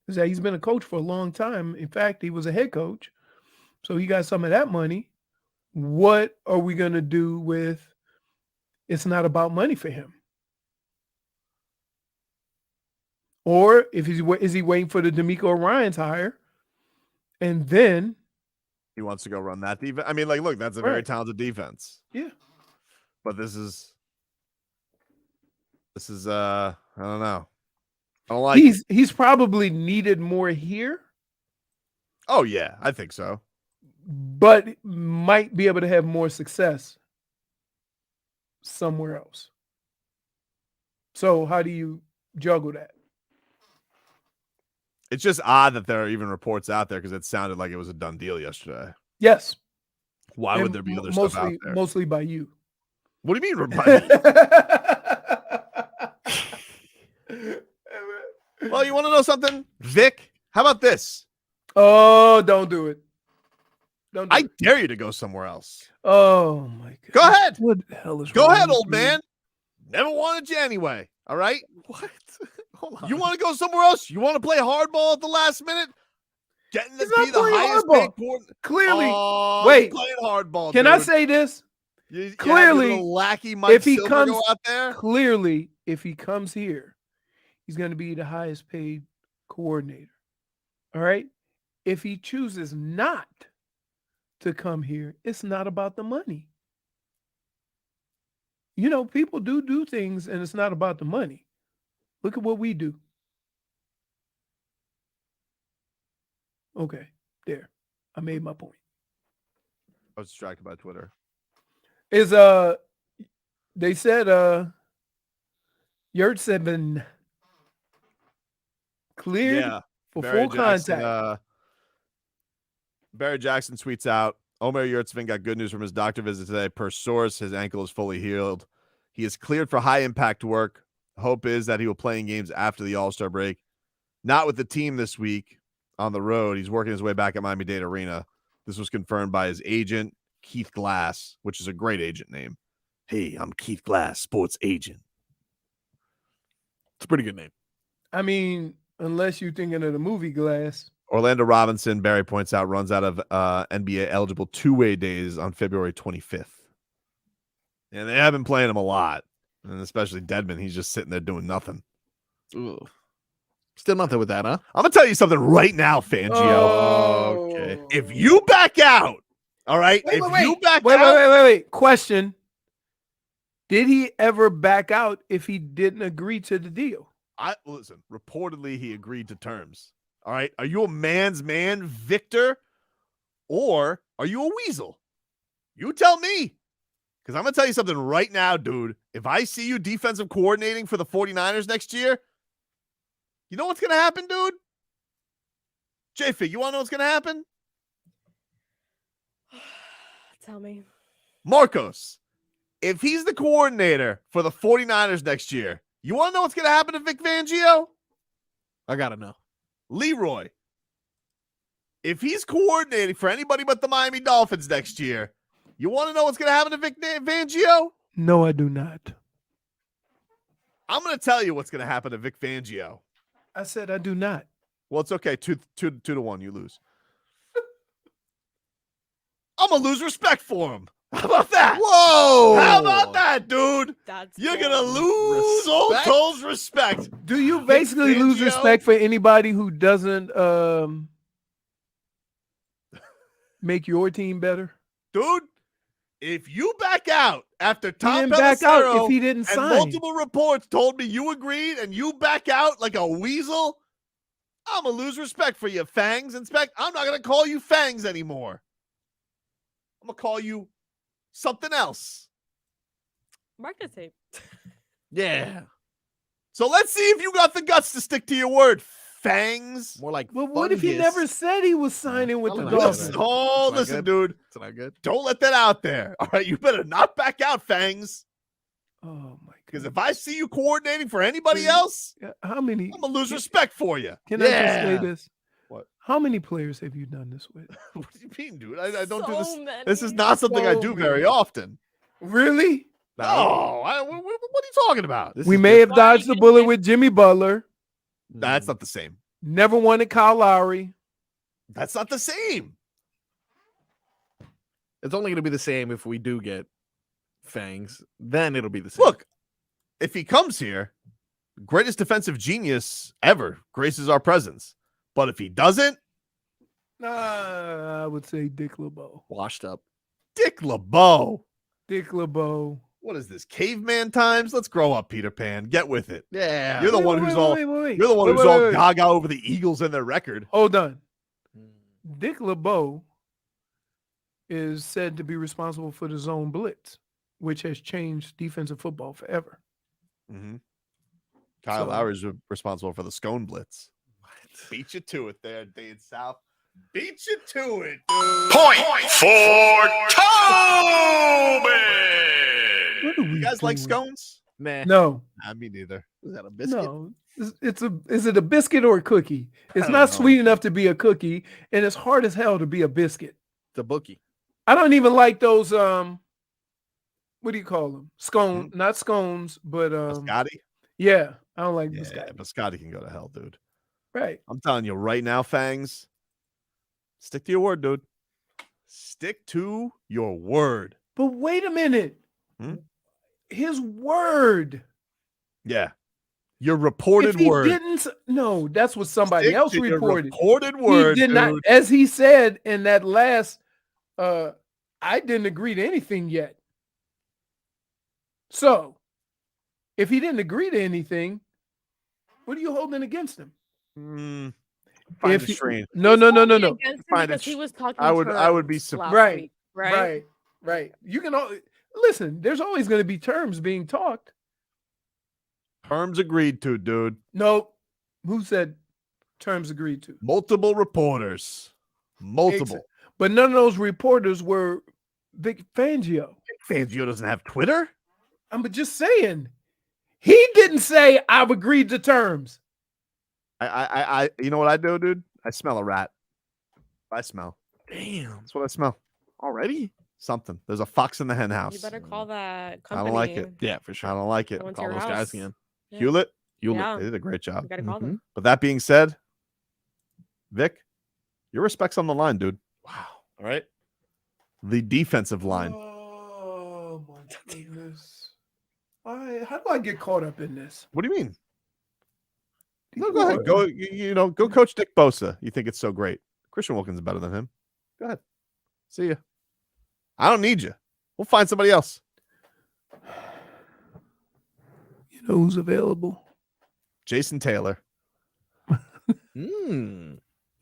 Is that he's been a coach for a long time. In fact, he was a head coach. So he got some of that money. What are we going to do with it's not about money for him? Or is he waiting for the DeMeco Ryans hire? And then he wants to go run that defense. I mean, like, look, that's a very Right. talented defense. Yeah. But this is I don't know. I don't like he's probably needed more here, Oh yeah, I think so. but might be able to have more success somewhere else. So how do you juggle that? It's just odd that there are even reports out there because it sounded like it was a done deal yesterday. Yes. Why And would there be other stuff out there? Mostly by you. What do you mean? By Well, you want to know something, Vic? How about this? Oh, don't do it. Don't do I it. dare you to go somewhere else. Oh my god. Go ahead. What the hell is Go wrong ahead, with old you? man. Never wanted you anyway. All right. What? Hold on. You want to go somewhere else? You want to play hardball at the last minute? Getting to He's not be the playing highest hardball. paid coordinator. Clearly. Oh, Wait. you're playing hardball. Can I dude. say this? You Clearly, have your lackey Mike if he Silver comes go out there. clearly, if he comes here, he's going to be the highest paid coordinator. All right. If he chooses not to come here, it's not about the money. You know, people do things and it's not about the money. Look at what we do. Okay, there. I made my point. I was distracted by Twitter. Is they said Yurts have been cleared for Barry full Jackson, contact. Barry Jackson tweets out, Omer Yurtsevin got good news from his doctor visit today. Per source, his ankle is fully healed. He is cleared for high-impact work. Hope is that he will play in games after the All-Star break. Not with the team this week on the road. He's working his way back at Miami-Dade Arena. This was confirmed by his agent, Keith Glass, which is a great agent name. Hey, I'm Keith Glass, sports agent. It's a pretty good name. I mean, unless you're thinking of the movie Glass. Orlando Robinson, Barry points out, runs out of NBA-eligible two-way days on February 25th. And they have been playing him a lot. And especially Dedmon, he's just sitting there doing nothing. Ooh. Still nothing with that, huh? I'm going to tell you something right now, Fangio. Oh. Okay. If you back out, all right? Wait. Question. Did he ever back out if he didn't agree to the deal? Listen, reportedly he agreed to terms. All right. Are you a man's man, Victor? Or are you a weasel? You tell me. Because I'm going to tell you something right now, dude. If I see you defensive coordinating for the 49ers next year, you know what's going to happen, dude? J-Fig, you want to know what's going to happen? Tell me. Marcos, if he's the coordinator for the 49ers next year, you want to know what's going to happen to Vic Fangio? I got to know. Leroy, if he's coordinating for anybody but the Miami Dolphins next year, you want to know what's going to happen to Vic Fangio? No, I do not. I'm going to tell you what's going to happen to Vic Fangio. I said I do not. Well, it's okay. 2-1, you lose. I'm going to lose respect for him. How about that? Whoa! How about that, dude? You're going to lose old Respect? Toes respect. Do you basically lose Fangio? respect for anybody who doesn't make your team better? Dude, if you back out after Tom didn't back out Pelissero if he didn't and sign. multiple reports told me you agreed and you back out like a weasel, I'm going to lose respect for you, Fangs. In fact, I'm not going to call you Fangs anymore. I'm going to call you something else. Mark the tape. Yeah. So let's see if you got the guts to stick to your word, Fangs. More like Well, what if he fungus. never said he was signing with the Listen, Dolphins? Listen, dude. It's not good. Don't let that out there. All right, you better not back out, Fangs. Oh my god! Because if I see you coordinating for anybody else, How many? I'm going to lose respect for you. Can I just say this? What? How many players have you done this with? What do you mean, dude? I don't do So this. many. This is not something I do very often. Really? No. What are you talking about? We may have dodged the bullet with Jimmy Butler. That's not the same. Never wanted Kyle Lowry. That's not the same. It's only going to be the same if we do get Fangs. Then it'll be the same. Look, if he comes here, greatest defensive genius ever graces our presence. But if he doesn't, I would say Dick LeBeau. Washed up. Dick LeBeau. Dick LeBeau. What is this? Caveman times? Let's grow up, Peter Pan. Get with it. Yeah. You're the one who's all wait. You're the one who's all gaga over the Eagles and their record. Hold on. Dick LeBeau is said to be responsible for the zone blitz, which has changed defensive football forever. Mm-hmm. Kyle Lowry's responsible for the scone blitz. Beat you to it there, Dade South. Beat you to it, dude. Point for Tobin. You guys like scones? Nah. No. Me neither. Is that a biscuit? No. Is it a biscuit or a cookie? It's don't not know. sweet enough to be a cookie, and it's hard as hell to be a biscuit. The bookie. I don't even like those. What do you call them? Scone, not scones, but Biscotti? Yeah, I don't like Yeah, biscotti. Biscotti can go to hell, dude. Right. I'm telling you right now, Fangs. Stick to your word, dude. Stick to your word. But wait a minute. His word. Yeah. Your reported If he word. didn't, no, that's what somebody Stick else to your reported. reported word, He did not, dude. as he said in that last. I didn't agree to anything yet. So, if he didn't agree to anything, what are you holding against him? Find If it he- strange. No. Against him Find because it he was talking I would be terms surprised. last week, right? Right. You can listen. There's always going to be terms being talked. Terms agreed to, dude. No, who said terms agreed to? Multiple reporters. Multiple. But none of those reporters were Vic Fangio. Fangio doesn't have Twitter. I'm just saying. He didn't say I've agreed to terms. I you know what I do, dude? I smell a rat. I smell. Damn. That's what I smell. Already? Something. There's a fox in the hen house. You better call that I company. don't like it. Yeah, for sure. I don't like it. Someone to Call your those house. guys again. Yeah. Hewlett? Yeah. They did a great job. You gotta call them. But that being said, Vic, your respect's on the line, dude. Wow. All right. The defensive line. Oh my goodness. How do I get caught up in this? What do you mean? No, go ahead. Go, go coach Dick Bosa. You think it's so great. Christian Wilkins is better than him. Go ahead. See ya. I don't need you. We'll find somebody else. You know who's available? Jason Taylor.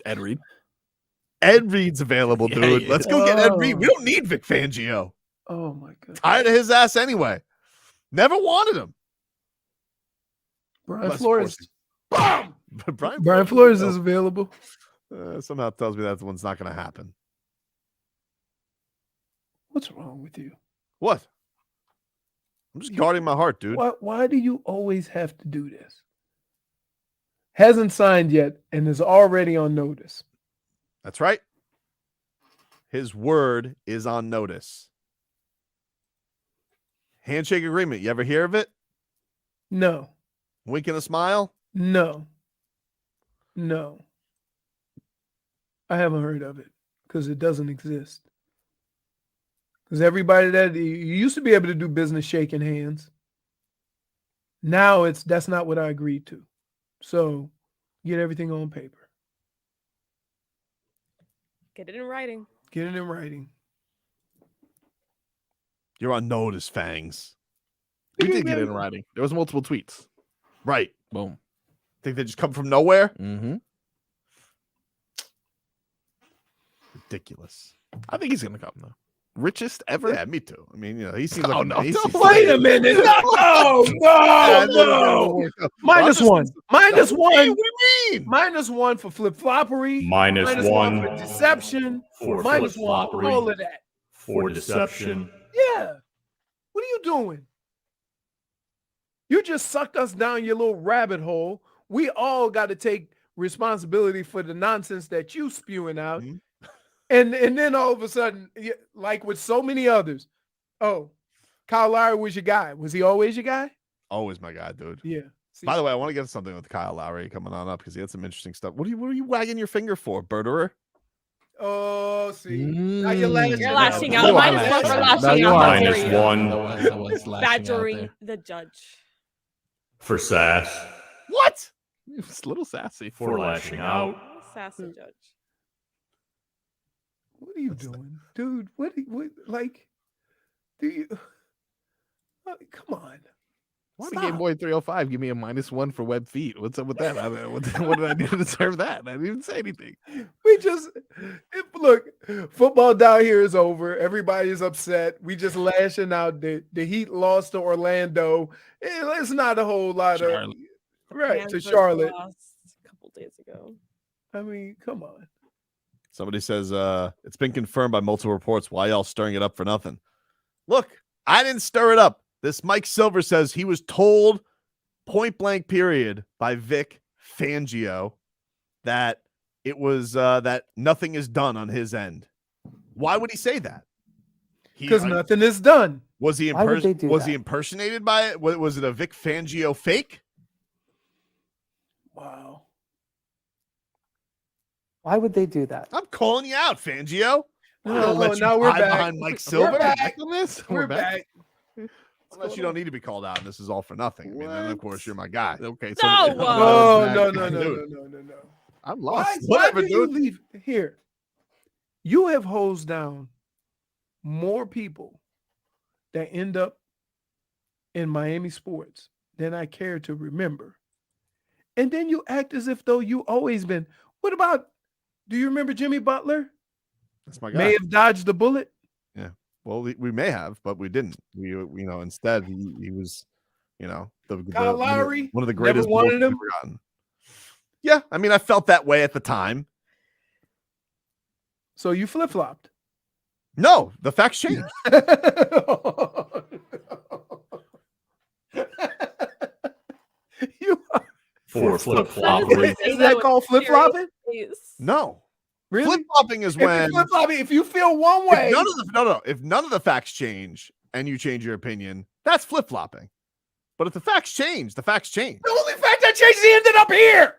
Ed Reed. Ed Reed's available, Yeah, dude. he Let's is. go get Ed Reed. We don't need Vic Fangio. Oh my god. Tired of his ass anyway. Never wanted him. Brian Unless Flores. Bam! Brian Flores is available. Somehow tells me that one's not going to happen. What's wrong with you? What? I'm just guarding my heart, dude. Why do you always have to do this? Hasn't signed yet and is already on notice. That's right. His word is on notice. Handshake agreement. You ever hear of it? No. Wink and a smile? No. I haven't heard of it because it doesn't exist. Because everybody that you used to be able to do business shaking hands. Now that's not what I agreed to. So get everything on paper. Get it in writing. Get it in writing. You're on notice, Fangs. We did get it in writing. There was multiple tweets. Right. Boom. Think they just come from nowhere? Mm-hmm. Ridiculous. I think he's gonna come though. Richest ever? Yeah, me too. I mean, he seems Oh, like no. he seems Wait a minute. No. Minus one. Minus one. What do you mean? Minus one for flip floppery. Minus one one for deception. for Minus one for flip-floppery. all of that. For deception. Yeah. What are you doing? You just sucked us down your little rabbit hole. We all got to take responsibility for the nonsense that you spewing out. Mm-hmm. And then all of a sudden, like with so many others, oh, Kyle Lowry was your guy. Was he always your guy? Always my guy, dude. Yeah. By the way, I want to get something with Kyle Lowry coming on up because he had some interesting stuff. What are you wagging your finger for, birderer? Oh, see. Now you're lashing You're out. lashing out. Minus one for lashing out. Minus There you go. one Badgering the judge. for sass. What? It's a little sassy. For lashing out. Sassy judge. What are you doing, dude? What like? Do you? Come on. Why did Game Boy 305 give me a -1 for web feet? What's up with that? What did I do to deserve that? I didn't even say anything. We just look. Football down here is over. Everybody is upset. We just lashing out. The Heat lost to Orlando. It's not a whole lot of right to Kansas Charlotte. lost a couple days ago. I mean, come on. Somebody says it's been confirmed by multiple reports. Why y'all stirring it up for nothing? Look, I didn't stir it up. This Mike Silver says he was told point blank period by Vic Fangio that it was that nothing is done on his end. Why would he say that? Because nothing is done. Was he Why would they do was that? he impersonated by it? Was it a Vic Fangio fake? Wow. Why would they do that? I'm calling you out, Fangio. No, now we're back. Behind Mike Silver. We're back on this. We're back. Unless you don't need to be called out, and this is all for nothing. I mean, then of course you're my guy. Okay. No, No. I'm Why, lost. why do you leave here? You have hosed down more people that end up in Miami sports than I care to remember. And then you act as if though you always been. What about, do you remember Jimmy Butler? That's my guy. May have dodged the bullet. Yeah. Well, we may have, but we didn't. We instead he was, Kyle Lowry, one of the never greatest wanted bulls him. we've ever gotten. Yeah, I mean, I felt that way at the time. So you flip-flopped. No, the facts changed. For flip-floppery. Is that called flip-flopping? No. Really? Flip-flopping is when If you feel one way. if none of the facts change and you change your opinion, that's flip-flopping. But if the facts change, the facts change. The only fact that changed, he ended up here.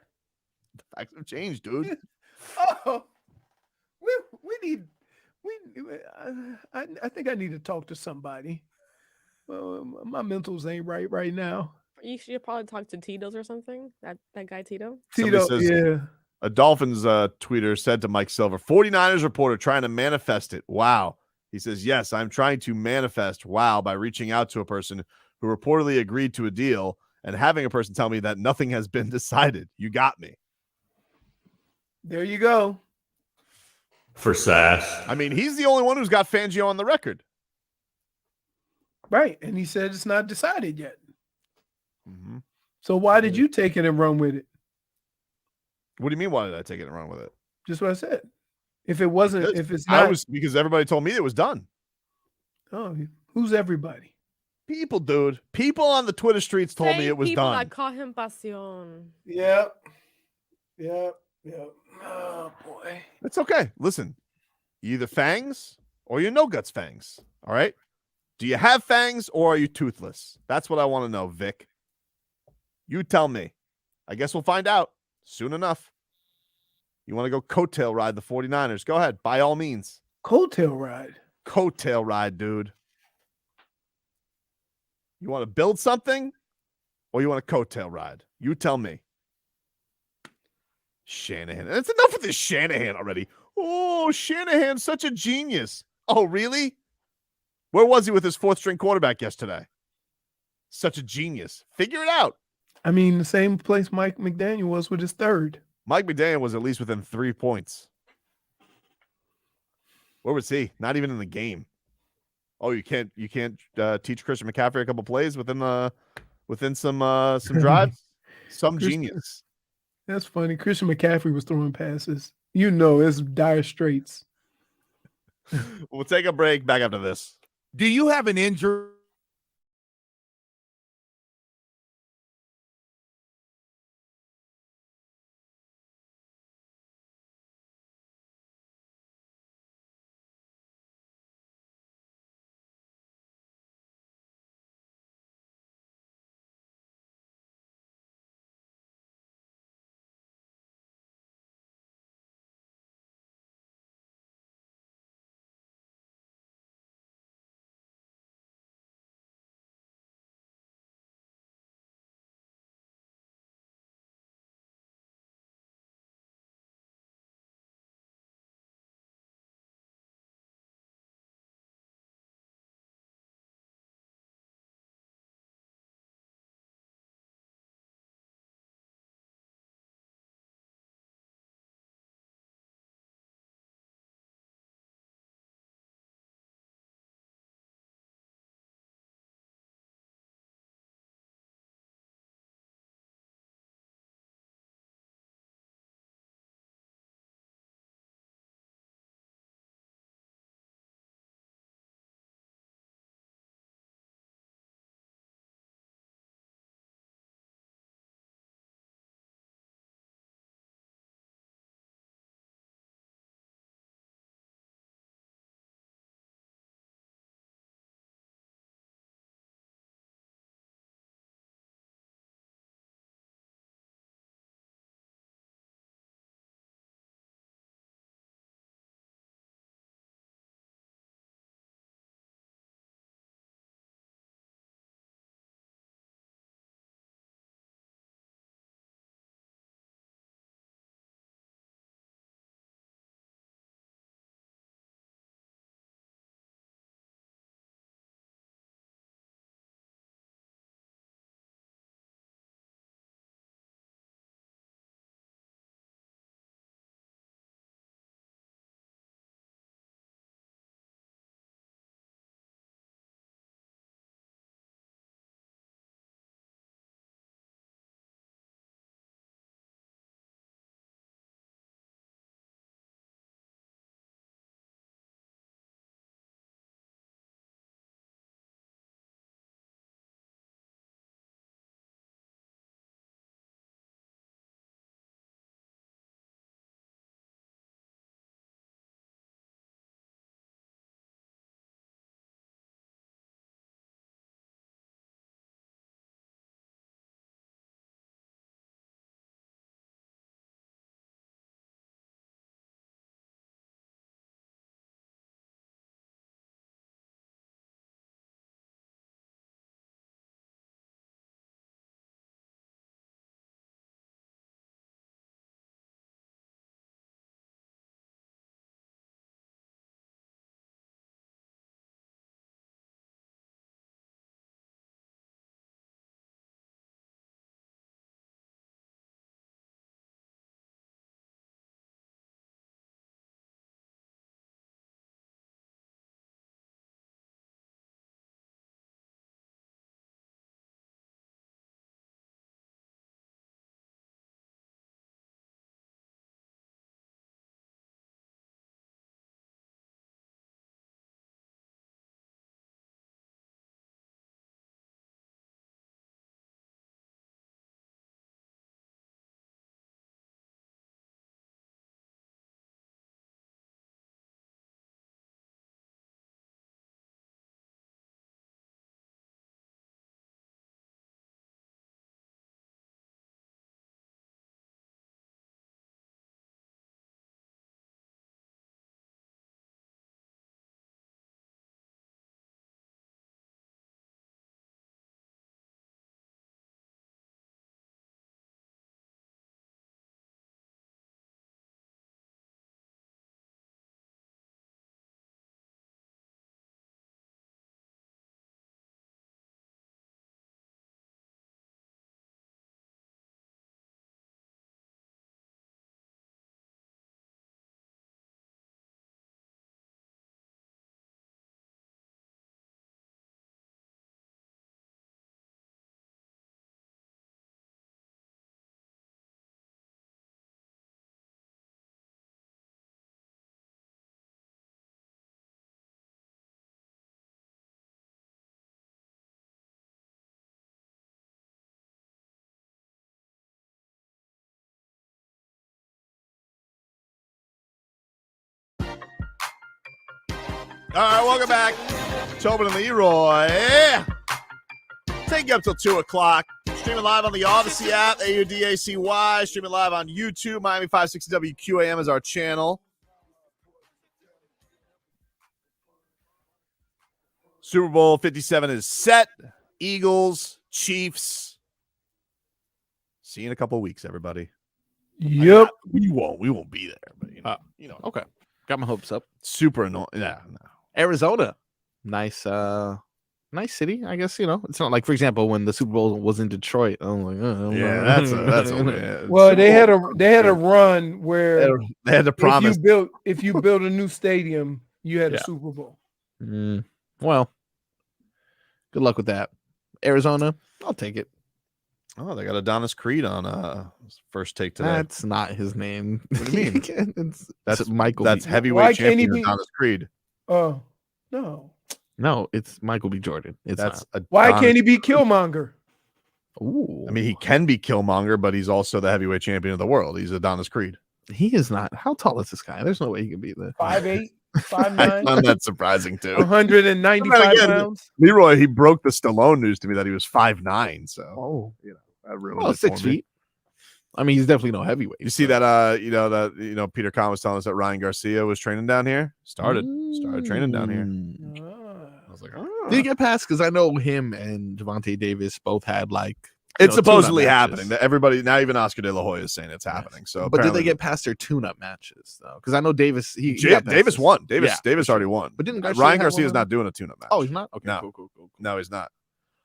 The facts have changed, dude. Oh, I think I need to talk to somebody. My mentals ain't right now. You should probably talk to Tito's or something. That guy Tito. Somebody Tito, says, yeah. A Dolphins tweeter said to Mike Silver, 49ers reporter trying to manifest it. Wow. He says, yes, I'm trying to manifest wow by reaching out to a person who reportedly agreed to a deal and having a person tell me that nothing has been decided. You got me. There you go. For sass. I mean, he's the only one who's got Fangio on the record. Right. And he said it's not decided yet. Mm-hmm. So why did you take it and run with it? What do you mean? Why did I take it and run with it? Just what I said. If it wasn't, Because if it's not, because everybody told me it was done. Oh, who's everybody? People, dude. People on the Twitter streets told me it was people done. that call him Pasión. Yep. Oh boy. It's okay. Listen, you either fangs or you're no guts fangs. All right. Do you have fangs or are you toothless? That's what I want to know, Vic. You tell me. I guess we'll find out soon enough. You want to go coattail ride the 49ers? Go ahead. By all means. Coattail ride. Coattail ride, dude. You want to build something or you want a coattail ride? You tell me. Shanahan. And it's enough of this Shanahan already. Oh, Shanahan's such a genius. Oh, really? Where was he with his fourth string quarterback yesterday? Such a genius. Figure it out. I mean, the same place Mike McDaniel was with his third. Mike McDaniel was at least within 3 points. Where was he? Not even in the game. Oh, you can't teach Christian McCaffrey a couple plays within some drives? Some genius. That's funny. Christian McCaffrey was throwing passes. You know, it's dire straits. We'll take a break. Back after this. Do you have an injury? right, welcome back. Tobin and Leroy. Take you up till 2 o'clock. Streaming live on the Odyssey app, AUDACY. Streaming live on YouTube. Miami 560 WQAM is our channel. Super Bowl 57 is set. Eagles, Chiefs. See you in a couple of weeks, everybody. Yep. We won't be there, but you know. Okay. Got my hopes up. Super annoying. Yeah, no. Arizona. Nice nice city, I guess. It's not like, for example, when the Super Bowl was in Detroit. I'm like, that's a weird. Well, they had a run where they had to promise if you build a new stadium, you had a Super Bowl. Well, good luck with that. Arizona, I'll take it. Oh, they got Adonis Creed on First Take today. That's not his name. What do you mean? That's Michael. That's B. heavyweight champion Adonis Creed. Oh, no. No, it's Michael B. Jordan. That's why can't he be Killmonger? Ooh. I mean, he can be Killmonger, but he's also the heavyweight champion of the world. He's Adonis Creed. He is not. How tall is this guy? There's no way he can be the 5'8", I 5'9", find that surprising too. 195 pounds. Leroy, he broke the Stallone news to me that he was 5'9". So, that ruined it 6 for me. feet. I mean, he's definitely no heavyweight. You see that? Peter Kahn was telling us that Ryan Garcia was training down here. Started training down here. I was like, Did he get past? Because I know him and Javonte Davis both had it's supposedly happening. That everybody, now even Oscar De La Hoya is saying it's happening. So, but did they get past their tune-up matches though? Because I know Davis. Davis won. Davis already won. But didn't Ryan Garcia's not doing a tune-up match? Oh, he's not. Okay, no. Cool. No, he's not.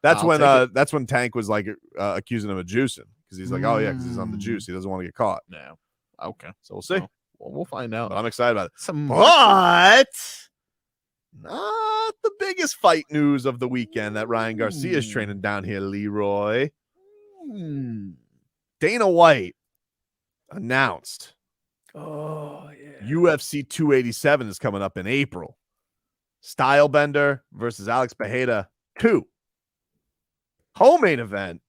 That's when Tank was accusing him of juicing because he's like, oh yeah, because he's on the juice. He doesn't want to get caught. No. Okay. So we'll see. Well, we'll find out. But I'm excited about it. But not the biggest fight news of the weekend that Ryan Garcia is training down here, Leroy. Dana White announced UFC 287 is coming up in April. Stylebender versus Alex Pereira 2. Co-main event.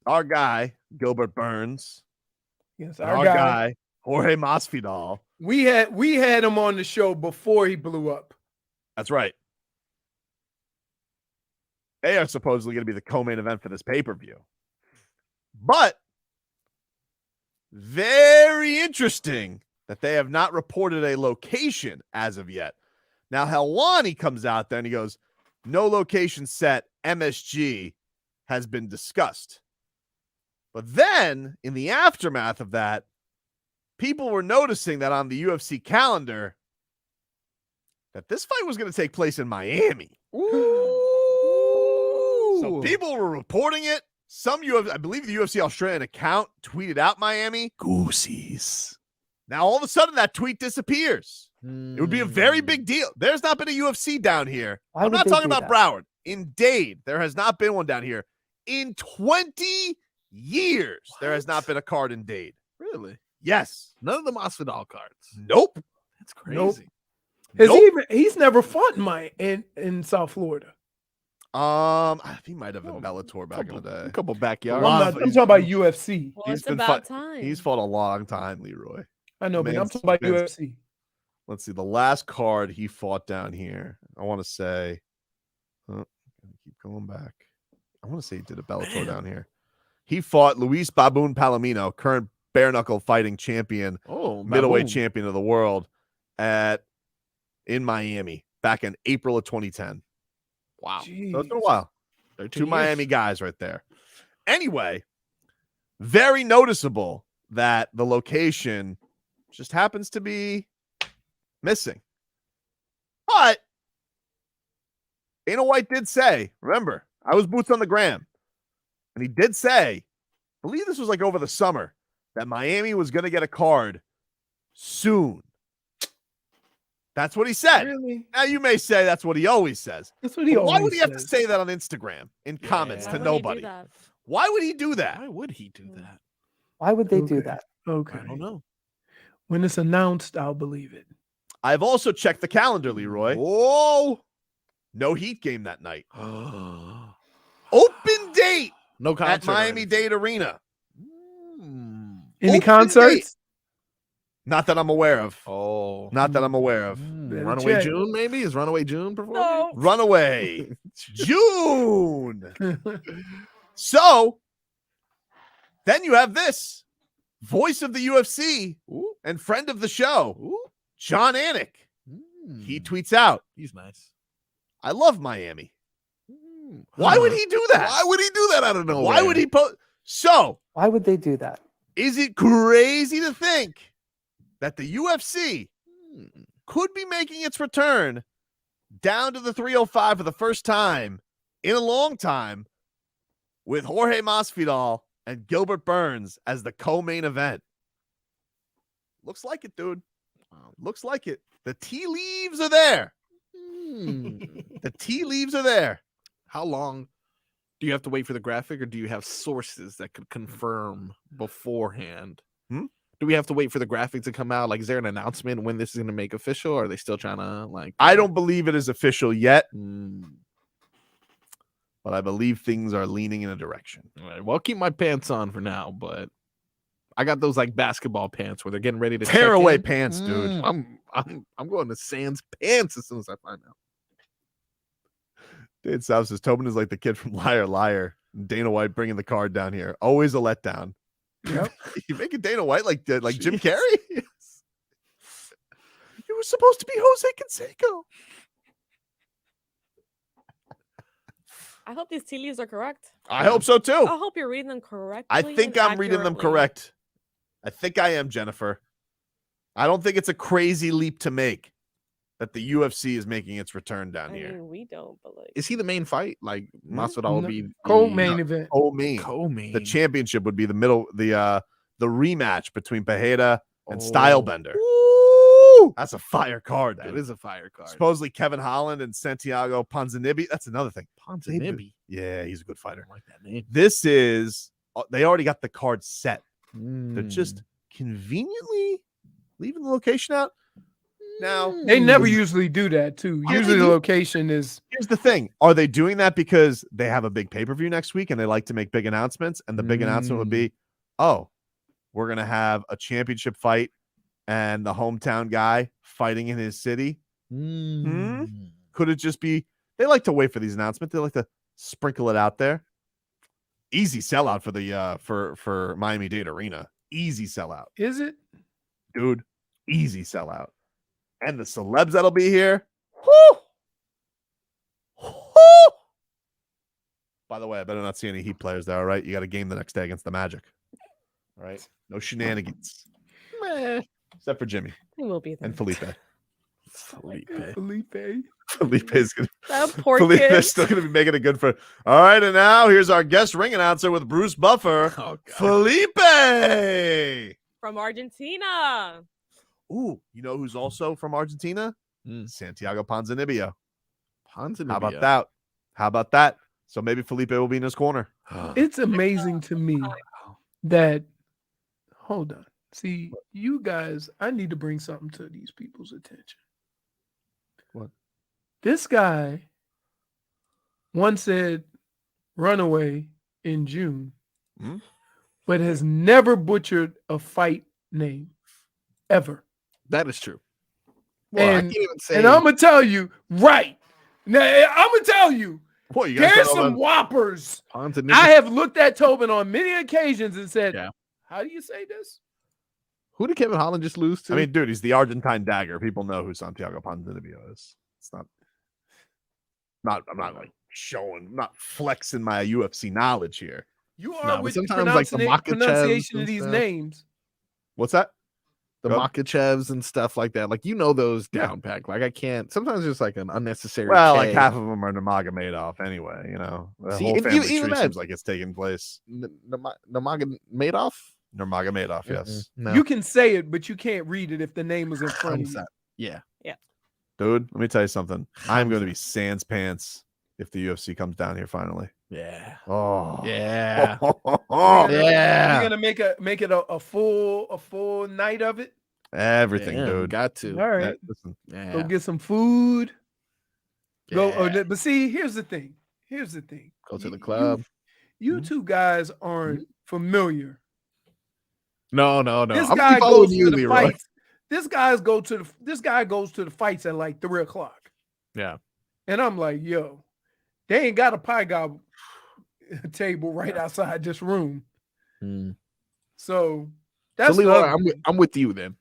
Our guy, Gilbert Burns. Yes, our guy, Jorge Masvidal. We had him on the show before he blew up. That's right. They are supposedly going to be the co-main event for this pay-per-view. But very interesting that they have not reported a location as of yet. Now, Helwani comes out there and he goes, no location set, MSG has been discussed. But then, in the aftermath of that, people were noticing that on the UFC calendar that this fight was going to take place in Miami. So people were reporting it. I believe the UFC Australian account tweeted out Miami. Goosies. Now, all of a sudden, that tweet disappears. It would be a very big deal. There's not been a UFC down here. I'm not talking about Broward. In Dade, there has not been one down here. In 20 years, there has not been a card in Dade. Really? Yes. None of the Masvidal cards. Nope. That's crazy. He's never fought in South Florida. He might have in Bellator back in the day. A couple backyards. I'm talking about UFC. Well, it's about time. He's fought a long time, Leroy. I know, but I'm talking about UFC. Let's see. The last card he fought down here, I want to say, keep going back. I want to say he did a Bellator down here. He fought Luis Baboon Palomino, current bare knuckle fighting champion, middleweight champion of the world in Miami back in April of 2010. Wow. Jeez. So it's been a while. They're two Miami guys right there. Anyway, very noticeable that the location just happens to be missing. But Dana White did say, remember, I was boots on the ground, and he did say, I believe this was over the summer, that Miami was going to get a card soon. That's what he said. Really? Now, you may say that's what he always says. That's what he always Why would he have to says. say that on Instagram in comments to nobody? Why would he do that? Why would he do that? Why would they do that? Okay. I don't know. When it's announced, I'll believe it. I've also checked the calendar, Leroy. Whoa. No Heat game that night. Open date. No concert at Miami-Dade Arena. Any Open concerts? date. Not that I'm aware of. Oh. Not that I'm aware of. Runaway check. June, maybe? Is Runaway June performing? No. Runaway June. So then you have this voice of the UFC and friend of the show, John Anik. He tweets out, he's nice. I love Miami. Why would he do that? Why would he do that out of nowhere? Why would he post? So Why would they do that? is it crazy to think that the UFC could be making its return down to the 305 for the first time in a long time with Jorge Masvidal and Gilbert Burns as the co-main event? Looks like it, dude. Looks like it. The tea leaves are there. The tea leaves are there. How long do you have to wait for the graphic, or do you have sources that could confirm beforehand? Do we have to wait for the graphic to come out? Like, is there an announcement when this is going to make official? Or are they still trying to like? I don't believe it is official yet, but I believe things are leaning in a direction. All right, well, I'll keep my pants on for now, but I got those like basketball pants where they're getting ready to Tear check away in. pants, dude. I'm going to Sans pants as soon as I find out. Dave South says Tobin is like the kid from Liar Liar. Dana White bringing the card down here. Always a letdown. Yep. You making Dana White like Jim Carrey? Yes. You were supposed to be Jose Canseco. I hope these tea leaves are correct. I hope so too. I hope you're reading them correctly. I think and I'm reading them accurately. correct. I think I am, Jennifer. I don't think it's a crazy leap to make that the UFC is making its return down I here. mean, we don't, but like, Is he the main fight? Like Masvidal will be co-main event. Co-main. The championship would be the rematch between Pereira and Stylebender. That's a fire card. That Dude. is a fire card. Supposedly Kevin Holland and Santiago Ponzinibbio. That's another thing. Ponzinibbio. Yeah, he's a good fighter. I like that name. This is they already got the card set. They're Hmm. just conveniently leaving the location out. Now They never usually do that too. Why Usually they the do- location is Here's the thing. Are they doing that because they have a big pay-per-view next week and they like to make big announcements? And the big announcement would be, oh, we're going to have a championship fight and the hometown guy fighting in his city. Could it just be, they like to wait for these announcements. They like to sprinkle it out there. Easy sellout for the for Miami-Dade Arena. Easy sellout. Is it? Dude, easy sellout. And the celebs that'll be here. Whoo! Whoo! By the way, I better not see any Heat players there, all right? You got a game the next day against the Magic. All right? No shenanigans. Except for Jimmy he will be there. and Felipe. Felipe. Felipe is going That poor Felipe kid. is still going to be making it good for. All right, and now here's our guest ring announcer with Bruce Buffer. Felipe. From Argentina. Ooh, you know who's also from Argentina? Santiago Ponzinibbio. How about that? How about that? So maybe Felipe will be in his corner. It's amazing to me that hold on. See, you guys, I need to bring something to these people's attention. What? This guy once said runaway in June, but has never butchered a fight name ever. That is true. Well, I And, can't even say. and I'm gonna tell you, right. Now I'm gonna tell you, What, you guys there's don't know some whoppers. Ponzinibbio. I have looked at Tobin on many occasions and said, how do you say this? Who did Kevin Holland just lose to? I mean, dude, he's the Argentine dagger. People know who Santiago Ponzinibbio is. It's not. I'm not like showing, I'm not flexing my UFC knowledge here. You No, are but with the sometimes, like, the Makachevs pronunciation of and these stuff. names. What's that? the Go ahead. Makachevs and stuff like that. Like, you know, those down pack. Like, I can't. Sometimes it's like an unnecessary. Well, like K. half of them are Nurmagomedov anyway. You know, the See, whole and family even tree that- seems like it's taking place. Nurmagomedov. Nurmagomedov, yes. No. You can say it, but you can't read it if the name is in front of you. Yeah. Yeah. Dude, let me tell you something. I'm going to be sans pants if the UFC comes down here finally. Yeah. Oh. Yeah. You're gonna make it a full night of it. Everything, Yeah, dude. got to. All right. Listen. Go get some food. Go. Yeah. But see, here's the thing. Go to the club. You two guys aren't familiar. No. This I'm guy following goes you, to the Leroy. fights This guy goes to the fights at like 3:00. Yeah. And I'm like, yo, they ain't got a pie gobble table right outside this room. So that's so the Leroy, other thing. I'm with you then.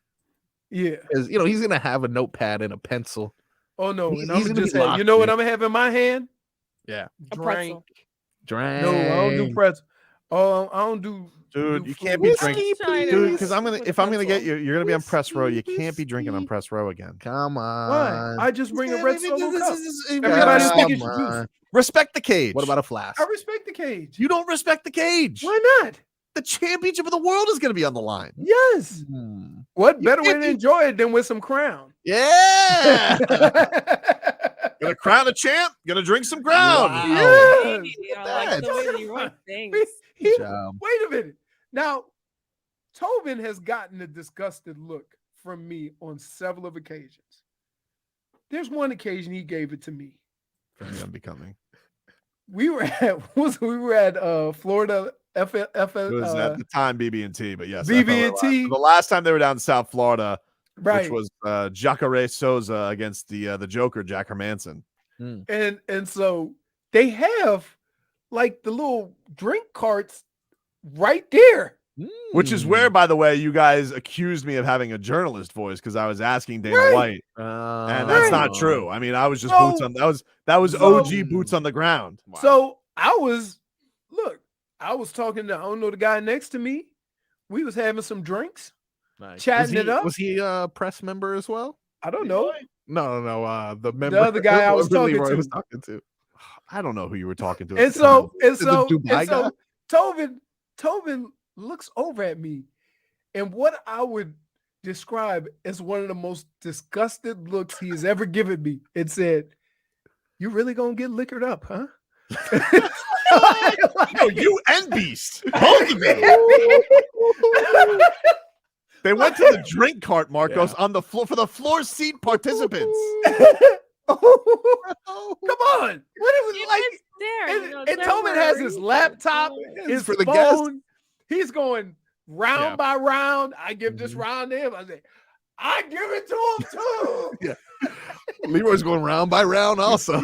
Yeah. Because he's gonna have a notepad and a pencil. Oh no, He's and I'm gonna just be locked, you know what dude. I'm gonna have in my hand? Yeah. A Drink. Drink. No, I don't do pretzel. Oh, I don't do. Dude, do you food. can't be Whiskey, drinking, please. dude. Because if I'm gonna get pretzel. you, you're gonna be on press row. You can't be drinking on press row again. Come on. Why? I just bring a red solo cup. Everybody's Everybody's taking taking Come juice. on. Respect the cage. What about a flask? I respect the cage. You don't respect the cage. Why not? The championship of the world is gonna be on the line. Yes. What better way can't to be- enjoy it than with some crown? Yeah. Gonna crown a champ. Gonna drink some crown. Yes. I like the way Leroy thinks. He- job. wait a minute. Now, Tobin has gotten a disgusted look from me on several of occasions. There's one occasion he gave it to me. Very unbecoming. We were at Florida It was at the time BB&T, but yes, BB&T. The last time they were down in South Florida, Right. which was Jacare Souza against the Joker, Jack Hermanson. And so they have like the little drink carts right there. Which is where, by the way, you guys accused me of having a journalist voice because I was asking Dana Right. White, and that's not true. I mean, I was just So- boots on that was OG boots on the ground. So I was talking to, I don't know, the guy next to me. We was having some drinks, chatting it up. Was he a press member as well? I don't know. No. The member, other guy I was whoever talking Leroy to. was talking to. I don't know who you were talking to. at And the so, time. and so, the Dubai and so guy? Tobin looks over at me, and what I would describe as one of the most disgusted looks he has ever given me, it said, "You really gonna get liquored up, huh?" Yo, you and Beast, both of them. They went to the drink cart, Marcos, on the floor for the floor seat participants. Come on, what it was like? There, And Tobin has his laptop, his for the guests. phone. He's going round by round. I give this round to him. I say, I give it to him too. Leroy's going round by round also.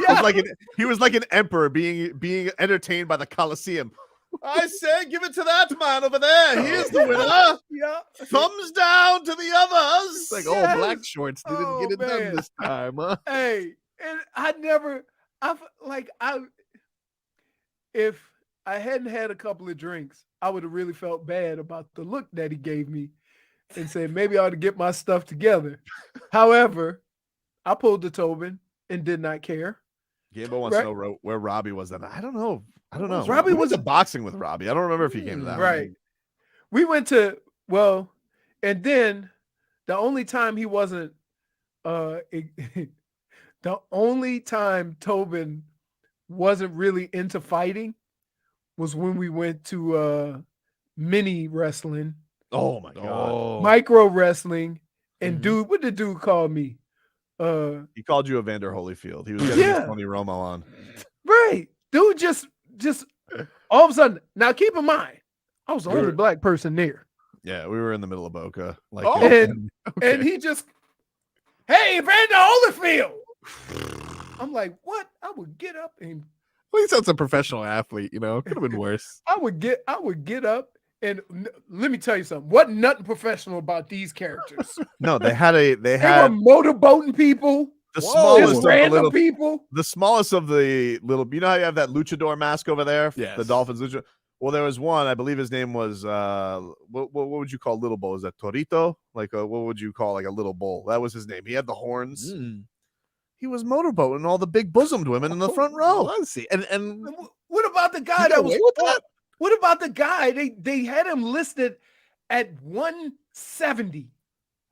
He was like an emperor being entertained by the Colosseum. I say, give it to that man over there. He is the winner. Yeah. Thumbs down to the others. It's like, oh, black shorts didn't get it done man. this time, huh? Hey, and if I hadn't had a couple of drinks, I would have really felt bad about the look that he gave me and said, maybe I ought to get my stuff together. However, I pulled the Tobin and did not care. Gambo wants to know where Robbie was then. I don't know. Robbie We went was to boxing with Robbie. I don't remember if he came to that. Right. We went to, and then the only time he wasn't, the only time Tobin wasn't really into fighting was when we went to mini wrestling, Oh my god. micro wrestling, and dude, what did dude call me? He called you Evander Holyfield. He was getting Yeah. Tony Romo on. Right. Dude just all of a sudden. Now keep in mind, I was the only black person there. Yeah, we were in the middle of Boca. Like, And he just, hey, Evander Holyfield. I'm like, what? I would get up and Well, he sounds a professional athlete, Could have been worse. I would get up and let me tell you something. Wasn't nothing professional about these characters. no, they They had were motorboating people. the smallest of the random little people. The smallest of the little. You know how you have that luchador mask over there? Yes. The Dolphins luchador. Well, there was one. I believe his name was what would you call little bull? Is that Torito? Like what would you call like a little bull? That was his name. He had the horns. He was motorboating all the big bosomed women in the front row. Let's see. And What about the guy got that was away with that? What about the guy? They had him listed at 170.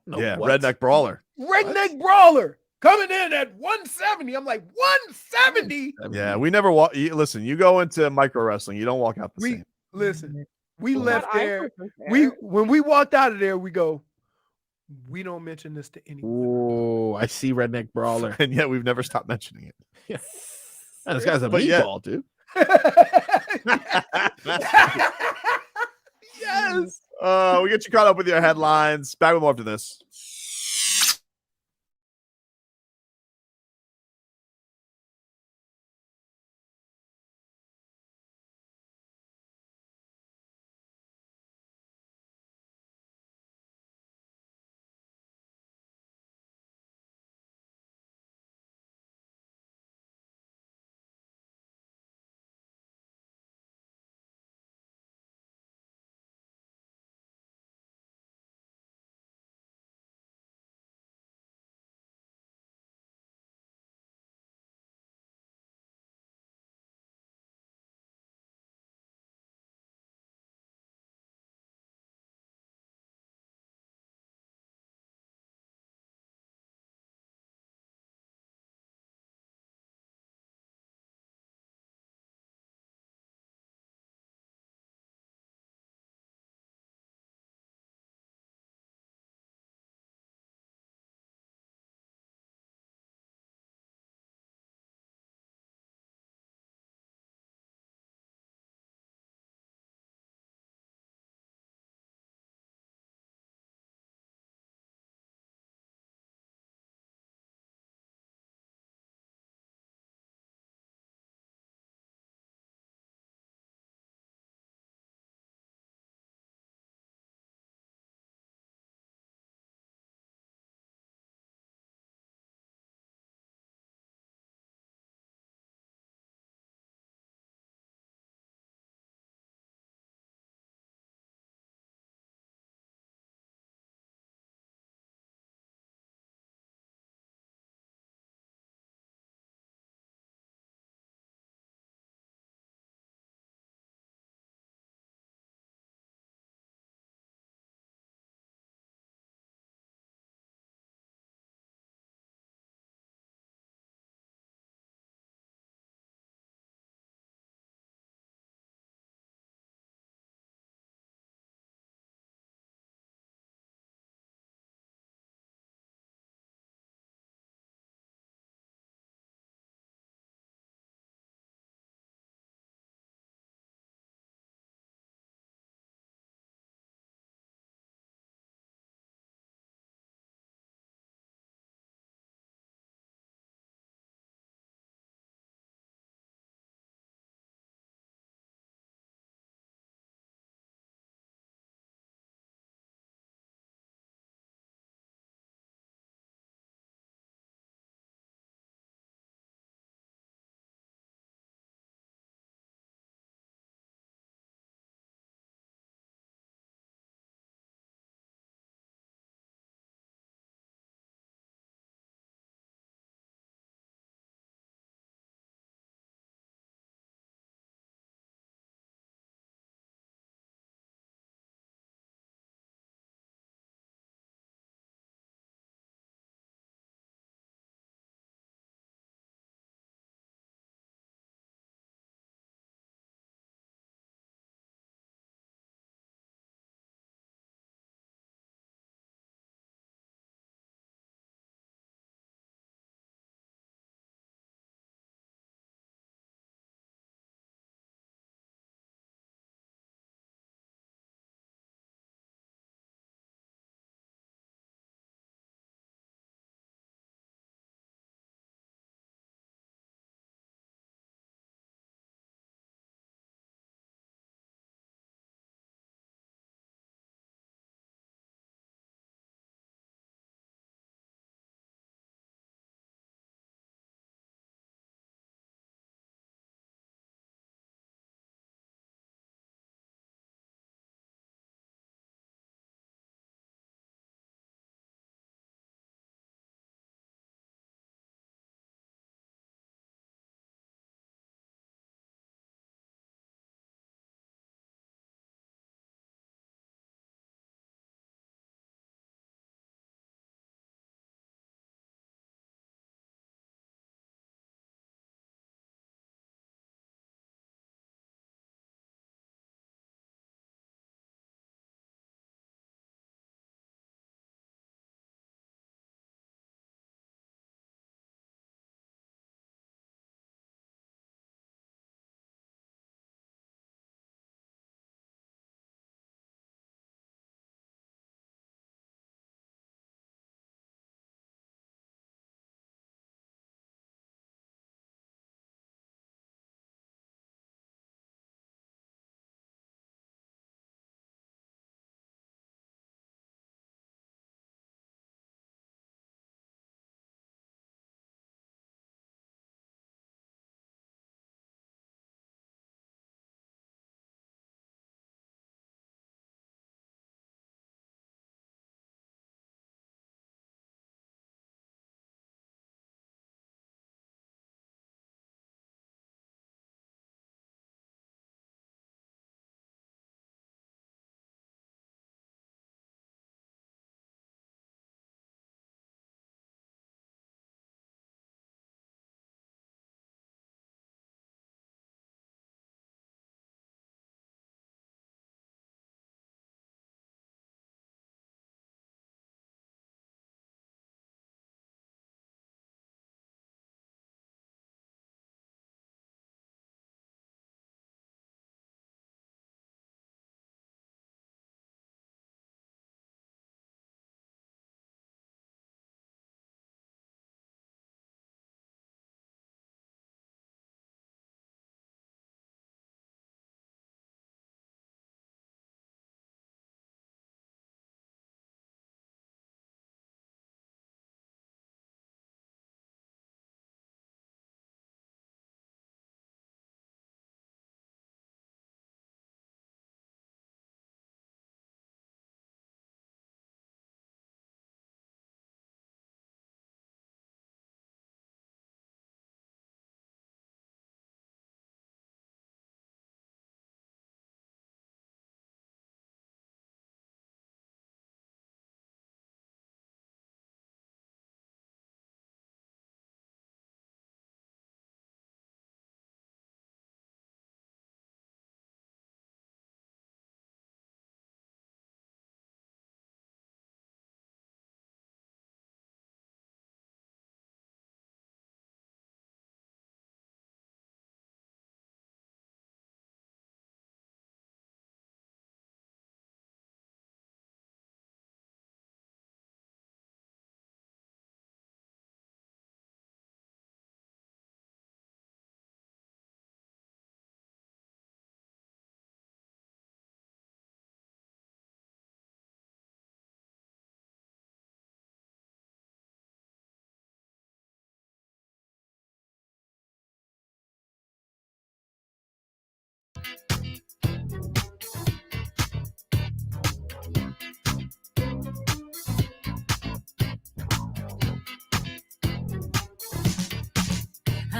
Yeah, redneck brawler. Redneck brawler coming in at 170. I'm like, 170? Yeah, we never walk. Listen, you go into micro wrestling, you don't walk out the same. Listen, we Well, left I there. wasn't When we walked out of there, we go, we don't mention this to anyone. Oh, I see redneck brawler. And yet we've never stopped mentioning it. Yeah. Man, this guy's a But yet- meatball, dude. Yes. We get you caught up with your headlines. Back with more after this.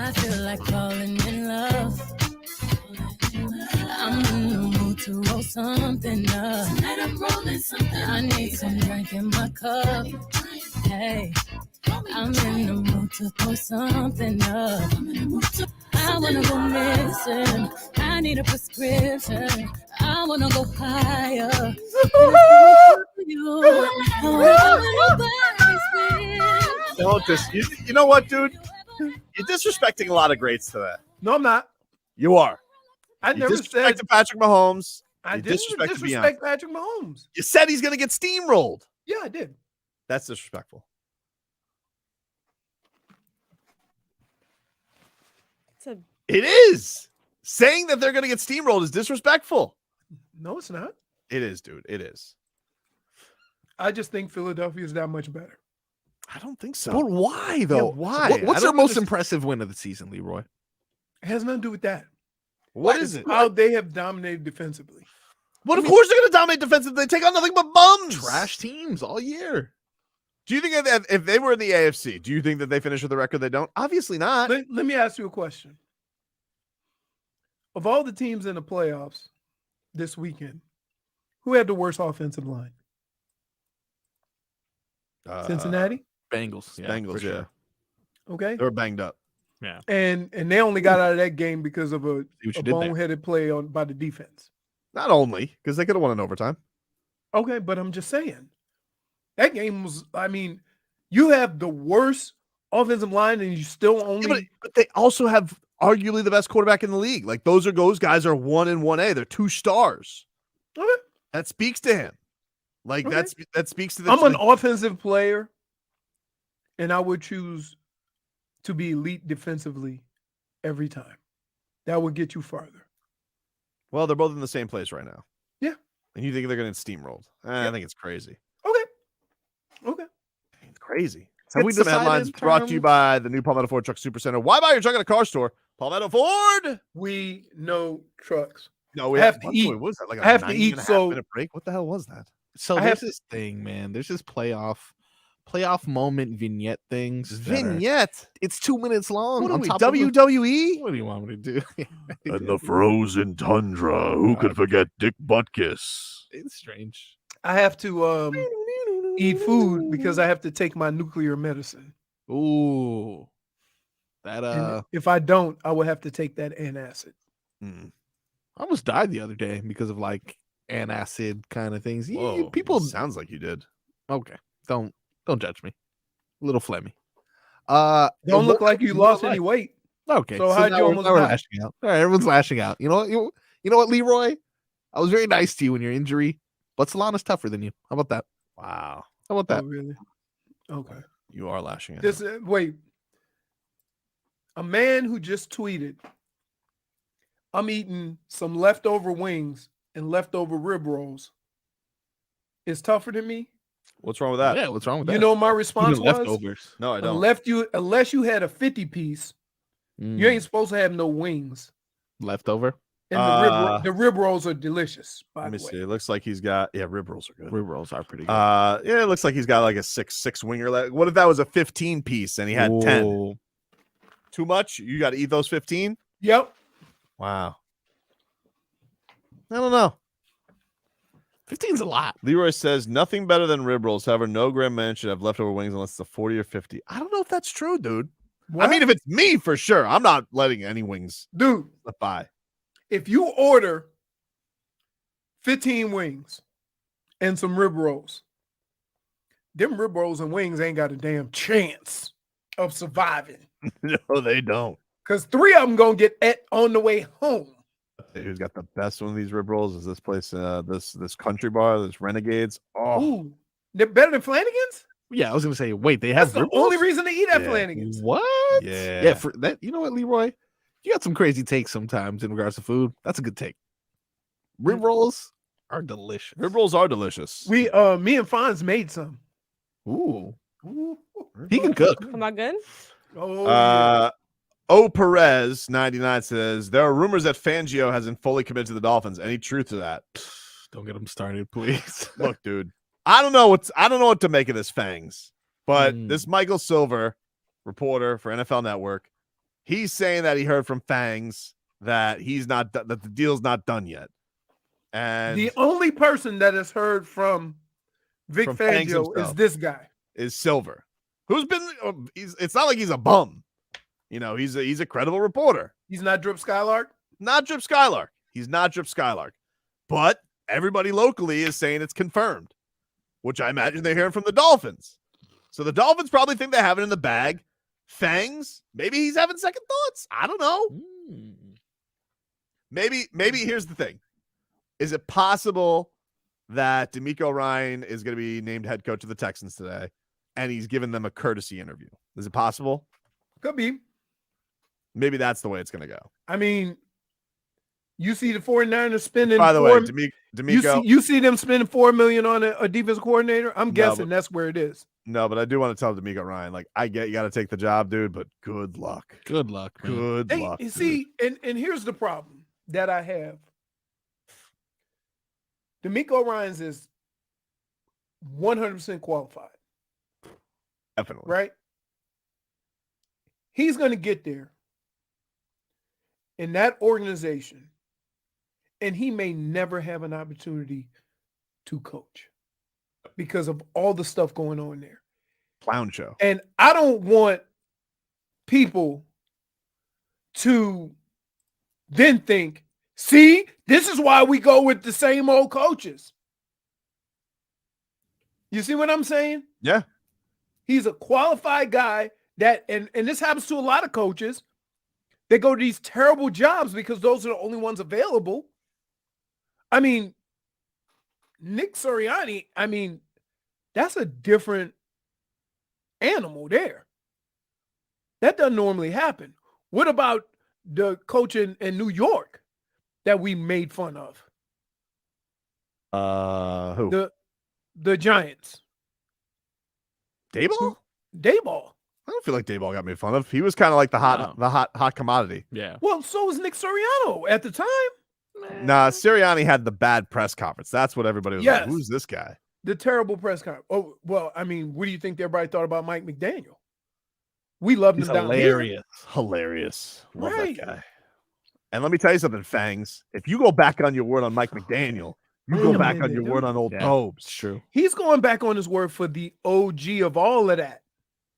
I feel like falling in love. I'm in the mood to roll something up. Tonight I'm rolling something. I need some drink in my cup. Hey, I'm in the mood to throw something up. I wanna go missing. I need a prescription. I wanna go higher. Don't just you know what, dude? You're disrespecting a lot of greats to that. No, I'm not. You are. I You never disrespected said Patrick Mahomes. I You didn't disrespected disrespect Beyonce. Patrick Mahomes. You said he's gonna get steamrolled. Yeah, I did. That's disrespectful. It is. Saying that they're gonna get steamrolled is disrespectful. No, it's not. It is, dude. It is. I just think Philadelphia is that much better. I don't think so. But why though? Yeah, why? What's I their don't most understand. impressive win of the season, Leroy? It has nothing to do with that. What is it? How they have dominated defensively. Well, of course they're gonna dominate defensive. They take on nothing but bums. Trash teams all year. Do you think that if they were in the AFC, do you think that they finish with a record they don't? Obviously not. Let me ask you a question. Of all the teams in the playoffs this weekend, who had the worst offensive line? Cincinnati? Bengals. Yeah, Bengals, for sure. Okay. They were banged up. Yeah. And they only got out of that game because of a See what you did there. boneheaded play by the defense. Not only because they could have won in overtime. Okay, but I'm just saying. That game was, I mean, you have the worst offensive line and you still only But they also have arguably the best quarterback in the league. Like those guys are 1 and 1A. They're 2 stars. Okay. That speaks to him. Like Okay. that speaks to the I'm an offensive player, and I would choose to be elite defensively every time. That would get you farther. Well, they're both in the same place right now. Yeah. And you think they're going to steamrolled? I think it's crazy. Okay. It's crazy. Have Have we some decided headlines brought to you by the new Palmetto Ford Truck Supercenter. Why buy your truck at a car store? Palmetto Ford. We know trucks. No, we I have to eat. What was that? Like a I have to 90 eat, and a half so- minute break? What the hell was that? So I there's have- this thing, man. There's this playoff moment vignette things. that are- Vignette. It's 2 minutes long. What are on we, top of the- WWE? What do you want me to do? In the frozen tundra, who could forget Dick Butkus? It's strange. I have to eat food because I have to take my nuclear medicine. Ooh. That And if I don't, I will have to take that antacid. I almost died the other day because of like antacid kind of things. Whoa, People sounds like you did. Okay. Don't judge me. A little phlegmy. Don't look like you lost any weight. Okay. So how'd now you we're- almost now we're die? lashing out. All right, everyone's lashing out. You know what, Leroy? I was very nice to you in your injury, but Solana's tougher than you. How about that? Wow. How about that? Oh, really? Okay. You are lashing out. This wait. A man who just tweeted, I'm eating some leftover wings and leftover rib rolls is tougher than me. What's wrong with that? Yeah, what's wrong with that? You know what my response Even was? leftovers. No, I don't. Unless you had a 50 piece, you ain't supposed to have no wings. Leftover. And the rib rolls are delicious, by Let me the way. see. It looks like he's got rib rolls are good. Rib rolls are pretty good. Yeah, it looks like he's got like a six winger leg. What if that was a 15 piece and he had 10? Ooh. Too much? You got to eat those 15? Yep. Wow. I don't know. 15's a lot. Leroy says nothing better than rib rolls. However, no grand man should have leftover wings unless it's a 40 or 50. I don't know if that's true, dude. What? I mean, if it's me, for sure. I'm not letting any wings Dude, slip by. if you order 15 wings and some rib rolls, them rib rolls and wings ain't got a damn chance of surviving. No, they don't. Because 3 of them going to get on the way home. Who's got the best one of these rib rolls is this place, this country bar, this Renegades. Oh, Ooh, they're better than Flanagan's? Yeah, I was gonna say, wait, they That's have the rib only rolls? reason to eat at Yeah. Flanagan's. What? Yeah. For that, you know what, Leroy? You got some crazy takes sometimes in regards to food. That's a good take. Rib rolls are delicious. Rib rolls are delicious. Me and Fonz made some. Ooh. He can cook. Am I good? Oh, yeah. O Perez 99 says there are rumors that Fangio hasn't fully committed to the Dolphins. Any truth to that? Don't get him started, please. Look, dude, I don't know what to make of this Fangs, but this Michael Silver, reporter for NFL Network, He's saying that he heard from Fangs that that the deal's not done yet. And the only person that has heard from Vic From Fangs Fangio is himself. this guy. is Silver, who's been it's not like he's a bum. He's a credible reporter. He's not Drip Skylark? Not Drip Skylark. He's not Drip Skylark. But everybody locally is saying it's confirmed, which I imagine they're hearing from the Dolphins. So the Dolphins probably think they have it in the bag. Fangs, maybe he's having second thoughts. I don't know. Maybe here's the thing. Is it possible that DeMeco Ryan is going to be named head coach of the Texans today and he's given them a courtesy interview? Is it possible? Could be. Maybe that's the way it's going to go. I mean, you see the 49ers spending. By the way, DeMeco, you see them spending $4 million on a defense coordinator. I'm guessing that's where it is. No, but I do want to tell DeMeco Ryan, like, I get you got to take the job, dude, but good luck. Good luck, man. Good luck. You see, and here's the problem that I have. DeMeco Ryans is 100% qualified. Definitely. Right? He's going to get there in that organization, and he may never have an opportunity to coach because of all the stuff going on there. Clown show. And I don't want people to then think, see, this is why we go with the same old coaches. You see what I'm saying? Yeah. He's a qualified guy that, and this happens to a lot of coaches. They go to these terrible jobs because those are the only ones available. I mean, Nick Sirianni, that's a different animal there. That doesn't normally happen. What about the coach in New York that we made fun of? Who? The Giants. Dayball? Dayball. I don't feel like Dayball got made fun of. He was kind of like the hot commodity. Yeah. Well, so was Nick Sirianni at the time. Nah, Sirianni had the bad press conference. That's what everybody was like. Yes. Who's this guy? The terrible press conference. Oh, well, what do you think everybody thought about Mike McDaniel? We loved him down here. Hilarious. Love Right. that guy. And let me tell you something, Fangs. If you go back on your word on Mike McDaniel, you go back on your word on old Tobes. It's true. He's going back on his word for the OG of all of that.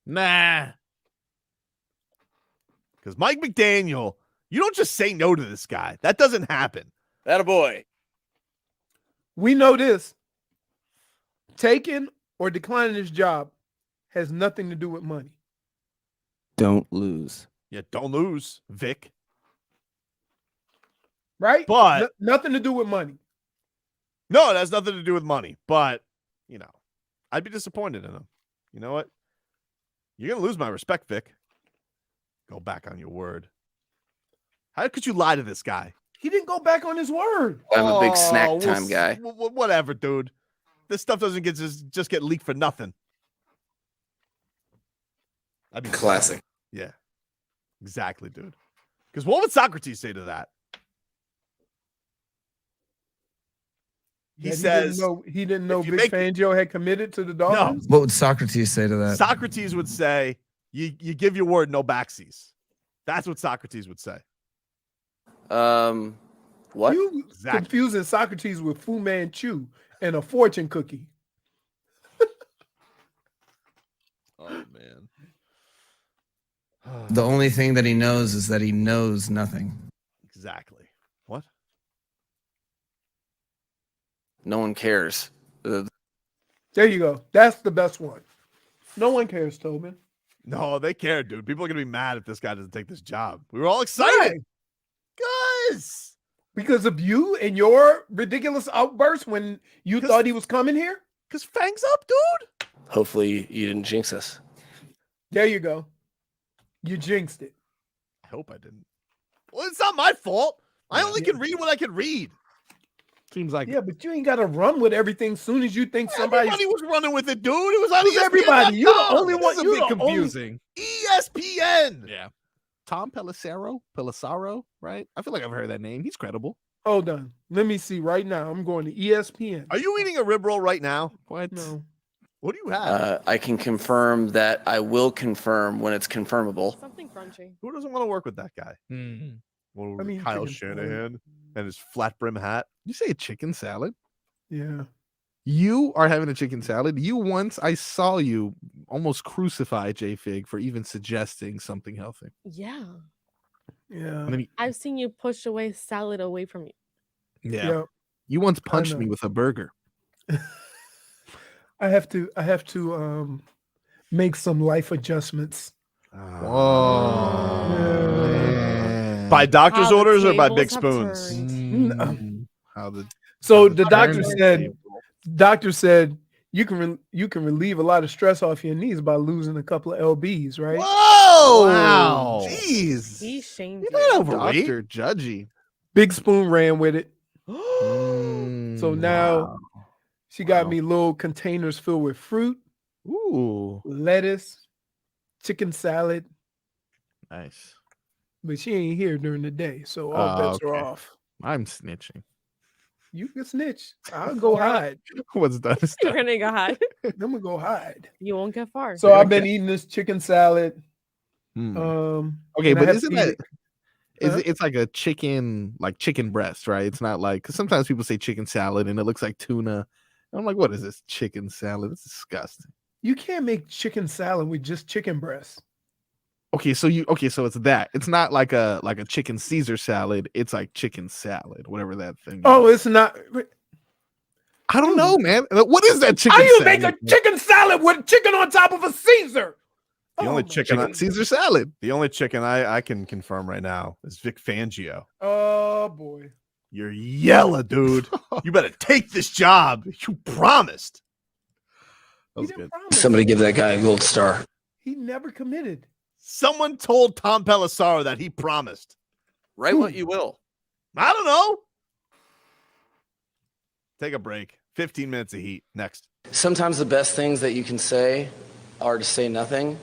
Nah. Because Mike McDaniel, you don't just say no to this guy. That doesn't happen. That a boy. We know this. Taking or declining his job has nothing to do with money. Don't lose. Yeah, don't lose, Vic. Right? But nothing to do with money. No, it has nothing to do with money. But, I'd be disappointed in him. You know what? You're going to lose my respect, Vic. Go back on your word. How could you lie to this guy? He didn't go back on his word. I'm a big snack time guy. Whatever, dude. This stuff doesn't just get leaked for nothing. That'd be Classic. Yeah, exactly, dude. Because what would Socrates say to that? He says he didn't know you Vic Fangio had committed to the Dolphins. What would Socrates say to that? Socrates would say, you give your word, no backsies. That's what Socrates would say. What? You confusing Socrates with Fu Manchu and a fortune cookie. Oh, man. The only thing that he knows is that he knows nothing. Exactly. What? No one cares. There you go. That's the best one. No one cares, Tobin. No, they care, dude. People are going to be mad if this guy doesn't take this job. We were all excited. Guys. Because of you and your ridiculous outburst when you thought he was coming here? Because Fangs Up, dude. Hopefully you didn't jinx us. There you go. You jinxed it. I hope I didn't. Well, it's not my fault. I only can read what I can read. Seems like but you ain't got to run with everything soon as you think somebody. Everybody was running with it, dude. It was on Who's ESPN. everybody? You're the only one. This is a You're bit the confusing. ESPN. Yeah. Tom Pelissaro, right? I feel like I've heard that name. He's credible. Hold on. Let me see right now. I'm going to ESPN. Are you eating a rib roll right now? What? No. What do you have? I can confirm that I will confirm when it's confirmable. Something crunchy. Who doesn't want to work with that guy? I mean, Kyle chicken salad. Shanahan and his flat brim hat. You say chicken salad? Yeah. You are having a chicken salad. I saw you almost crucify J Fig for even suggesting something healthy. Yeah. Yeah. And then I've seen you push away salad away from you. yeah. Yep. You once I punched me know. with a burger. I have to make some life adjustments. By doctor's How the orders or by tables big have spoons? turned. How the So how the doctor turned said you can relieve a lot of stress off your knees by losing a couple of lbs, right? Whoa! Wow. Jeez. He shamed You're you. not overweight. Dr. Judgy. Big Spoon ran with it. Mm, So now wow. she got me little containers filled with fruit, Ooh, lettuce, chicken salad, nice. but she ain't here during the day, so all bets are Okay. off. I'm snitching. You can snitch. I'll go hide. What's done is You're done. gonna go hide. I'm gonna go hide. You won't get far. So I've been eating this chicken salad. Okay, and I but have isn't to eat that it. it's like a chicken breast, right? It's not like, because sometimes people say chicken salad and it looks like tuna. I'm like, what is this chicken salad? It's disgusting. You can't make chicken salad with just chicken breasts. So it's that. It's not like a chicken Caesar salad. It's like chicken salad, whatever that thing. Oh, it's not. I don't know, man. What is that chicken How you salad? make a chicken salad with chicken on top of a Caesar? The only chicken Caesar salad. The only chicken I can confirm right now is Vic Fangio. Oh boy. You're yellow, dude. You better take this job. You promised. That was good. Somebody give that guy a gold star. He never committed. Someone told Tom Pelissaro that he promised. Write what you will. I don't know. Take a break. 15 minutes of heat. Next. Sometimes the best things that you can say are to say nothing.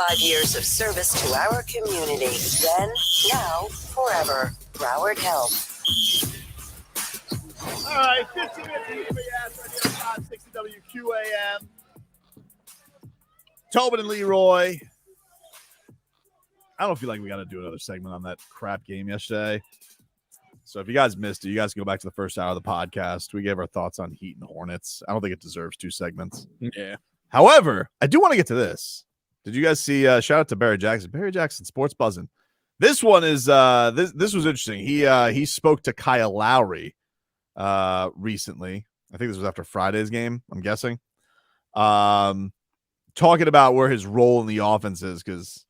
85 years of service to our community. Then, now, forever. Broward Health. All right, 15 minutes of Anybody Ask right here on 560 WQAM. Tobin and Leroy. I don't feel like we got to do another segment on that crap game yesterday. So if you guys missed it, you guys can go back to the first hour of the podcast. We gave our thoughts on Heat and Hornets. I don't think it deserves 2 segments. Yeah. However, I do want to get to this. Did you guys see? Shout out to Barry Jackson. Barry Jackson, Sports Buzzing. This one is this was interesting. He spoke to Kyle Lowry recently. I think this was after Friday's game, I'm guessing. Talking about where his role in the offense is, because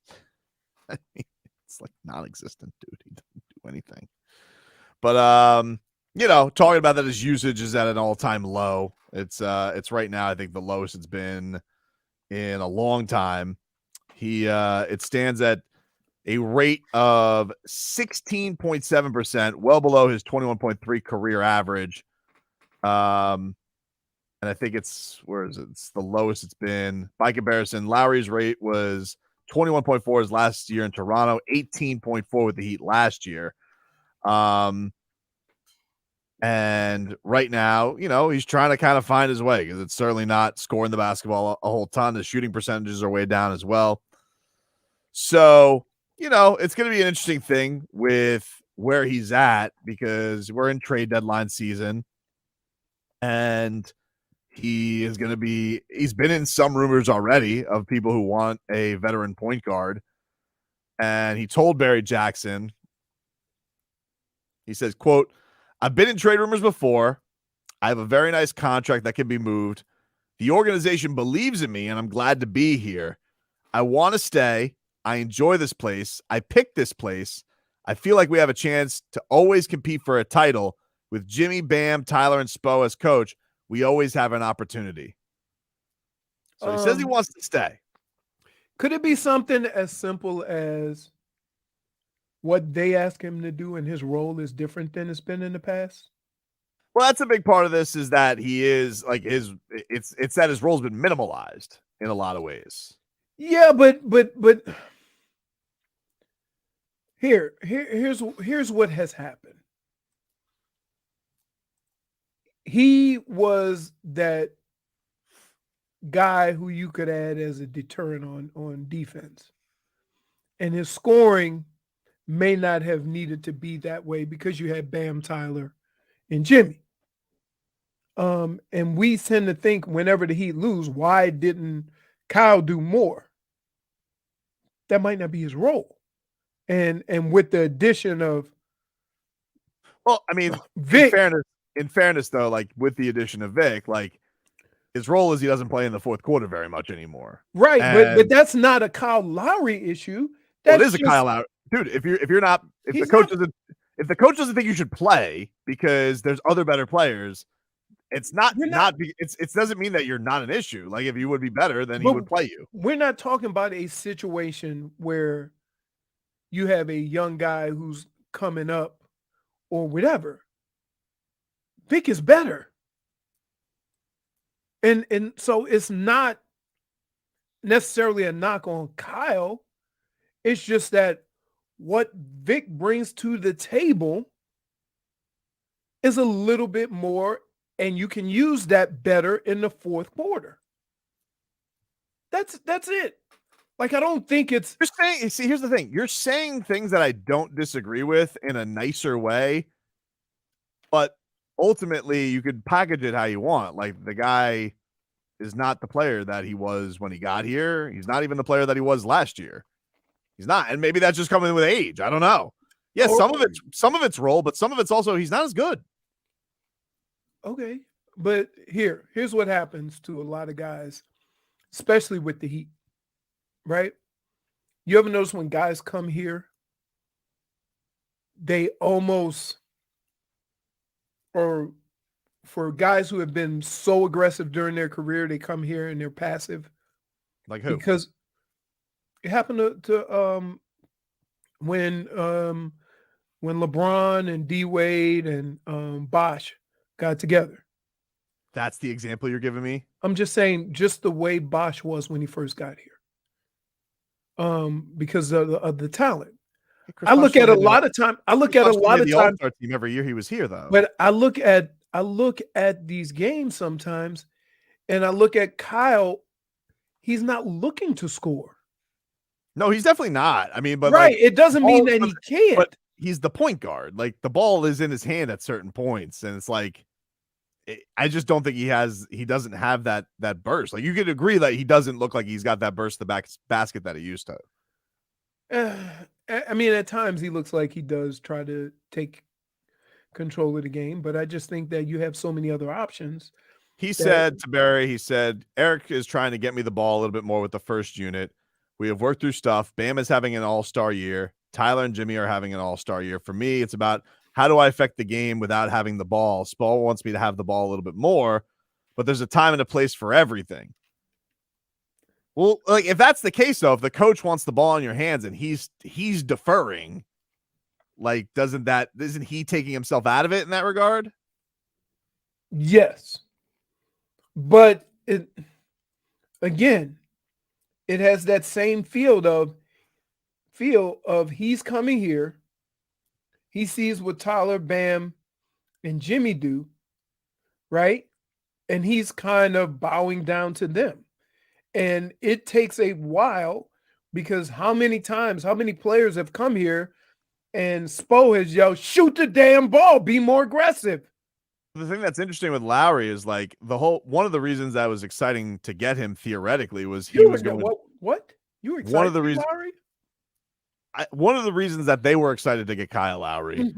it's like non-existent, dude. He doesn't do anything. But talking about that his usage is at an all-time low. It's right now, I think, the lowest it's been in a long time. It stands at a rate of 16.7%, well below his 21.3 career average. And I think it's the lowest it's been. By comparison, Lowry's rate was 21.4 his last year in Toronto, 18.4 with the Heat last year. And right now, he's trying to kind of find his way, because it's certainly not scoring the basketball a whole ton. The shooting percentages are way down as well. So, it's going to be an interesting thing with where he's at, because we're in trade deadline season, and he's been in some rumors already of people who want a veteran point guard. And he told Barry Jackson, he says, quote, "I've been in trade rumors before. I have a very nice contract that can be moved. The organization believes in me, and I'm glad to be here. I want to stay. I enjoy this place. I picked this place. I feel like we have a chance to always compete for a title. With Jimmy, Bam, Tyler, and Spo as coach, we always have an opportunity." So he says he wants to stay. Could it be something as simple as what they ask him to do and his role is different than it's been in the past? Well, that's a big part of this, is that he is like it's that his role's been minimalized in a lot of ways. Yeah, but here's what has happened. He was that guy who you could add as a deterrent on defense. And his scoring may not have needed to be that way because you had Bam, Tyler, and Jimmy. And we tend to think whenever the Heat lose, why didn't Kyle do more? That might not be his role. And with the addition of, well, I mean, Vic, in fairness though, like with the addition of Vic, like his role is he doesn't play in the fourth quarter very much anymore. Right, but that's not a Kyle Lowry issue. It is a Kyle Lowry, dude. If the coach doesn't think you should play because there's other better players, it doesn't mean that you're not an issue. Like if you would be better, then he would play you. We're not talking about a situation where you have a young guy who's coming up or whatever. Vic is better. And so it's not necessarily a knock on Kyle. It's just that what Vic brings to the table is a little bit more, and you can use that better in the fourth quarter. That's it. Like, I don't think it's... You're saying, see, here's the thing. You're saying things that I don't disagree with in a nicer way, but ultimately you could package it how you want. Like, the guy is not the player that he was when he got here. He's not even the player that he was last year. He's not. And maybe that's just coming with age. I don't know. Yeah, some of it's role, but some of it's also he's not as good. Okay. But here's what happens to a lot of guys, especially with the Heat, right? You ever notice when guys come here, they almost, or for guys who have been so aggressive during their career, they come here and they're passive. Like who? Because it happened to when LeBron and D Wade and Bosh got together. That's the example you're giving me? I'm just saying, just the way Bosh was when he first got here. because of the talent. Chris I Bosh look at still a made the lot of time. I look Chris at a Bosh still lot made of the time. All-Star team every year he was here, though. But I look at these games sometimes, and I look at Kyle. He's not looking to score. No, he's definitely not. I mean, but right, like, it doesn't mean that he can't. But he's the point guard. Like the ball is in his hand at certain points, and it's like I just don't think he doesn't have that burst. Like you could agree that he doesn't look like he's got that burst the basket that he used to. I mean, at times he looks like he does try to take control of the game, but I just think that you have so many other options. He said to Barry, he said, Eric is trying to get me the ball a little bit more with the first unit. We have worked through stuff. Bam is having an all-star year. Tyler and Jimmy are having an all-star year. For me, it's about how do I affect the game without having the ball? Spo wants me to have the ball a little bit more, but there's a time and a place for everything. Well, like if that's the case, though, if the coach wants the ball in your hands and he's deferring, like isn't he taking himself out of it in that regard? Yes. But it has that same feel of he's coming here. He sees what Tyler, Bam, and Jimmy do, right? And he's kind of bowing down to them. And it takes a while because how many players have come here and Spo has yelled, shoot the damn ball, be more aggressive. The thing that's interesting with Lowry is like one of the reasons that was exciting to get him theoretically was he was going. What? You were excited one of the reasons. Lowry? One of the reasons that they were excited to get Kyle Lowry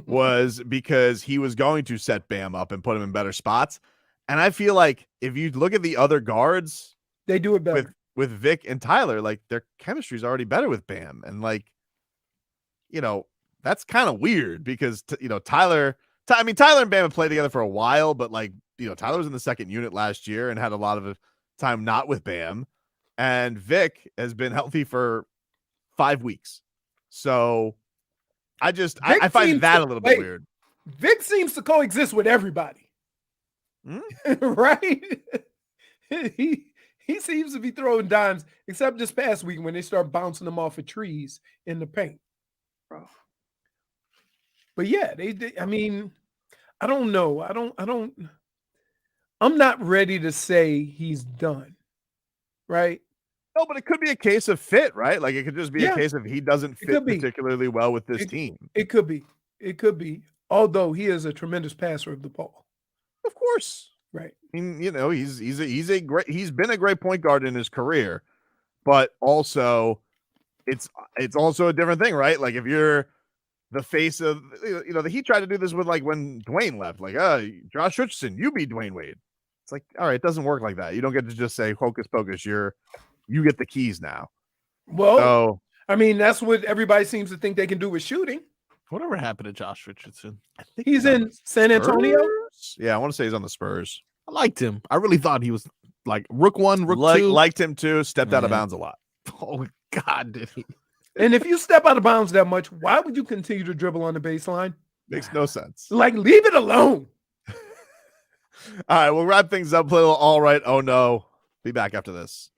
was because he was going to set Bam up and put him in better spots. And I feel like if you look at the other guards, they do it better with Vic and Tyler. Like their chemistry is already better with Bam, and like, that's kind of weird because Tyler and Bam have played together for a while, but like, Tyler was in the second unit last year and had a lot of time not with Bam, and Vic has been healthy for 5 weeks. So I find that a little bit weird. Vic seems to coexist with everybody. Right? He seems to be throwing dimes, except this past week when they start bouncing them off of trees in the paint. But yeah, I mean, I don't know. I'm not ready to say he's done. Right? No, but it could be a case of fit, right? Like it could just be a case of he doesn't fit particularly well with this team. It could be. It could be. Although he is a tremendous passer of the ball. Of course. Right. I mean, he's been a great point guard in his career, but also it's also a different thing, right? Like if you're the face of, the Heat tried to do this with like when Dwayne left, like, Josh Richardson, you be Dwayne Wade. It's like, all right, it doesn't work like that. You don't get to just say hocus pocus. You get the keys now. Well, I mean, that's what everybody seems to think they can do with shooting. Whatever happened to Josh Richardson? I think he's in San Antonio. Yeah, I want to say he's on the Spurs. I liked him. I really thought he was like Rook 1, Rook 2. Liked him too. Stepped out of bounds a lot. Oh God, did he? And if you step out of bounds that much, why would you continue to dribble on the baseline? Makes no sense. Like, leave it alone. All right, we'll wrap things up. Little all right. Oh no. Be back after this.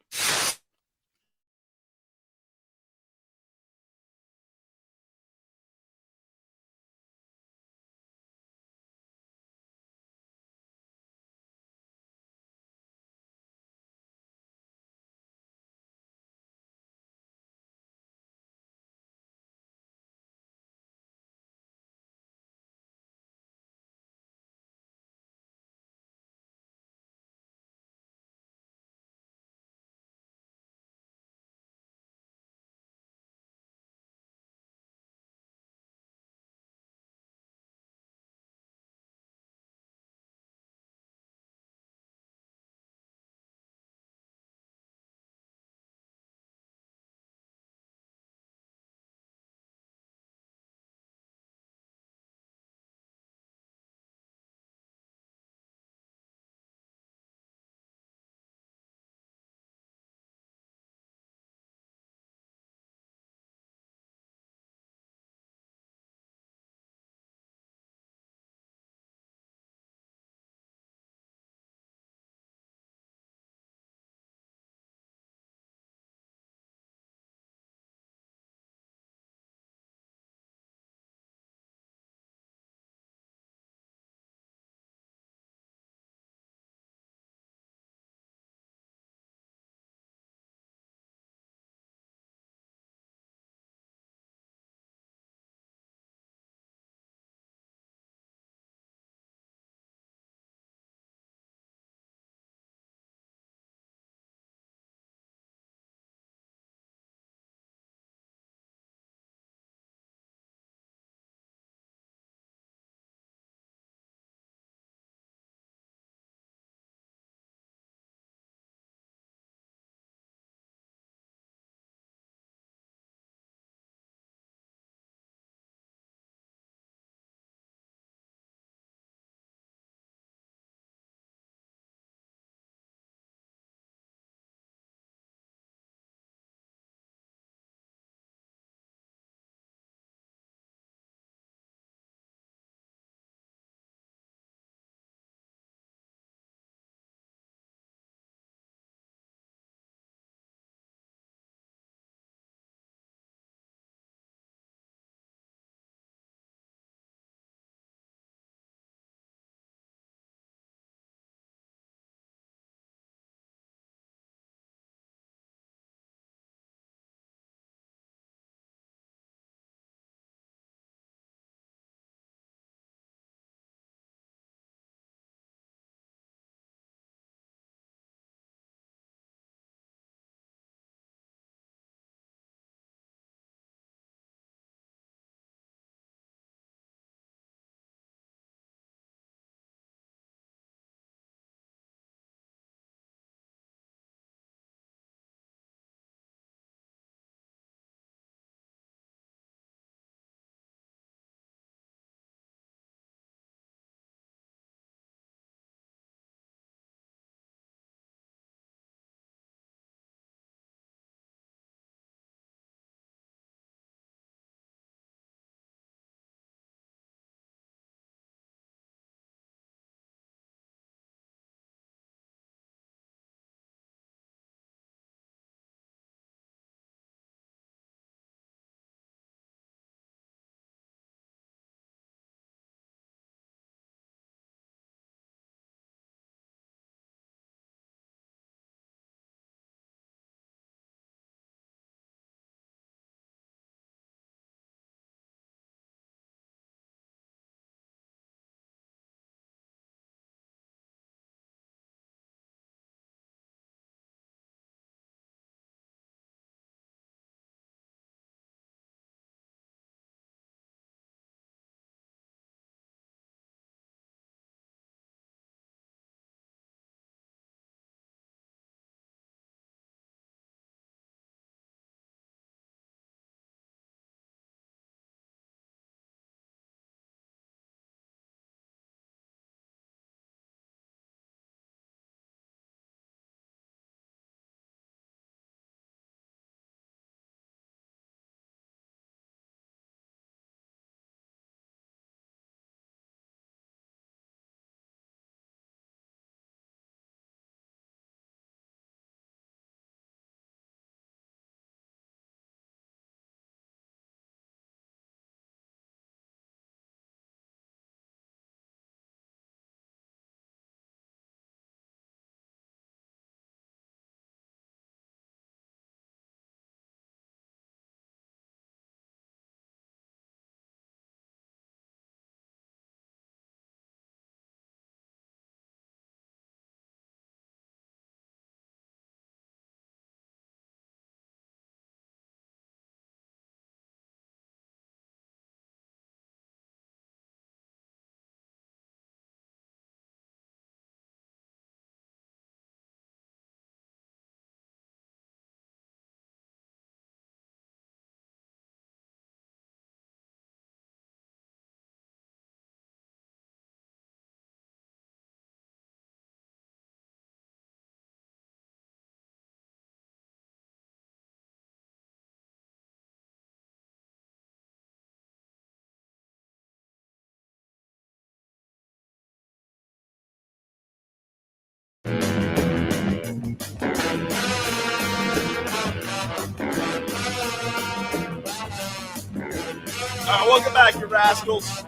Welcome back, you rascals.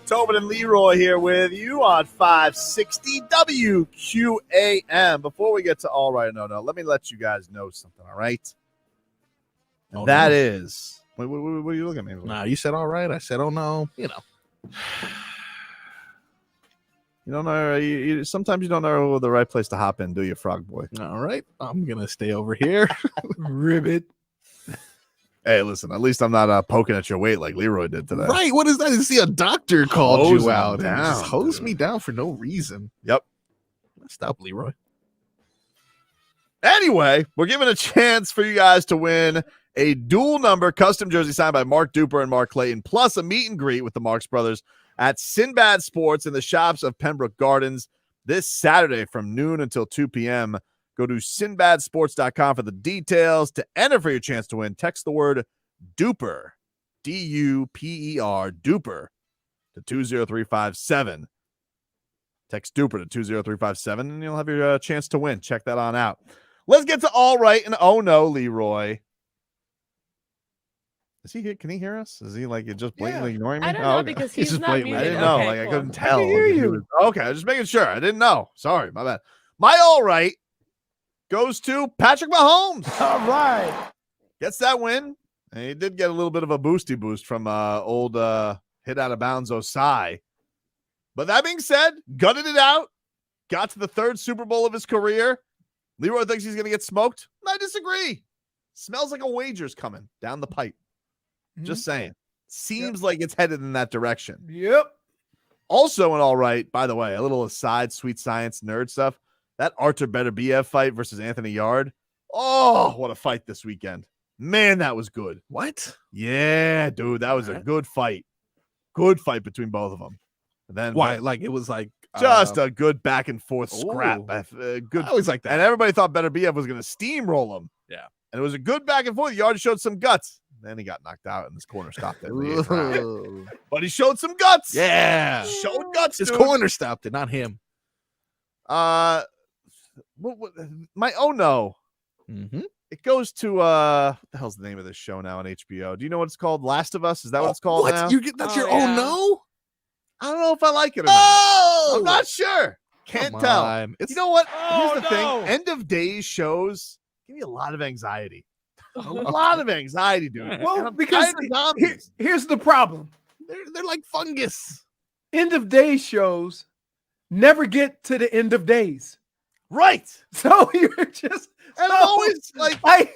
Tobin and Leroy here with you on 560 WQAM. Before we get to all right, no, let me let you guys know something, all right? Oh, that no. is. What are you looking at me? Nah, you said all right. I said, oh, no. You know. You don't know. You sometimes you don't know the right place to hop in, do you, Frog Boy? All right. I'm going to stay over here. Ribbit. Hey, listen, at least I'm not poking at your weight like Leroy did today. Right. What is that? You see, a doctor called Hose you him out and just down, hosed dude. me down for no reason. Yep. Stop, Leroy. Anyway, we're giving a chance for you guys to win a dual number custom jersey signed by Mark Duper and Mark Clayton, plus a meet and greet with the Marks Brothers at Sinbad Sports in the shops of Pembroke Gardens this Saturday from noon until 2 p.m. Go to sinbadsports.com for the details. To enter for your chance to win, text the word Duper, D-U-P-E-R, Duper, to 20357. Text Duper to 20357, and you'll have your chance to win. Check that on out. Let's get to all right and oh no, Leroy. Is he here? Can he hear us? Is he like just blatantly ignoring me? I don't know okay. because he's not muted. I didn't know. Okay, Like I cool. couldn't tell. I can hear if he you. was- okay, I was just making sure. I didn't know. Sorry, my bad. My all right goes to Patrick Mahomes. All right. Gets that win. And he did get a little bit of a boosty boost from old hit out of bounds Osai. But that being said, gutted it out. Got to the third Super Bowl of his career. Leroy thinks he's going to get smoked. I disagree. Smells like a wager's coming down the pipe. Just saying. Seems like it's headed in that direction. Yep. Also, an all right, by the way, a little aside, sweet science nerd stuff. That Artur Beterbiev fight versus Anthony Yard. Oh, what a fight this weekend. Man, that was good. What? Yeah, dude, that was a good fight. Good fight between both of them. And then Why? Like, it was like. just a good back and forth scrap. Good. I always like that. And everybody thought Beterbiev was going to steamroll him. Yeah. And it was a good back and forth. Yard showed some guts. Then he got knocked out, and this corner stopped it. in the eighth round. But he showed some guts. Yeah. Showed guts. His dude. corner stopped it, not him. My oh no. Mm-hmm. It goes to what the hell's the name of this show now on HBO? Do you know what it's called? Last of Us? Is that what it's called now? That's your oh no? I don't know if I like it or not. I'm not sure. Can't Come tell. on. You know what? Here's the thing. End of days shows give me a lot of anxiety. A lot of anxiety, dude. And Well, I'm because tired of zombies. here's the problem. They're like fungus. End of days shows never get to the end of days. Right. So you're just And I'm always like I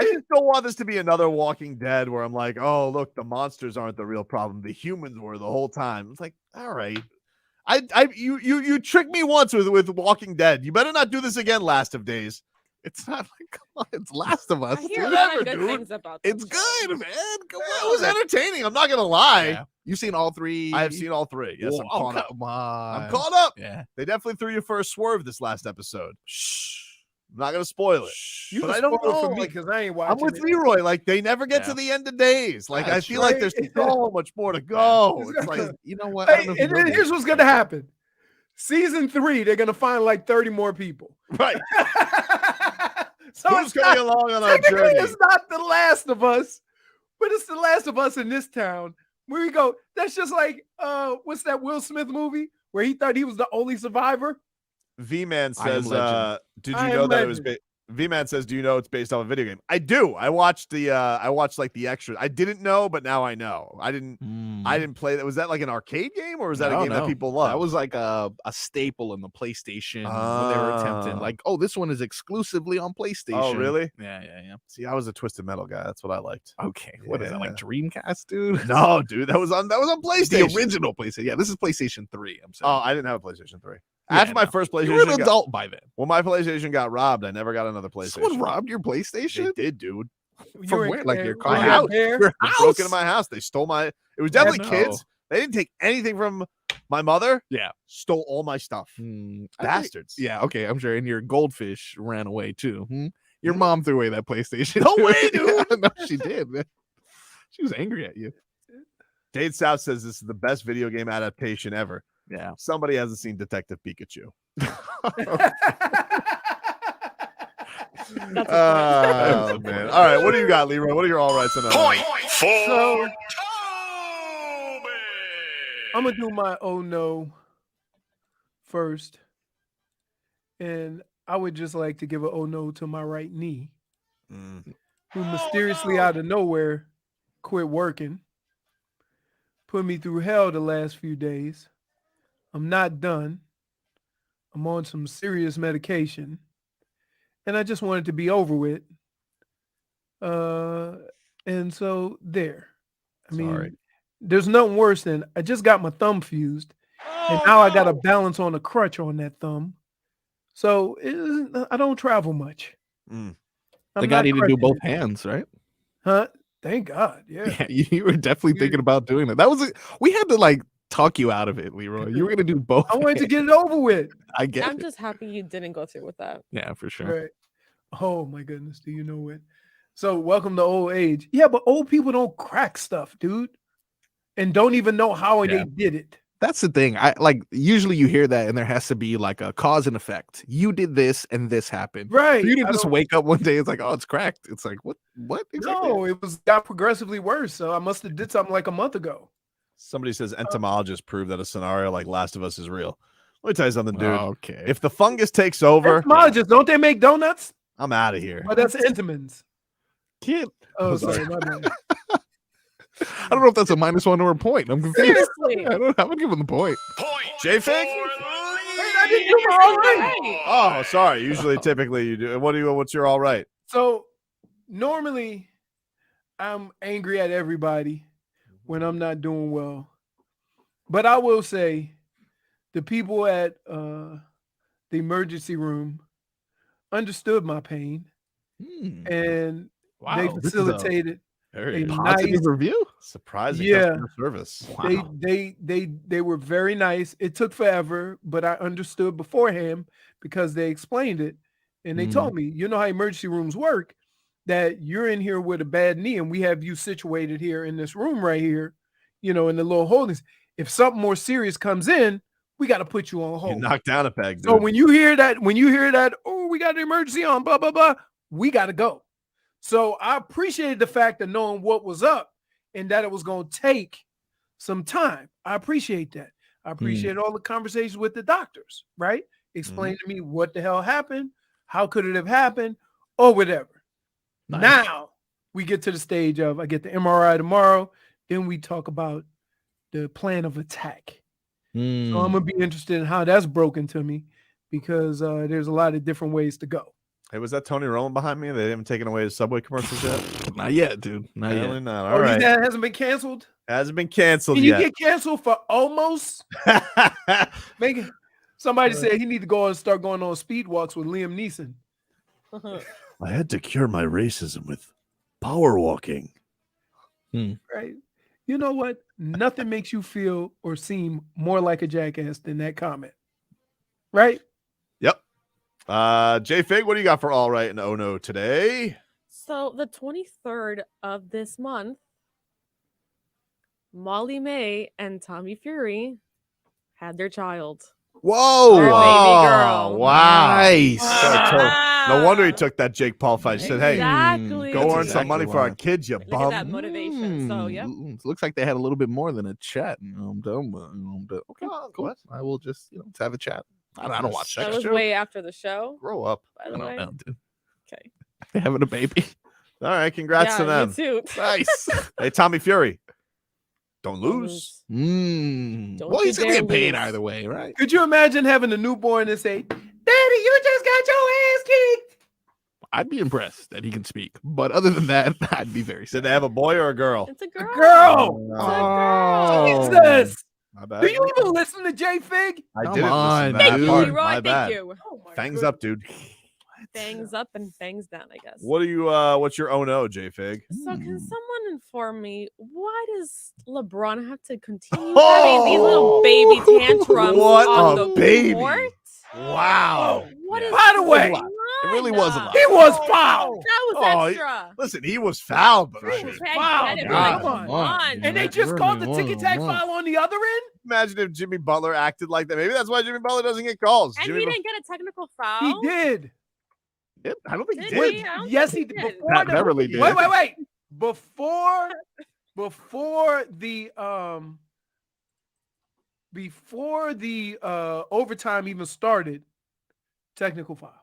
just don't want this to be another Walking Dead where I'm like, oh, look, the monsters aren't the real problem. The humans were the whole time. It's like, all right. You tricked me once with Walking Dead. You better not do this again, Last of Days. It's not like, come on, it's Last of Us. I hear a lot of good dude. things about It's that show. good, man. Come on. It was entertaining. I'm not gonna lie. Yeah. You've seen all three? I have seen all three. Yes, I'm caught up. Come on. I'm caught up. Yeah. They definitely threw you for a swerve this last episode. Shh. I'm not gonna spoil it. you But can I don't spoil it know, for me like, because I ain't I'm watching with it. Leroy. Like they never get Yeah. to the end of days. Like I That's feel like right. there's so much more to go. It's like You know what? I Hey, don't know if you and know then this. here's what's gonna happen. Season 3, they're gonna find like 30 more people. right. So Who's it's coming not, along on our technically journey? it's not The Last of Us, but it's The Last of Us in this town. Where we go, that's just like what's that Will Smith movie where he thought he was the only survivor? V-Man I Am says, Legend. did I you Am know that it was Legend. V-Man says, do you know it's based off a video game? I do. I watched like the extras. I didn't know, but now I know. I didn't play that. Was that like an arcade game or was that a game that people love? That was like a staple in the PlayStation when they were attempting. Like, oh, this one is exclusively on PlayStation. Oh, really? Yeah. See, I was a Twisted Metal guy. That's what I liked. Okay. What is that, like Yeah. Dreamcast, dude? No, dude, that was on PlayStation. The original PlayStation. Yeah, this is PlayStation 3. I'm saying. Oh, I didn't have a PlayStation 3. Yeah, After my no. first You were PlayStation, an adult by then. when my PlayStation got robbed, I never got another PlayStation. Someone robbed your PlayStation? They did, dude. From were where? in- Like your were car? you My house. there? Your They house? broke into my house. They stole my. It was definitely no. kids. They didn't take anything from my mother. Yeah. Stole all my stuff. I think- Bastards. Yeah, okay, I'm sure. And your goldfish ran away too. Your mom threw away that PlayStation. No too. way, dude. Yeah, no, she did. Man. She was angry at you. Dade South says this is the best video game adaptation ever. Yeah. Somebody hasn't seen Detective Pikachu. That's Oh man! All right, what do you got, Leroy? What are your all rights on that? Point for So I'm gonna do my oh no first, and I would just like to give an oh no to my right knee, who mysteriously out of nowhere quit working, put me through hell the last few days. I'm not done. I'm on some serious medication, and I just want it to be over with. And so there. I mean, Sorry. there's nothing worse than I just got my thumb fused, and now I got to balance on a crutch on that thumb. So I don't travel much. They got you to do both hands, right? Huh? Thank God. Yeah. Yeah, you were definitely thinking about doing it. That was we had to like talk you out of it, Leroy. You were gonna do both. I wanted to get it over with. I get I'm it. just happy you didn't go through with that. Yeah, for sure. Right. Oh my goodness. Do you know it? So welcome to old age. Yeah, but old people don't crack stuff, dude, and don't even know how they did it. That's the thing. I like usually you hear that and there has to be like a cause and effect. You did this and this happened. Right. You didn't just wake up one day. It's like, oh, it's cracked. It's like, what exactly? No, it got progressively worse. So I must have did something like a month ago. Somebody says entomologists prove that a scenario like Last of Us is real. Let me tell you something, dude. Okay. If the fungus takes over, Entomologists, don't they make donuts? I'm out of here. Oh, that's Entenmann's. Kid. Oh, sorry, my bad. I don't know if that's a -1 or a point. I'm confused. Seriously. I don't have to give him the point. J-Fig? I didn't do my all right. Oh, sorry. Usually, typically you do. What's your all right? So normally I'm angry at everybody when I'm not doing well. But I will say the people at the emergency room understood my pain and they Wow, this is a facilitated Very a positive nice review. Surprising Yeah. customer service. Wow. They were very nice. It took forever, but I understood beforehand because they explained it and they told me, you know how emergency rooms work, that you're in here with a bad knee and we have you situated here in this room right here, you know, in the little holdings. If something more serious comes in, we got to put you on You hold. knocked down a peg, dude. So when you hear that, oh, we got an emergency on, blah, blah, blah, we got to go. So I appreciated the fact of knowing what was up and that it was going to take some time. I appreciate that. I appreciate all the conversations with the doctors, right? Explain to me what the hell happened, how could it have happened, or whatever. Nice. Now we get to the stage of I get the MRI tomorrow, then we talk about the plan of attack. So I'm gonna be interested in how that's broken to me because there's a lot of different ways to go. Hey, was that Tony Roman behind me? They haven't taken away his Subway commercials yet? Not yet, dude. Not Apparently yet. not. All right. That hasn't been canceled. Hasn't been canceled Can you yet. get canceled for almost? Make it. Somebody said he need to go and start going on speed walks with Liam Neeson. I had to cure my racism with power walking. Right? You know what? Nothing makes you feel or seem more like a jackass than that comment. Right? Yep. J-Fig, what do you got for all right and oh no today? So the 23rd of this month, Molly May and Tommy Fury had their child. Whoa! Their baby girl. Wow! Nice. No wonder he took that Jake Paul fight. He said, "Hey, Exactly. go earn some money for our kids, you Look bum." at that motivation. So yeah. Looks like they had a little bit more than a chat. Okay, cool. I will just let's have a chat. I don't watch That sex was show. way after the show. Grow up. By I the don't way. know, dude. Okay. They're having a baby. All right, congrats to Yeah, them. you too. Nice. Hey, Tommy Fury, don't lose. Don't Well, he's you gonna dare get paid lose. either way, right? Could you imagine having a newborn and say, "Daddy, you just got your ass kicked"? I'd be impressed that he can speak, but other than that, I'd be very sad. Did they have a boy or a girl? It's a girl. Girl. Oh, Jesus. My bad. Do you even listen to J-Fig? I Come didn't on, listen to that dude. part. Leroy, My thank bad. you. Fangs up, dude. Fangs up and fangs down, I guess. What are you? What's your oh no, J-Fig? So can someone inform me why does LeBron have to continue having these little baby tantrums What on a the baby. court? Wow. What is By the way, going it really on? was a lot. he was fouled. That was Oh, extra. Listen, he was fouled, but Okay, Wow, I get it, but God. like, come on. And they just called the ticky-tack foul on the other end? imagine if Jimmy Butler acted like that. Maybe that's why Jimmy Butler doesn't get calls. And Jimmy he Bu- didn't get a technical foul. He did. did? I don't think he Did did. he? I don't Yes, he think did. he did. Before Pat the, Beverly did. Wait. Before the overtime even started, technical foul.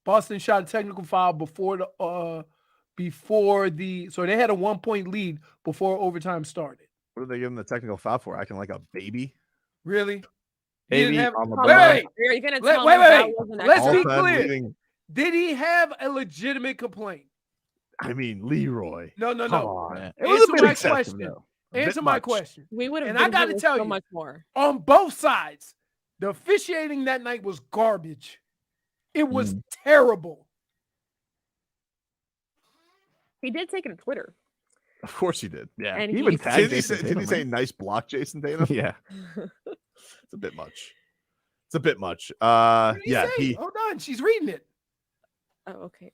Boston shot a technical foul before the so they had a 1-point lead before overtime started. What did they give him the technical foul for? Acting like a baby? Really? You Baby didn't have, on the wait, Are you gonna wait, tell wait, me that wait. wasn't Let's be All-time clear. leading- Did he have a legitimate complaint? I mean, Leroy. No. Come on. It was a Answer bit my excessive, question. though. Answer bit my much. question. We would have And I been got to given tell so you, much more. on both sides, the officiating that night was garbage. It was terrible. He did take it to Twitter. Of course he did. Yeah. And He even he's- tagged Did he Jason say, did he Tatum, say right? nice block, Jason Tatum? Yeah. It's a bit much. It's a bit much. What did he Yeah, say? Hold on, she's reading it. Oh, okay.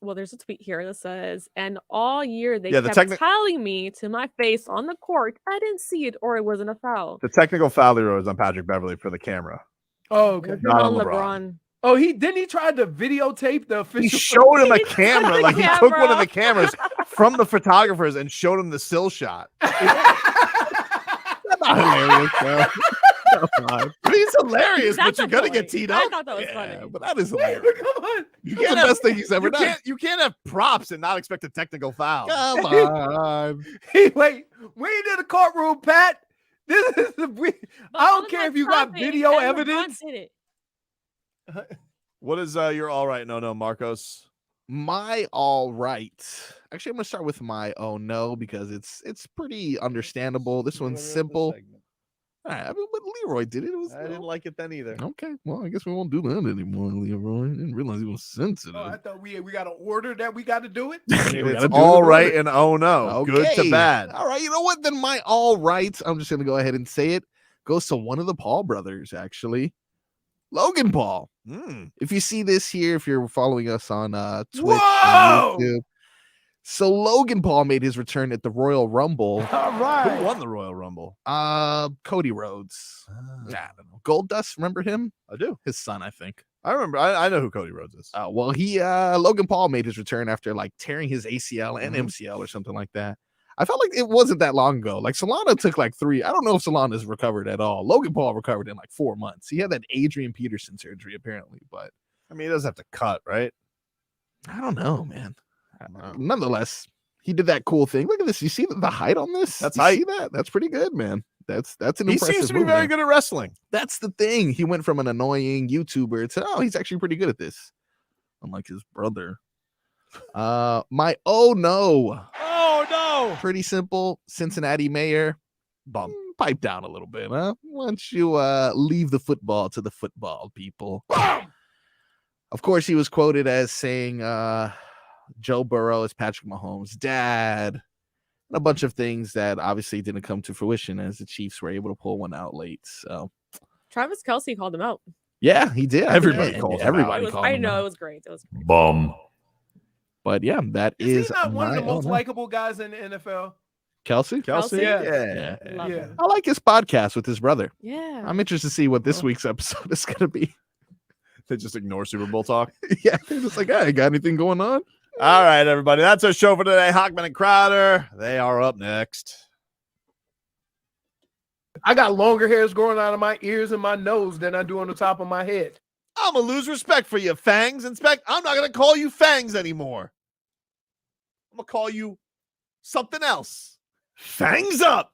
Well, there's a tweet here that says, and all year they Yeah, the kept telling me to my face on the court, I didn't see it or it wasn't a foul. the technical foul Leroy was on Patrick Beverly for the camera. Oh, okay. It was Not on on LeBron. Oh, he tried to videotape the official. He showed him a He took camera. the Like he took one of camera. the cameras from the photographers and showed him the still shot. That's not hilarious, bro. Come on. I mean, it's hilarious, That's but you're a gonna get point. teed I up. thought that was Yeah, funny. but that is Wait, hilarious. come on. You That's the best thing he's ever done. You can't have props and not expect a technical foul. Come on. Hey, wait, we ain't in the courtroom, Pat. This is the But I all don't of care my if you got stopping video and LeBron evidence. did it. What is your all right? No, Marcos. My all right. Actually, I'm gonna start with my oh no because it's pretty understandable. This one's simple. All right, I mean, but Leroy did it. It was I didn't like it then either. okay. Well, I guess we won't do that anymore, Leroy. I didn't realize he was sensitive. Oh, I thought we got an order that we got to do it. We It's gotta do all it. right and oh no. Good to Okay. bad. All right, you know what? Then my all right, I'm just gonna go ahead and say it. Goes to one of the Paul brothers, actually. Logan Paul. If you see this here, if you're following us on Twitch, Whoa! and YouTube. So Logan Paul made his return at the Royal Rumble. All Who right. won the Royal Rumble? Cody Rhodes. I don't know. Gold Dust, remember him? I do. His son, I think. I remember. I know who Cody Rhodes is. Well, Logan Paul made his return after like tearing his ACL and MCL or something like that. I felt like it wasn't that long ago. Like Solana took like 3. I don't know if Solana's recovered at all. Logan Paul recovered in like 4 months. He had that Adrian Peterson surgery apparently, but I mean, he doesn't have to cut, right? I don't know, man. Nonetheless, he did that cool thing. Look at this. You see the height on this? That's You height. see that? That's pretty good, man. That's an He impressive seems to be very movement. good at wrestling. That's the thing. He went from an annoying YouTuber to he's actually pretty good at this. Unlike his brother. My oh no. Oh no. Pretty simple. Cincinnati mayor. Bum. Pipe down a little bit, huh? Why don't you leave the football to the football people? Of course, he was quoted as saying Joe Burrow is Patrick Mahomes' dad. And a bunch of things that obviously didn't come to fruition as the Chiefs were able to pull one out late. So Travis Kelsey called him out. yeah, he did. Everybody Yeah, called him out. everybody It was, called I him know out. it was great. It was great. Bum. But yeah, that Is is he not one of my the most oh, no. likable guys in the NFL? Kelsey. Kelsey? Yeah. Love Yeah. him. I like his podcast with his brother. Yeah. I'm interested to see what this week's episode is going to be. They just ignore Super Bowl talk. Yeah, they're just like, hey, got anything going on? All right, everybody. That's our show for today. Hockman and Crowder. They are up next. I got longer hairs growing out of my ears and my nose than I do on the top of my head. I'm gonna lose respect for you, Fangs. I'm not gonna call you Fangs anymore. I'm gonna call you something else. Fangs Up.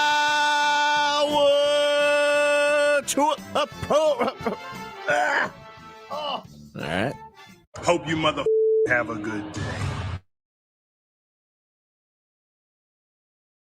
Now to a pro. All right. Hope you mother have a good day.